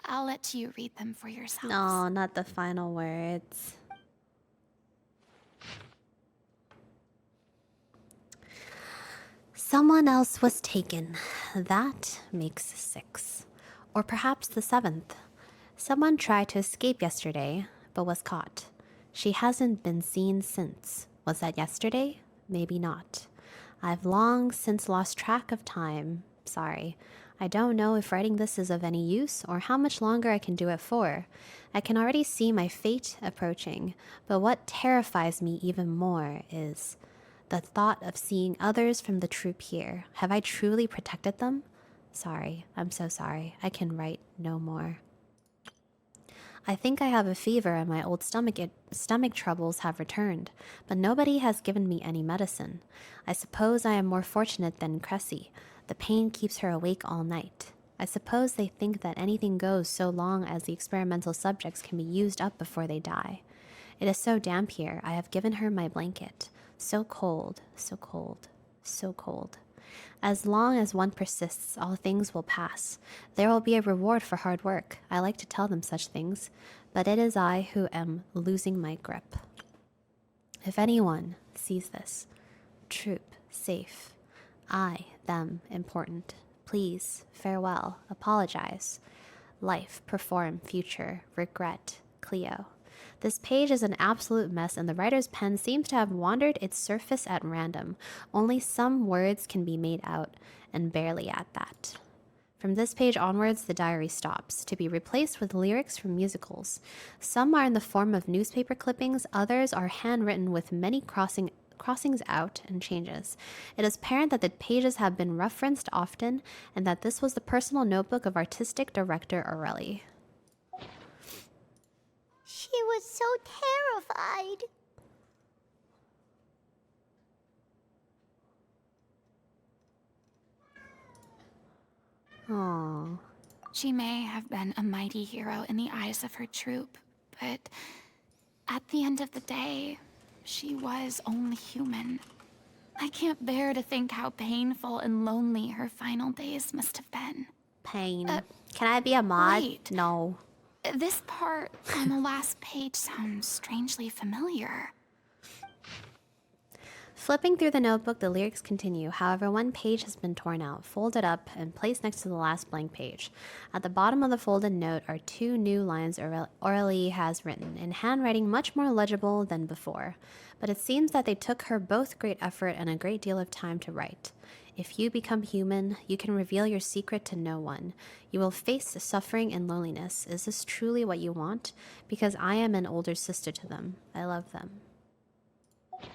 I'll let you read them for yourself. No, not the final words. Someone else was taken. That makes 6. Or perhaps the 7th. Someone tried to escape yesterday, but was caught. She hasn't been seen since. Was that yesterday? Maybe not. I've long since lost track of time. Sorry. I don't know if writing this is of any use or how much longer I can do it for. I can already see my fate approaching, but what terrifies me even more is the thought of seeing others from the troop here. Have I truly protected them? Sorry, I'm so sorry. I can write no more. I think I have a fever and my old stomach troubles have returned, but nobody has given me any medicine. I suppose I am more fortunate than Cressy. The pain keeps her awake all night. I suppose they think that anything goes so long as the experimental subjects can be used up before they die. It is so damp here, I have given her my blanket. So cold, so cold, so cold. As long as one persists, all things will pass. There will be a reward for hard work. I like to tell them such things, but it is I who am losing my grip. If anyone sees this, troop, safe. I, them, important. Please, farewell, apologize. Life, perform, future, regret, Cleo. This page is an absolute mess and the writer's pen seems to have wandered its surface at random. Only some words can be made out, and barely at that. From this page onwards, the diary stops, to be replaced with lyrics from musicals. Some are in the form of newspaper clippings, others are handwritten with many crossings out and changes. It is apparent that the pages have been referenced often and that this was the personal notebook of artistic director Aurelie. She was so terrified. Aww. She may have been a mighty hero in the eyes of her troop, but at the end of the day, she was only human. I can't bear to think how painful and lonely her final days must have been. Pain. Can I be a mod? Wait. No. This part on the last page sounds strangely familiar. Flipping through the notebook, the lyrics continue. However, one page has been torn out, folded up, and placed next to the last blank page. At the bottom of the folded note are 2 new lines Aurelie has written, in handwriting much more legible than before. But it seems that they took her both great effort and a great deal of time to write. If you become human, you can reveal your secret to no one. You will face suffering and loneliness. Is this truly what you want? Because I am an older sister to them. I love them.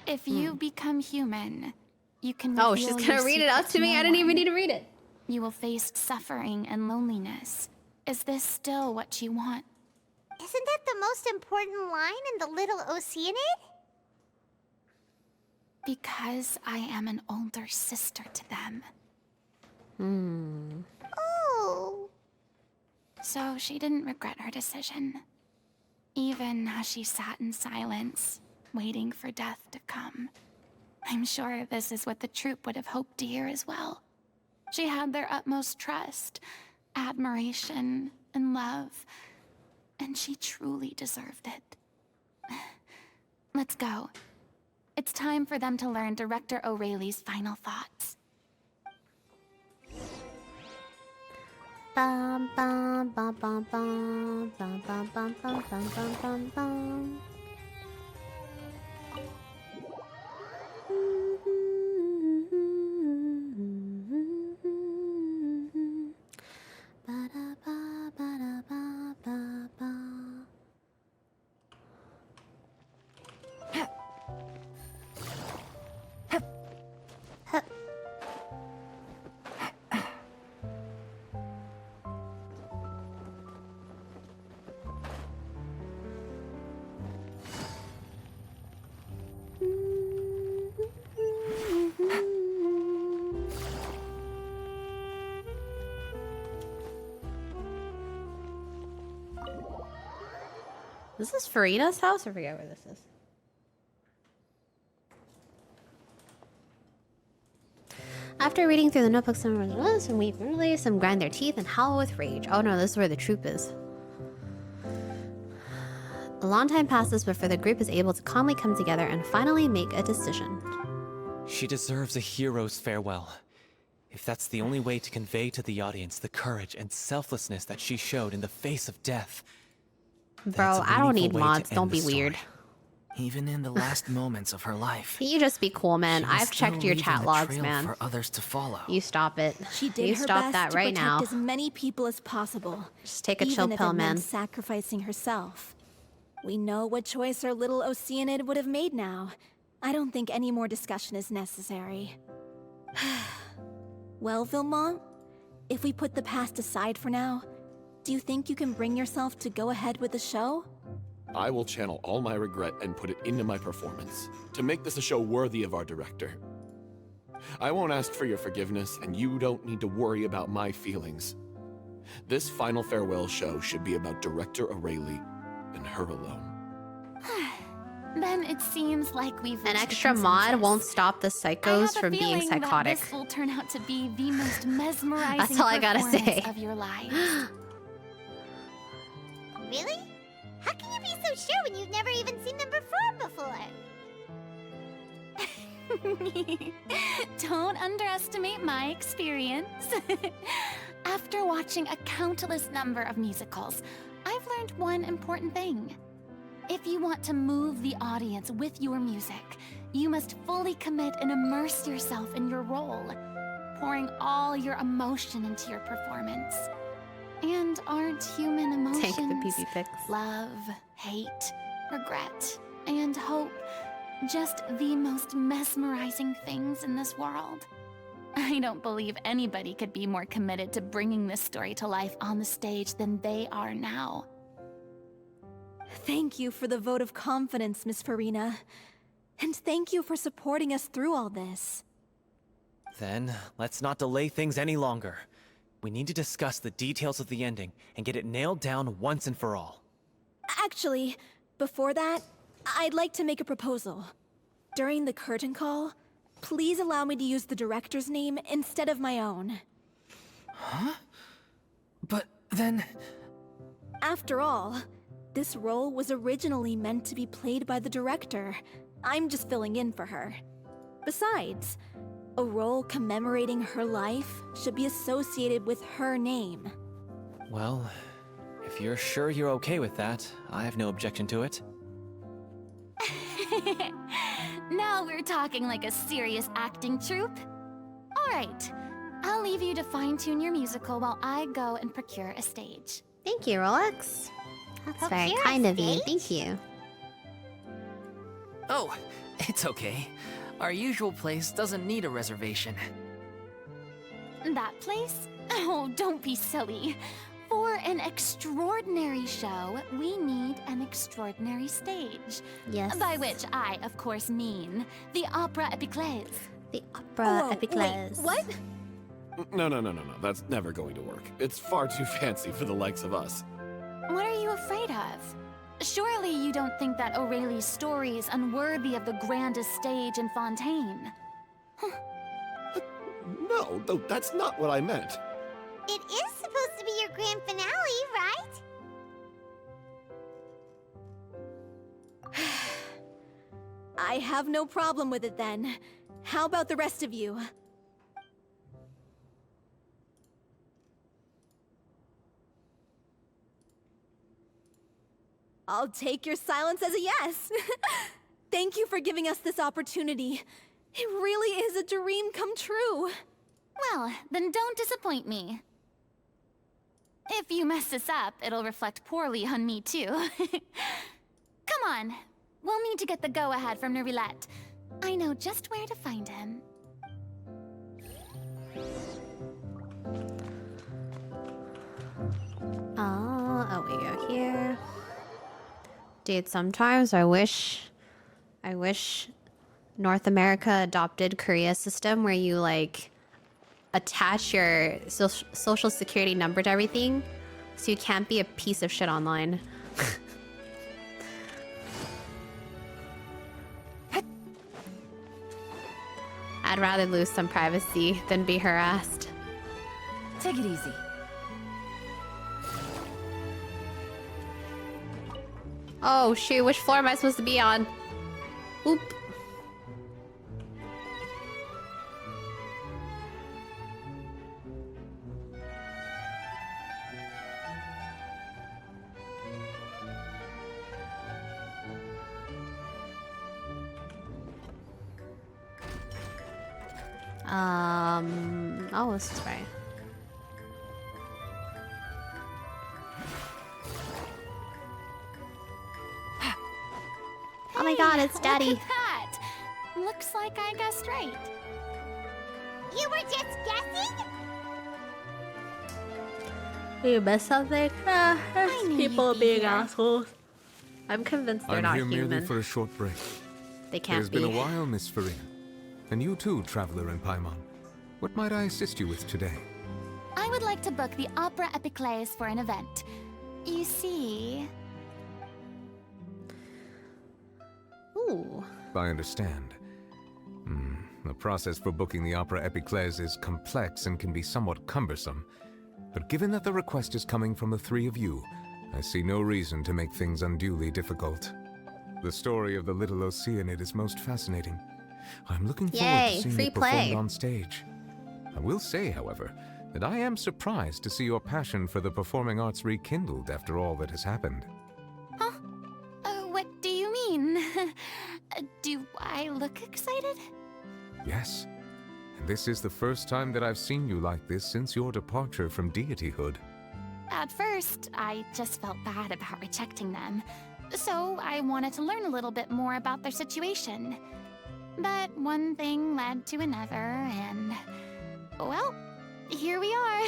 If you become human, you can Oh, reveal she's your gonna read it out secret to me? no I didn't even one. need to read it. You will face suffering and loneliness. Is this still what you want? Isn't that the most important line in the little Oceanid? Because I am an older sister to them. Oh. So she didn't regret her decision. Even as she sat in silence, waiting for death to come. I'm sure this is what the troop would have hoped to hear as well. She had their utmost trust, admiration, and love. And she truly deserved it. Let's go. It's time for them to learn Director Aurelie's final thoughts. Bum bum bum bum bum bum bum bum bum bum bum bum bum. Is this Farina's house? I forget where this is. After reading through the notebook, some weep early, some grind their teeth and howl with rage. Oh no, this is where the troop is. A long time passes before the group is able to calmly come together and finally make a decision. She deserves a hero's farewell. If that's the only way to convey to the audience the courage and selflessness that she showed in the face of death. Bro, I don't need mods, don't be weird. Even in the last moments of her life. Can you just be cool, man? I've checked your chat logs, man. For others to follow. You stop it. She did you her stop best that to right protect now. as many people as possible. Just take a chill even if pill, it meant man. sacrificing herself. We know what choice our little Oceanid would have made now. I don't think any more discussion is necessary. Well, Vilmont, if we put the past aside for now, do you think you can bring yourself to go ahead with the show? I will channel all my regret and put it into my performance, to make this a show worthy of our director. I won't ask for your forgiveness, and you don't need to worry about my feelings. This final farewell show should be about Director Aurelie and her alone. Then it seems like we've An reached a extra mod consensus. won't stop the psychos from being I have a feeling psychotic. that this will turn out to be the most mesmerizing That's all I gotta performance say. of your lives. Really? How can you be so sure when you've never even seen them perform before? Don't underestimate my experience. After watching a countless number of musicals, I've learned one important thing. If you want to move the audience with your music, you must fully commit and immerse yourself in your role, pouring all your emotion into your performance. And aren't human emotions Take the PP pics. love, hate, regret, and hope just the most mesmerizing things in this world? I don't believe anybody could be more committed to bringing this story to life on the stage than they are now. Thank you for the vote of confidence, Miss Farina. And thank you for supporting us through all this. Then, let's not delay things any longer. We need to discuss the details of the ending and get it nailed down once and for all. Actually, before that, I'd like to make a proposal. During the curtain call, please allow me to use the director's name instead of my own. Huh? But then... After all, this role was originally meant to be played by the director. I'm just filling in for her. Besides, a role commemorating her life should be associated with her name. Well, if you're sure you're okay with that, I have no objection to it. Now we're talking like a serious acting troupe. All right, I'll leave you to fine-tune your musical while I go and procure a stage. Thank you, Rolex. That's very Procure a kind of you. stage? Thank you. Oh, it's okay. Our usual place doesn't need a reservation. That place? Oh, don't be silly. For an extraordinary show, we need an extraordinary stage. Yes. By which I, of course, mean the Opera Epiclese. The Opera Whoa, Epiclese. wait, what? No. That's never going to work. It's far too fancy for the likes of us. What are you afraid of? Surely you don't think that Aurelie's story is unworthy of the grandest stage in Fontaine. No, that's not what I meant. It is supposed to be your grand finale, right? I have no problem with it then. How about the rest of you? I'll take your silence as a yes. Thank you for giving us this opportunity. It really is a dream come true. Well, then don't disappoint me. If you mess this up, it'll reflect poorly on me too. Come on, we'll need to get the go-ahead from Nerilette. I know just where to find him. Oh, we go here. Dude, sometimes I wish North America adopted Korea's system where you like attach your social security number to everything so you can't be a piece of shit online. I'd rather lose some privacy than be harassed. Take it easy. Oh shoot, which floor am I supposed to be on? Oop. Oh, this is right. Oh my god, it's Daddy. Look at that! Looks like I guessed right. You were just guessing? You missed something? I knew People you'd be being here. assholes. I'm convinced they're I'm not here merely human. for a short break. They It can't has be. been a while, Miss Farina. And you too, traveler in Paimon. What might I assist you with today? I would like to book the Opera Epiclese for an event. You see... Ooh. I understand. The process for booking the Opera Epiclese is complex and can be somewhat cumbersome. But given that the request is coming from the three of you, I see no reason to make things unduly difficult. The story of the little Oceanid is most fascinating. I'm looking forward Yay, to seeing free it performed play. on stage. I will say, however, that I am surprised to see your passion for the performing arts rekindled after all that has happened. what do you mean? Do I look excited? Yes, and this is the first time that I've seen you like this since your departure from deityhood. At first, I just felt bad about rejecting them. So I wanted to learn a little bit more about their situation. But one thing led to another, and... well, here we are.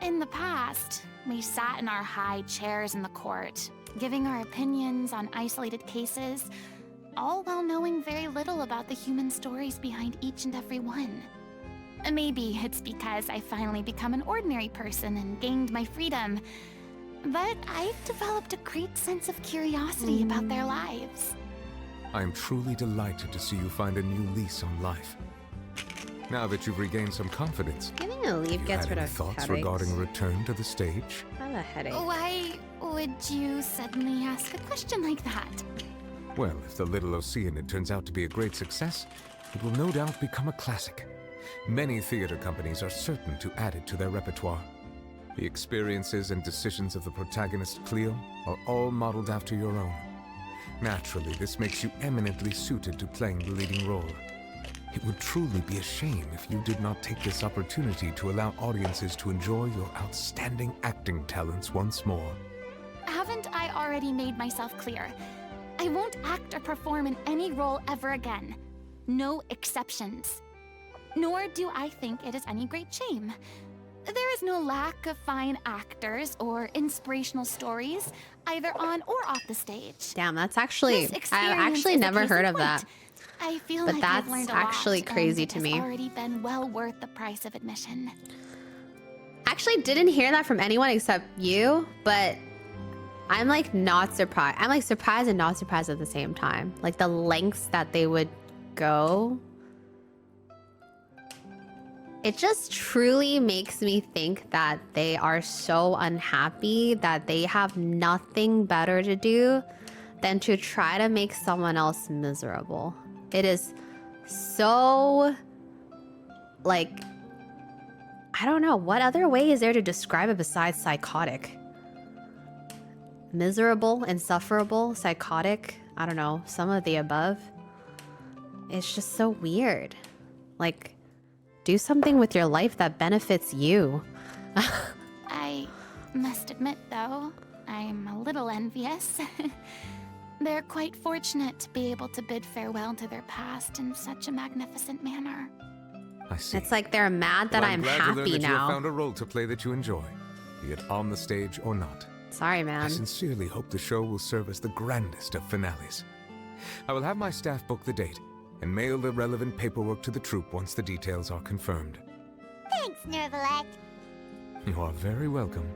In the past, we sat in our high chairs in the court, giving our opinions on isolated cases, all while knowing very little about the human stories behind each and every one. Maybe it's because I finally become an ordinary person and gained my freedom, but I've developed a great sense of curiosity about their lives. I am truly delighted to see you find a new lease on life. Now that you've regained some confidence, Giving a leave have gets you rid had any of thoughts headaches. regarding a return to the stage? I have a headache. Why would you suddenly ask a question like that? Well, if the Little Oceanid turns out to be a great success, it will no doubt become a classic. Many theater companies are certain to add it to their repertoire. The experiences and decisions of the protagonist Cleo are all modeled after your own. Naturally, this makes you eminently suited to playing the leading role. It would truly be a shame if you did not take this opportunity to allow audiences to enjoy your outstanding acting talents once more. Haven't I already made myself clear? I won't act or perform in any role ever again. No exceptions. Nor do I think it is any great shame. There is no lack of fine actors or inspirational stories, either on or off the stage. Damn, that's actually... This I've experience actually is a never case heard in of that. point. I feel But like that's I've learned a actually lot, crazy and to it me. has already been well worth the price of admission. Actually didn't hear that from anyone except you, but I'm like not surprised. I'm like surprised and not surprised at the same time. Like the lengths that they would go. It just truly makes me think that they are so unhappy that they have nothing better to do than to try to make someone else miserable. It is so like, I don't know. What other way is there to describe it besides psychotic? Miserable, insufferable, psychotic. I don't know. Some of the above. It's just so weird. Like, do something with your life that benefits you. I must admit, though, I'm a little envious. They're quite fortunate to be able to bid farewell to their past in such a magnificent manner. I see. It's like they're mad that Well, I'm glad to learn happy that you have now. found a role to play that you enjoy, be it on the stage or not. Sorry, I man. sincerely hope the show will serve as the grandest of finales. I will have my staff book the date and mail the relevant paperwork to the troupe once the details are confirmed. Thanks, Nervalek. You are very welcome.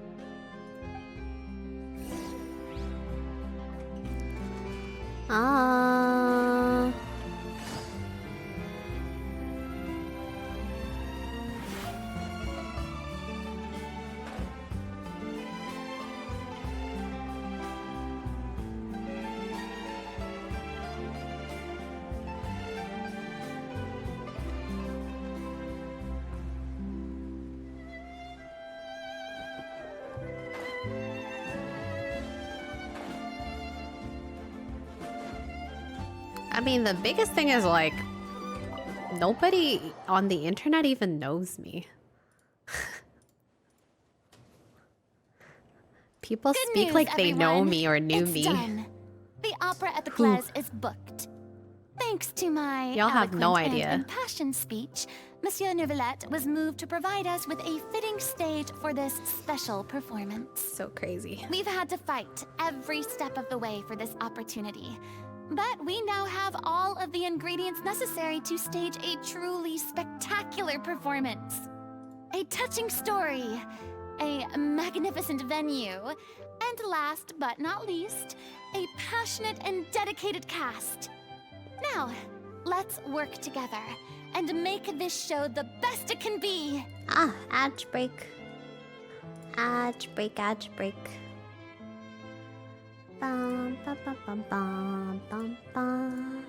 mean, the biggest thing is like, nobody on the internet even knows me. People Good speak news, like they know everyone. me or knew It's me. Done. The opera at the Whew. Claise is booked. Thanks to my Y'all have no eloquent idea. and impassioned speech, Monsieur Neuvillette was moved to provide us with a fitting stage for this special performance. So crazy. We've had to fight every step of the way for this opportunity, but we now have all of the ingredients necessary to stage a truly spectacular performance. A touching story, a magnificent venue, and last but not least, a passionate and dedicated cast. Now, let's work together and make this show the best it can be. Ah, ad break. Ad break, ad break. Bum, bum, bum, bum, bum, bum, bum.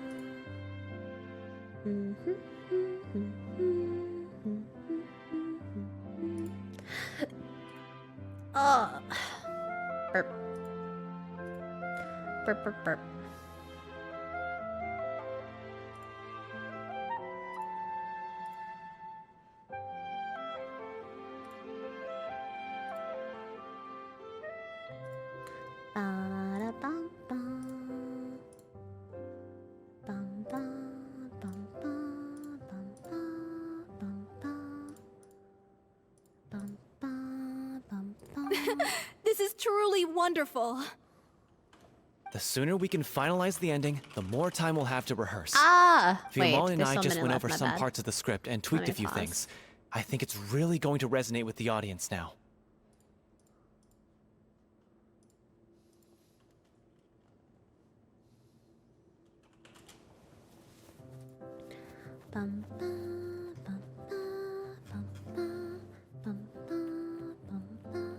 Oh. Burp. Burp, burp, burp. Ba-da-bum-bum. Bum-bum, bum-bum, bum-bum, bum-bum. Bum-bum, bum-bum. This is truly wonderful. The sooner we can finalize the ending, the more time we'll have to rehearse. Ah! Wait, Fiamma and there's I so just many went left, over my some bad. parts of the script and tweaked Let a me few pause. things. I think it's really going to resonate with the audience now. Bum, bum, bum, bum, bum, bum, bum, bum, bum.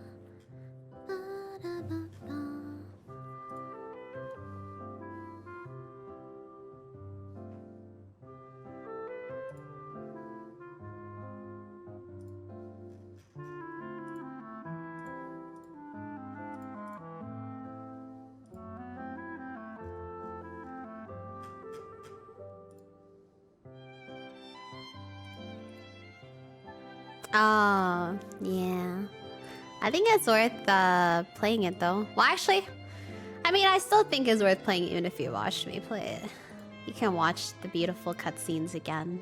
Ba-da-bum-bum. Oh, yeah. I think it's worth playing it though. Well, actually, I mean, I still think it's worth playing even if you watched me play it. You can watch the beautiful cutscenes again.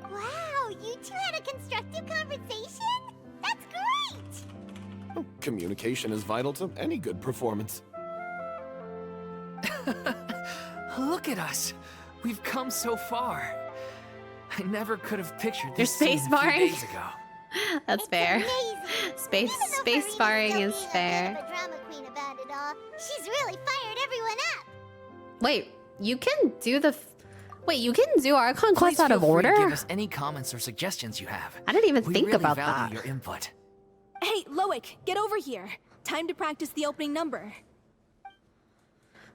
Wow, you two had a constructive conversation? That's great! Communication is vital to any good performance. Look at us. We've come so far. I never could have pictured You're this scene space a few barring? days ago. That's fair. Space sparring is fair. A drama queen about it all. She's really fired everyone up. Wait, you can do Wait, you can do our Please conquest out feel of free to order? give us any comments or suggestions you have. I didn't even We think really about value that. your input. Hey, Loic, get over here. Time to practice the opening number.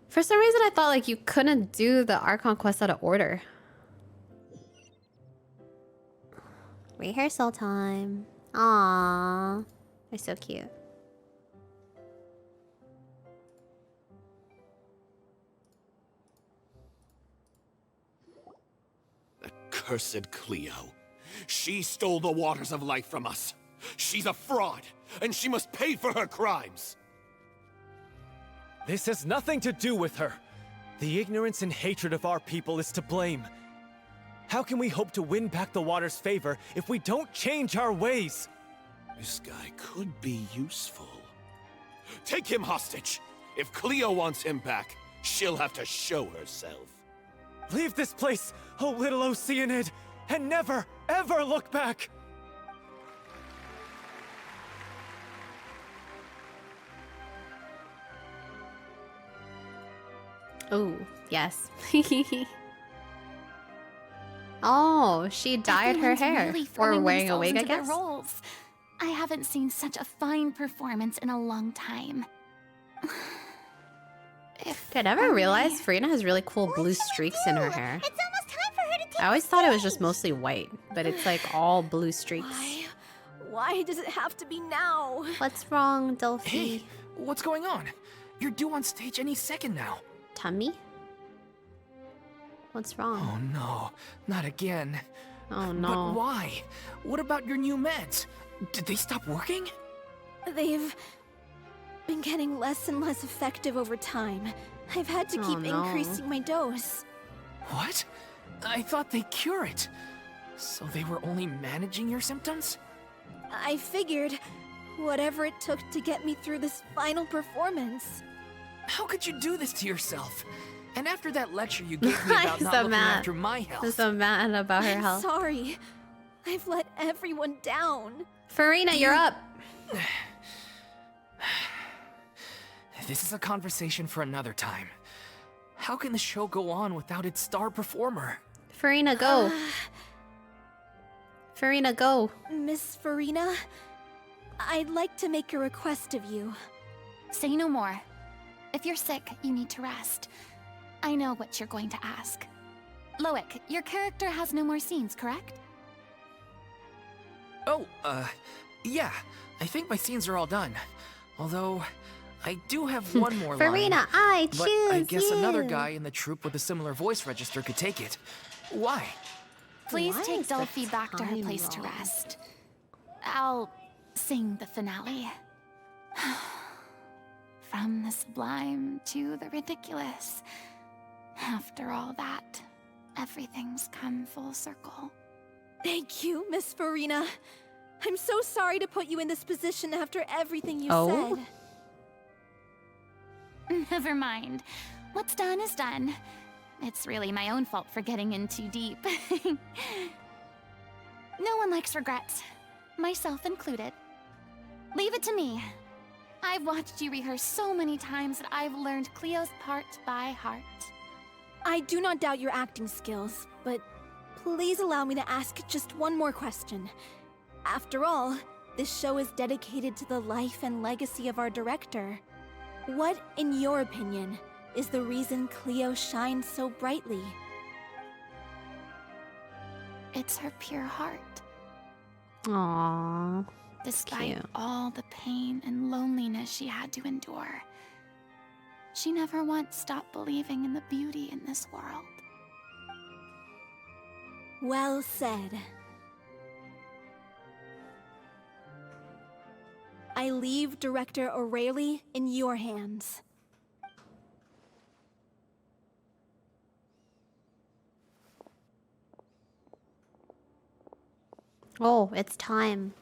For some reason, I thought like you couldn't do the Archon quest out of order. Rehearsal time. Aww, they're so cute. Cursed Cleo. She stole the waters of life from us. She's a fraud, and she must pay for her crimes. This has nothing to do with her. The ignorance and hatred of our people is to blame. How can we hope to win back the water's favor if we don't change our ways? This guy could be useful. Take him hostage. If Cleo wants him back, she'll have to show herself. Leave this place, oh little Oceanid, and never, ever look back! Oh, yes. Oh, she dyed her Everyone's hair. really Or throwing wearing a themselves wig, I into their guess. roles. I haven't seen such a fine performance in a long time. Did I never realize Farina has really cool blue streaks in her hair. It's almost time for her to take I always thought it was just mostly white, but it's like all blue streaks. Why does it have to be now? What's wrong, Delphi? Hey, what's going on? You're due on stage any second now. Tummy? What's wrong? Oh no, not again. Oh no. But why? What about your new meds? Did they stop working? They've been getting less and less effective over time. I've had to keep increasing my dose. What? I thought they cure it. So they were only managing your symptoms? I figured whatever it took to get me through this final performance. How could you do this to yourself? And after that lecture you gave me about not looking after my health. I'm so mad about her I'm health. sorry. I've let everyone down. Farina, you're up. This is a conversation for another time. How can the show go on without its star performer? Farina, go. Farina, go. Miss Farina, I'd like to make a request of you. Say no more. If you're sick, you need to rest. I know what you're going to ask. Loic, your character has no more scenes, correct? Oh, yeah. I think my scenes are all done. Although, I do have one more line. Farina, I but choose I guess you. another guy in the troupe with a similar voice register could take it. Why? Please Why take is the Delphi back to her time place to wrong? rest. I'll sing the finale. From the sublime to the ridiculous. After all that, everything's come full circle. Thank you, Miss Farina. I'm so sorry to put you in this position after everything you Oh? said. Never mind. What's done is done. It's really my own fault for getting in too deep. No one likes regrets, myself included. Leave it to me. I've watched you rehearse so many times that I've learned Cleo's part by heart. I do not doubt your acting skills, but please allow me to ask just one more question. After all, this show is dedicated to the life and legacy of our director. What, in your opinion, is the reason Cleo shines so brightly? It's her pure heart. Aww. Despite Cute. all the pain and loneliness she had to endure, she never once stopped believing in the beauty in this world. Well said. I leave Director O'Reilly in your hands. Oh, it's time.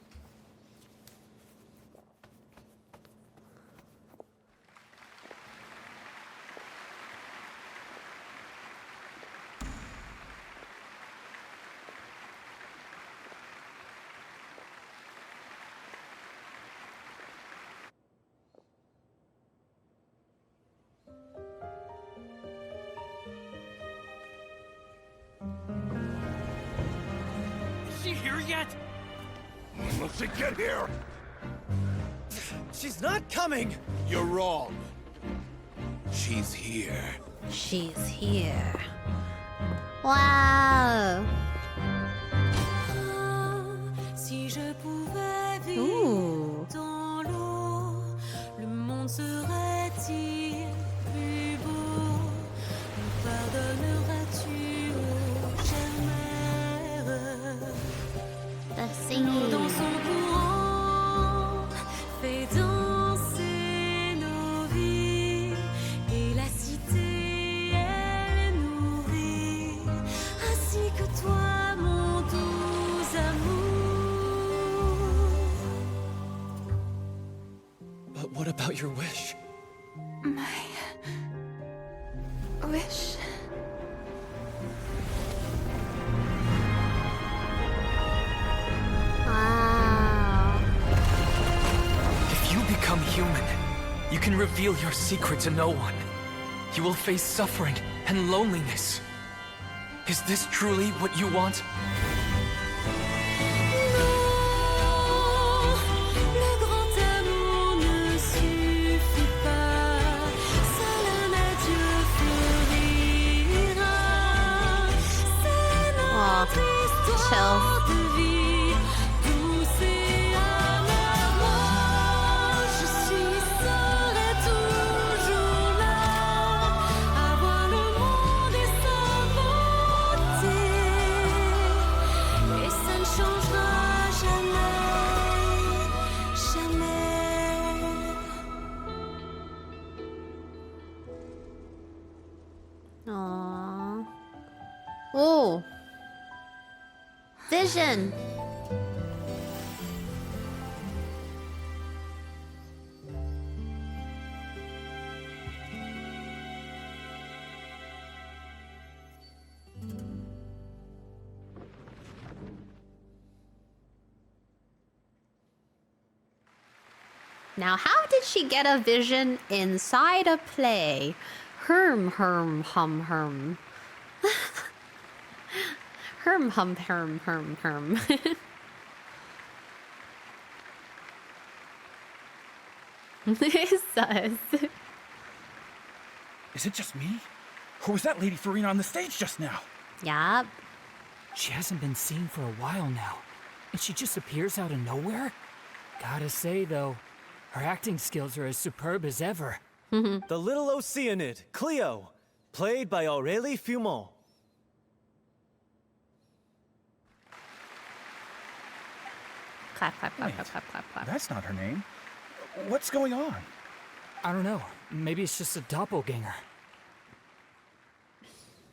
Is she here yet? When will she get here? She's not coming! You're wrong. She's here. She's here. Wow. Si je pouvais vivre Ooh. dans l'eau, le monde serait-il plus beau? Me pardonneras-tu, ô chère mère? The L'eau singing. dans son courant fait danser nos vies, et la cité elle est nourrie, ainsi que toi, mon doux amour. But what about your wish? My wish. Wow. If you become human, you can reveal your secret to no one. You will face suffering and loneliness. Is this truly what you want? Le grand amour ne suffit pas, seul un adieu fleurira. C'est notre histoire de vie, douce et amère. Moi, je suis, serai toujours Vision. Now, how did she get a vision inside a play? Herm, herm, hum, herm. Herm, hum, herm, herm, herm. Sus. Is it just me? Or was that Lady Farina on the stage just now? Yup. She hasn't been seen for a while now, and she just appears out of nowhere? Gotta say, though, her acting skills are as superb as ever. The little Oceanid, Cleo, played by Aurélie Fumont. Clap, clap, clap, clap, clap, clap, clap. That's not her name. What's going on? I don't know. Maybe it's just a doppelganger.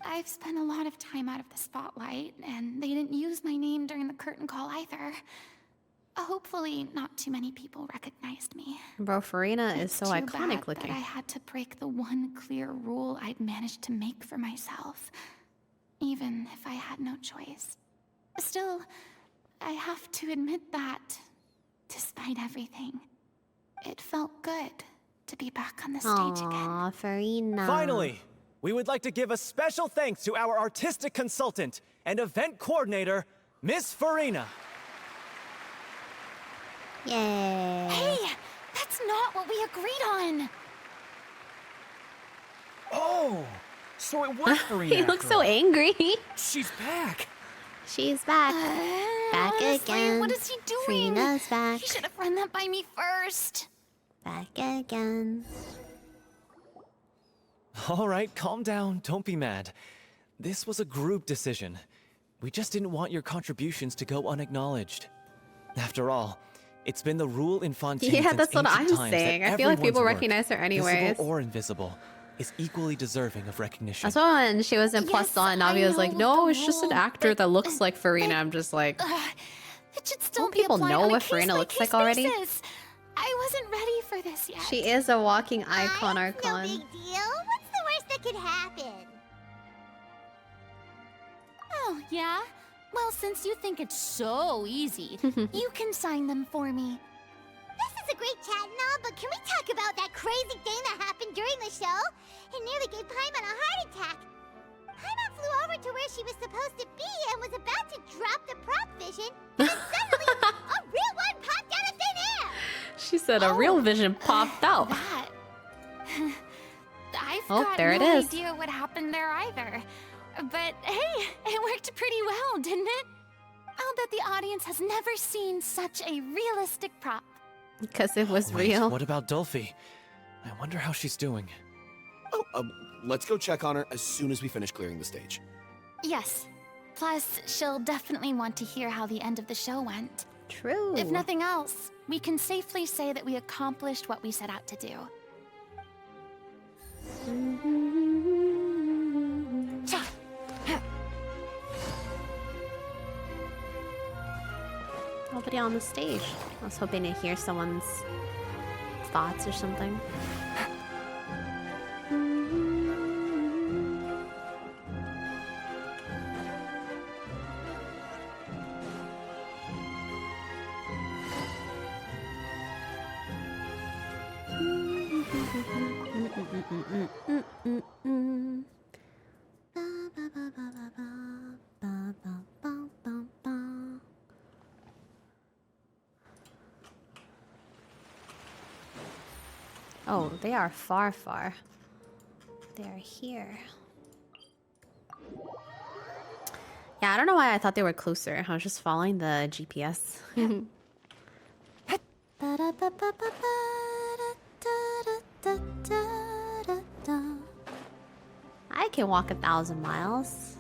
I've spent a lot of time out of the spotlight, and they didn't use my name during the curtain call either. Hopefully, not too many people recognized me. Bro, Farina is so Too iconic bad looking. that I had to break the one clear rule I'd managed to make for myself, even if I had no choice. Still, I have to admit that, despite everything, it felt good to be back on the stage again. Aw, Farina. Finally, we would like to give a special thanks to our artistic consultant and event coordinator, Miss Farina. Yay. Hey, that's not what we agreed on. Oh, so it was Farina. He looks so angry. She's back. She's back. Back Honestly, again. what is he doing? Farina's back. He should have run that by me first. Back again. All right, calm down. Don't be mad. This was a group decision. We just didn't want your contributions to go unacknowledged. After all, it's been the rule in Fontaine Yeah, since that's what ancient I'm times saying. that I feel like people everyone's work, recognize her anyways. visible or invisible, is equally deserving of recognition. That's why when she was in Plus One, Navi was like, no, it's just an actor that looks like Farina. I'm just like, It should still don't be people applied know on a what Farina looks like case-by-case already? basis. I wasn't ready for this yet. She is a walking icon, No Archon. big deal. What's the worst that could happen? Oh, yeah? Well, since you think it's so easy, you can sign them for me. This is a great chat and all, but can we talk about that crazy thing that happened during the show? It nearly gave Paimon a heart attack. Paimon flew over to where she was supposed to be and was about to drop the prop vision, and suddenly a real one popped out of thin air! She said a real vision popped out. That. I've Oh, got there it no is. idea what happened there either. But hey, it worked pretty well, didn't it? I'll bet the audience has never seen such a realistic prop. Because it was Wait, real. what about Dolphy? I wonder how she's doing. Oh, let's go check on her as soon as we finish clearing the stage. Yes. Plus, she'll definitely want to hear how the end of the show went. True. If nothing else, we can safely say that we accomplished what we set out to do. Nobody on the stage. I was hoping to hear someone's thoughts or something. Oh, they are far, far. They are here. Yeah, I don't know why I thought they were closer. I was just following the GPS. I can walk 1,000 miles.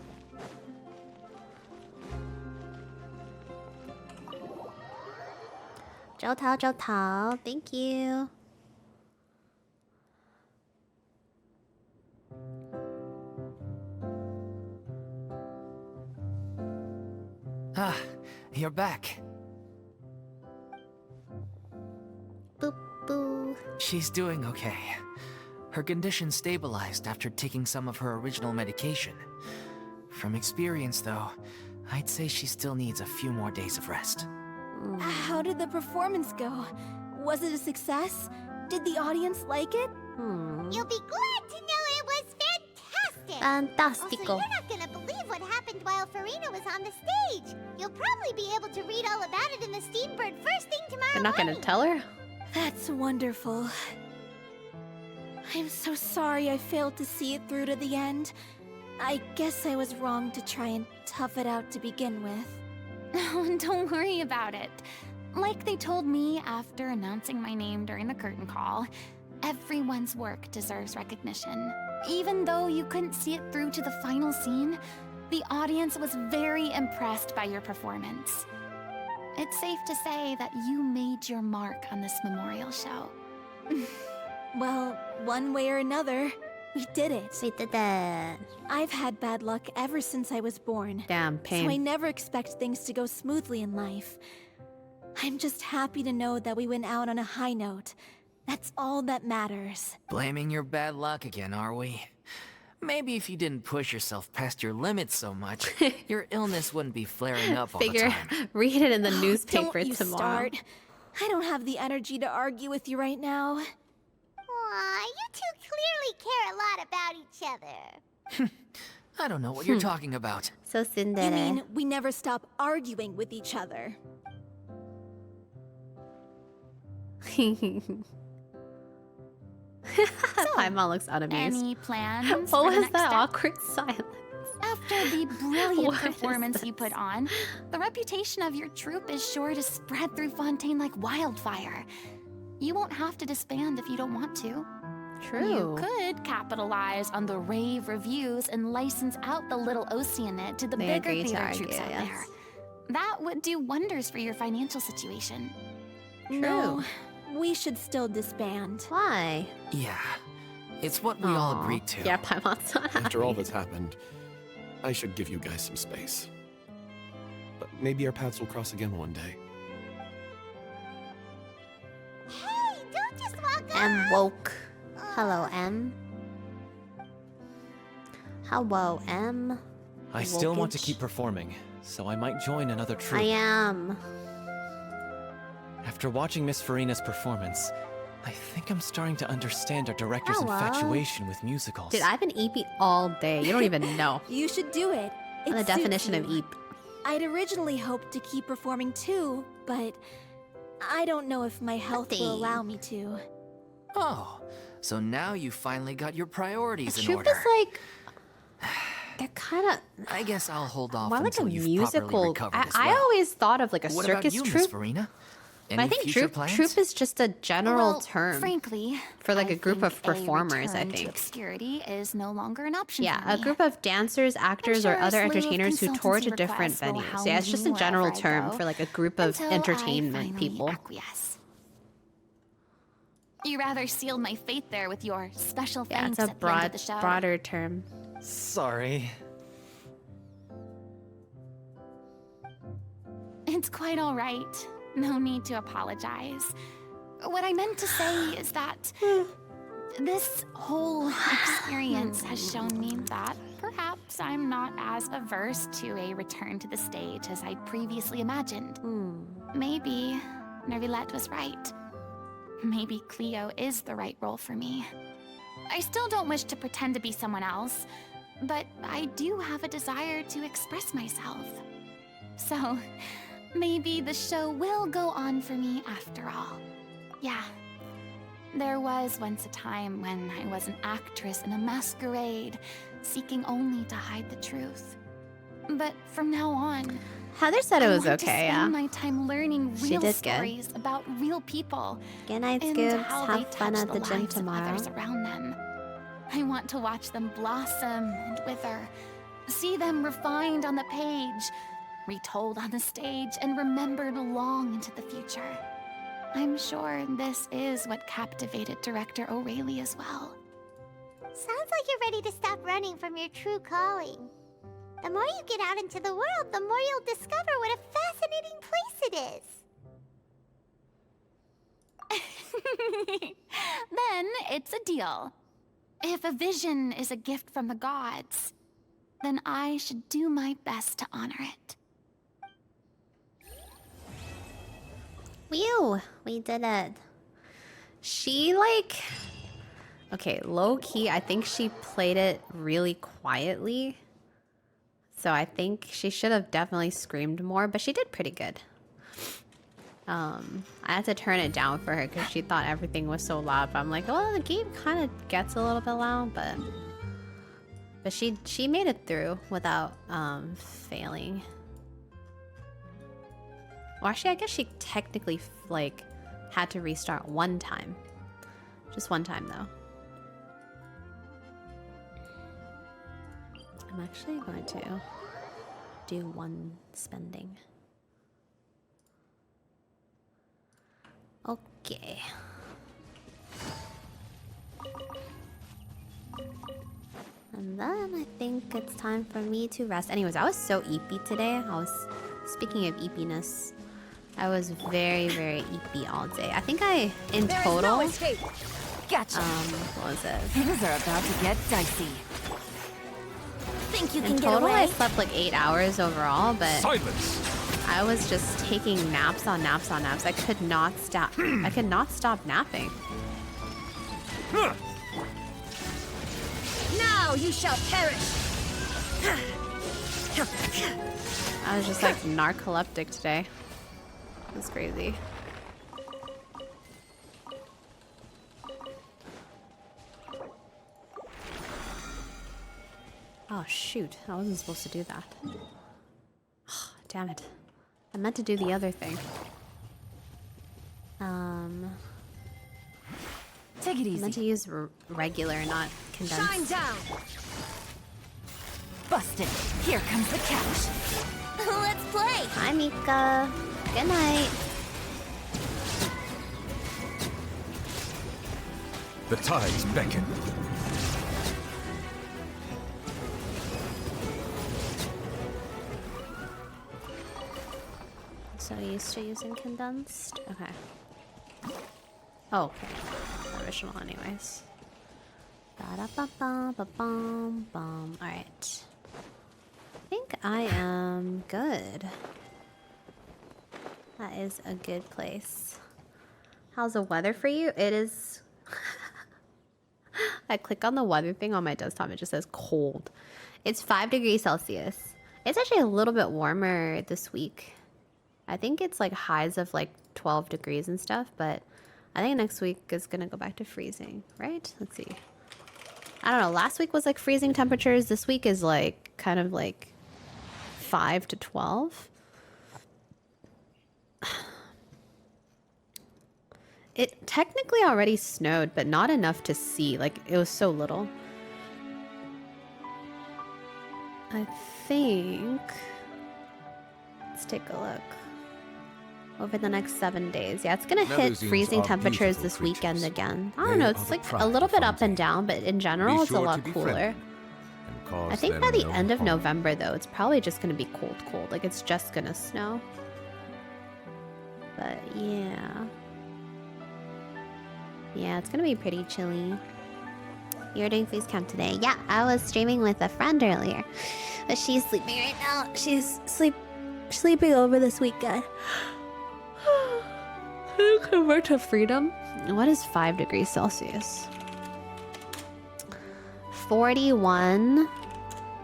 Zhou Tao, thank you. Ah, you're back. Boop boo. She's doing okay. Her condition stabilized after taking some of her original medication. From experience, though, I'd say she still needs a few more days of rest. How did the performance go? Was it a success? Did the audience like it? You'll be glad to know it was fantastic! Fantastico. Also, you're not gonna believe what happened while Farina was on the stage. You'll probably be able to read all about it in the Steambird first thing tomorrow You're not gonna morning. tell her? That's wonderful. I'm so sorry I failed to see it through to the end. I guess I was wrong to try and tough it out to begin with. Oh, don't worry about it. Like they told me after announcing my name during the curtain call, everyone's work deserves recognition. Even though you couldn't see it through to the final scene, the audience was very impressed by your performance. It's safe to say that you made your mark on this memorial show. Well, one way or another, we did it. We did it. I've had bad luck ever since I was born. Damn, pain. So I never expect things to go smoothly in life. I'm just happy to know that we went out on a high note. That's all that matters. Blaming your bad luck again, are we? Maybe if you didn't push yourself past your limits so much, your illness wouldn't be flaring up all the Figure, time. read it in the newspaper Don't you tomorrow. start. I don't have the energy to argue with you right now. Aw, you two clearly care a lot about each other. I don't know what you're talking about. So You Cinderella. mean we never stop arguing with each other? Paimon looks unamused. Any plans What for the was next that step? awkward silence? After the brilliant What is performance you this? put on, the reputation of your troupe is sure to spread through Fontaine like wildfire. You won't have to disband if you don't want to. True. You could capitalize on the rave reviews and license out the Little Oceanid to the They bigger agree to theater argue, troops out yes. there. That would do wonders for your financial situation. No, we should still disband. Why? Yeah, it's what we all Aw. agreed to. Yeah, Paimon's not happy. After all that's happened, I should give you guys some space. But maybe our paths will cross again one day. Hey, don't just walk M woke. Hello, M. Hello, M. I still want to Wokage. keep performing, so I might join another troupe. I am. After watching Miss Farina's performance, I think I'm starting to understand our director's Hello. infatuation with musicals. Dude, I've been eepy all day. You don't even know. You should do it. The It definition suits of you. eep. I'd originally hoped to keep performing too, but I don't know if my health will allow me to. Oh, so now you finally got your priorities The in troupe order. is like, they're kind of I guess I'll hold off more like a until you've properly musical. recovered as I well. always thought of like a What circus about you, Miss troupe. Farina? But I Any think future plans? troupe is just a general Well, term frankly, for like I a group of think a performers, I return to think. obscurity is no longer an option Yeah, for a me. group of dancers, actors, sure or a other slew of entertainers who tour to consultancy different requests will venues. Yeah, it's hound just a me general wherever I term go for like a group of until I entertainment finally people. acquiesce. You rather sealed my fate there with your special Yeah, thanks it's a at the end of the show. broader term. Sorry. It's quite all right. No need to apologize. What I meant to say is that this whole experience has shown me that perhaps I'm not as averse to a return to the stage as I'd previously imagined. Maybe Nervilette was right. Maybe Cleo is the right role for me. I still don't wish to pretend to be someone else, but I do have a desire to express myself. So, maybe the show will go on for me after all. Yeah. There was once a time when I was an actress in a masquerade, seeking only to hide the truth. But from now on, Heather said it was I want okay, to yeah. spend my time learning She real did good. stories about real people. Good night, and Scoops. how they Have fun touch at the gym lives of tomorrow. others around them. I want to watch them blossom and wither, see them refined on the page, retold on the stage, and remembered long into the future. I'm sure this is what captivated director O'Reilly as well. Sounds like you're ready to stop running from your true calling. The more you get out into the world, the more you'll discover what a fascinating place it is. Then it's a deal. If a vision is a gift from the gods, then I should do my best to honor it. Whew, we did it. She like... Okay, low-key, I think she played it really quietly. So I think she should have definitely screamed more, but she did pretty good. I had to turn it down for her because she thought everything was so loud. But I'm like, well, the game kind of gets a little bit loud, but she made it through without failing. Well, actually, I guess she technically like had to restart one time, just one time though. I'm actually going to do one spending. Okay. And then I think it's time for me to rest. Anyways, I was so eepy today. Speaking of eepiness, I was very, very eepy all day. I think I, in There is total... no escape. Gotcha. What was it? Things are about to get dicey. Think you In can get total, away? I slept like 8 hours overall, but... Silence! I was just taking naps on naps on naps. I could not stop. I could not stop napping. Now you shall perish. I was just like narcoleptic today. It was crazy. Oh shoot, I wasn't supposed to do that. Damn it. I meant to do the other thing. Take it easy. I meant to use regular, not condensed. Shine down. Busted. Here comes the catch. Let's play. Hi, Mika. Good night. The tides beckon. So used to using condensed? Okay. Oh, okay. Original anyways. Ba-da-ba-ba-ba-bum-bum. Alright. I think I am good. That is a good place. How's the weather for you? It is... I click on the weather thing on my desktop, it just says cold. It's 5 degrees Celsius. It's actually a little bit warmer this week. I think it's like highs of like 12 degrees and stuff, but I think next week is gonna go back to freezing, right? Let's see. I don't know, last week was like freezing temperatures. This week is like kind of like 5 to 12. It technically already snowed, but not enough to see. Like, it was so little. I think... Let's take a look. Over the next 7 days. Yeah, it's gonna hit Melusines freezing are temperatures beautiful this weekend creatures. again. I don't They know, are it's the like pride a little of bit up and down, but in general, Be it's a sure lot to be cooler. friendly and cause I think them by the no end of harm. November, though, it's probably just gonna be cold. Like, it's just gonna snow. But, yeah. Yeah, it's gonna be pretty chilly. You're doing face cam today? Yeah, I was streaming with a friend earlier. But she's sleeping right now. She's sleeping over this weekend. Convert to freedom. What is 5 degrees Celsius? 41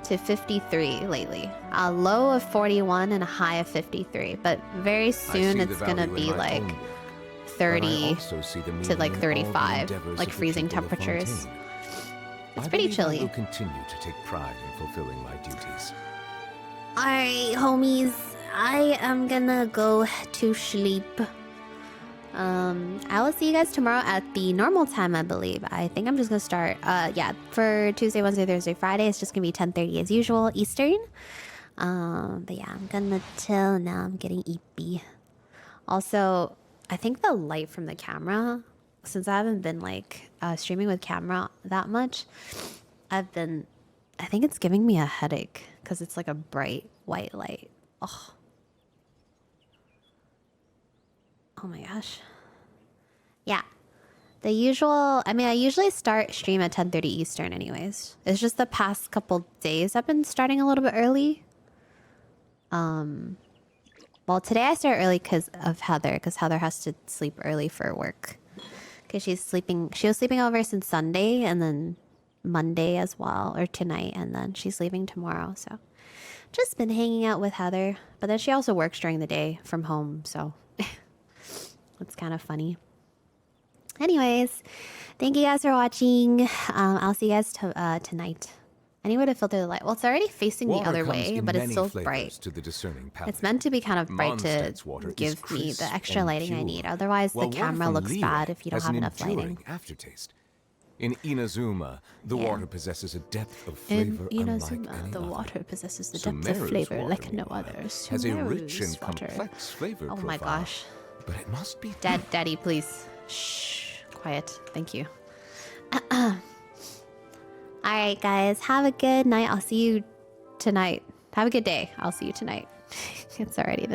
to 53 lately. A low of 41 and a high of 53. But very soon it's gonna be like 30 to like 35, like freezing temperatures. It's pretty chilly. I will continue to take pride in fulfilling my duties. Alright, homies. I am gonna go to sleep. I will see you guys tomorrow at the normal time, I believe. I think I'm just gonna start, yeah, for Tuesday, Wednesday, Thursday, Friday, it's just gonna be 10:30 as usual, Eastern. But yeah, I'm gonna chill now. I'm getting eepy. Also, I think the light from the camera, since I haven't been like streaming with camera that much, I think it's giving me a headache because it's like a bright white light. Oh. Oh my gosh. Yeah. The usual, I mean, I usually start stream at 10:30 Eastern anyways. It's just the past couple days I've been starting a little bit early. Well, today I start early because of Heather, because Heather has to sleep early for work. Because she was sleeping over since Sunday and then Monday as well, or tonight, and then she's leaving tomorrow, so. Just been hanging out with Heather, but then she also works during the day from home, so. It's kind of funny. Anyways, thank you guys for watching. I'll see you guys tonight. I need to filter the light. Well, it's already facing the other way, but it's still bright. To the discerning palate. It's meant to be kind of bright to give me the extra lighting I need. Otherwise, the camera looks bad if you don't have enough lighting. Aftertaste. In Inazuma, the water possesses a depth of flavor unlike any the other. water possesses the depth of Sumeru's flavor water, like no meanwhile, other. has a rich and Sumeru's water. complex flavor Oh profile. my gosh. But it must be Daddy, please. Shh. Quiet. Thank you. Alright, guys. Have a good night. I'll see you tonight. Have a good day. I'll see you tonight. It's already the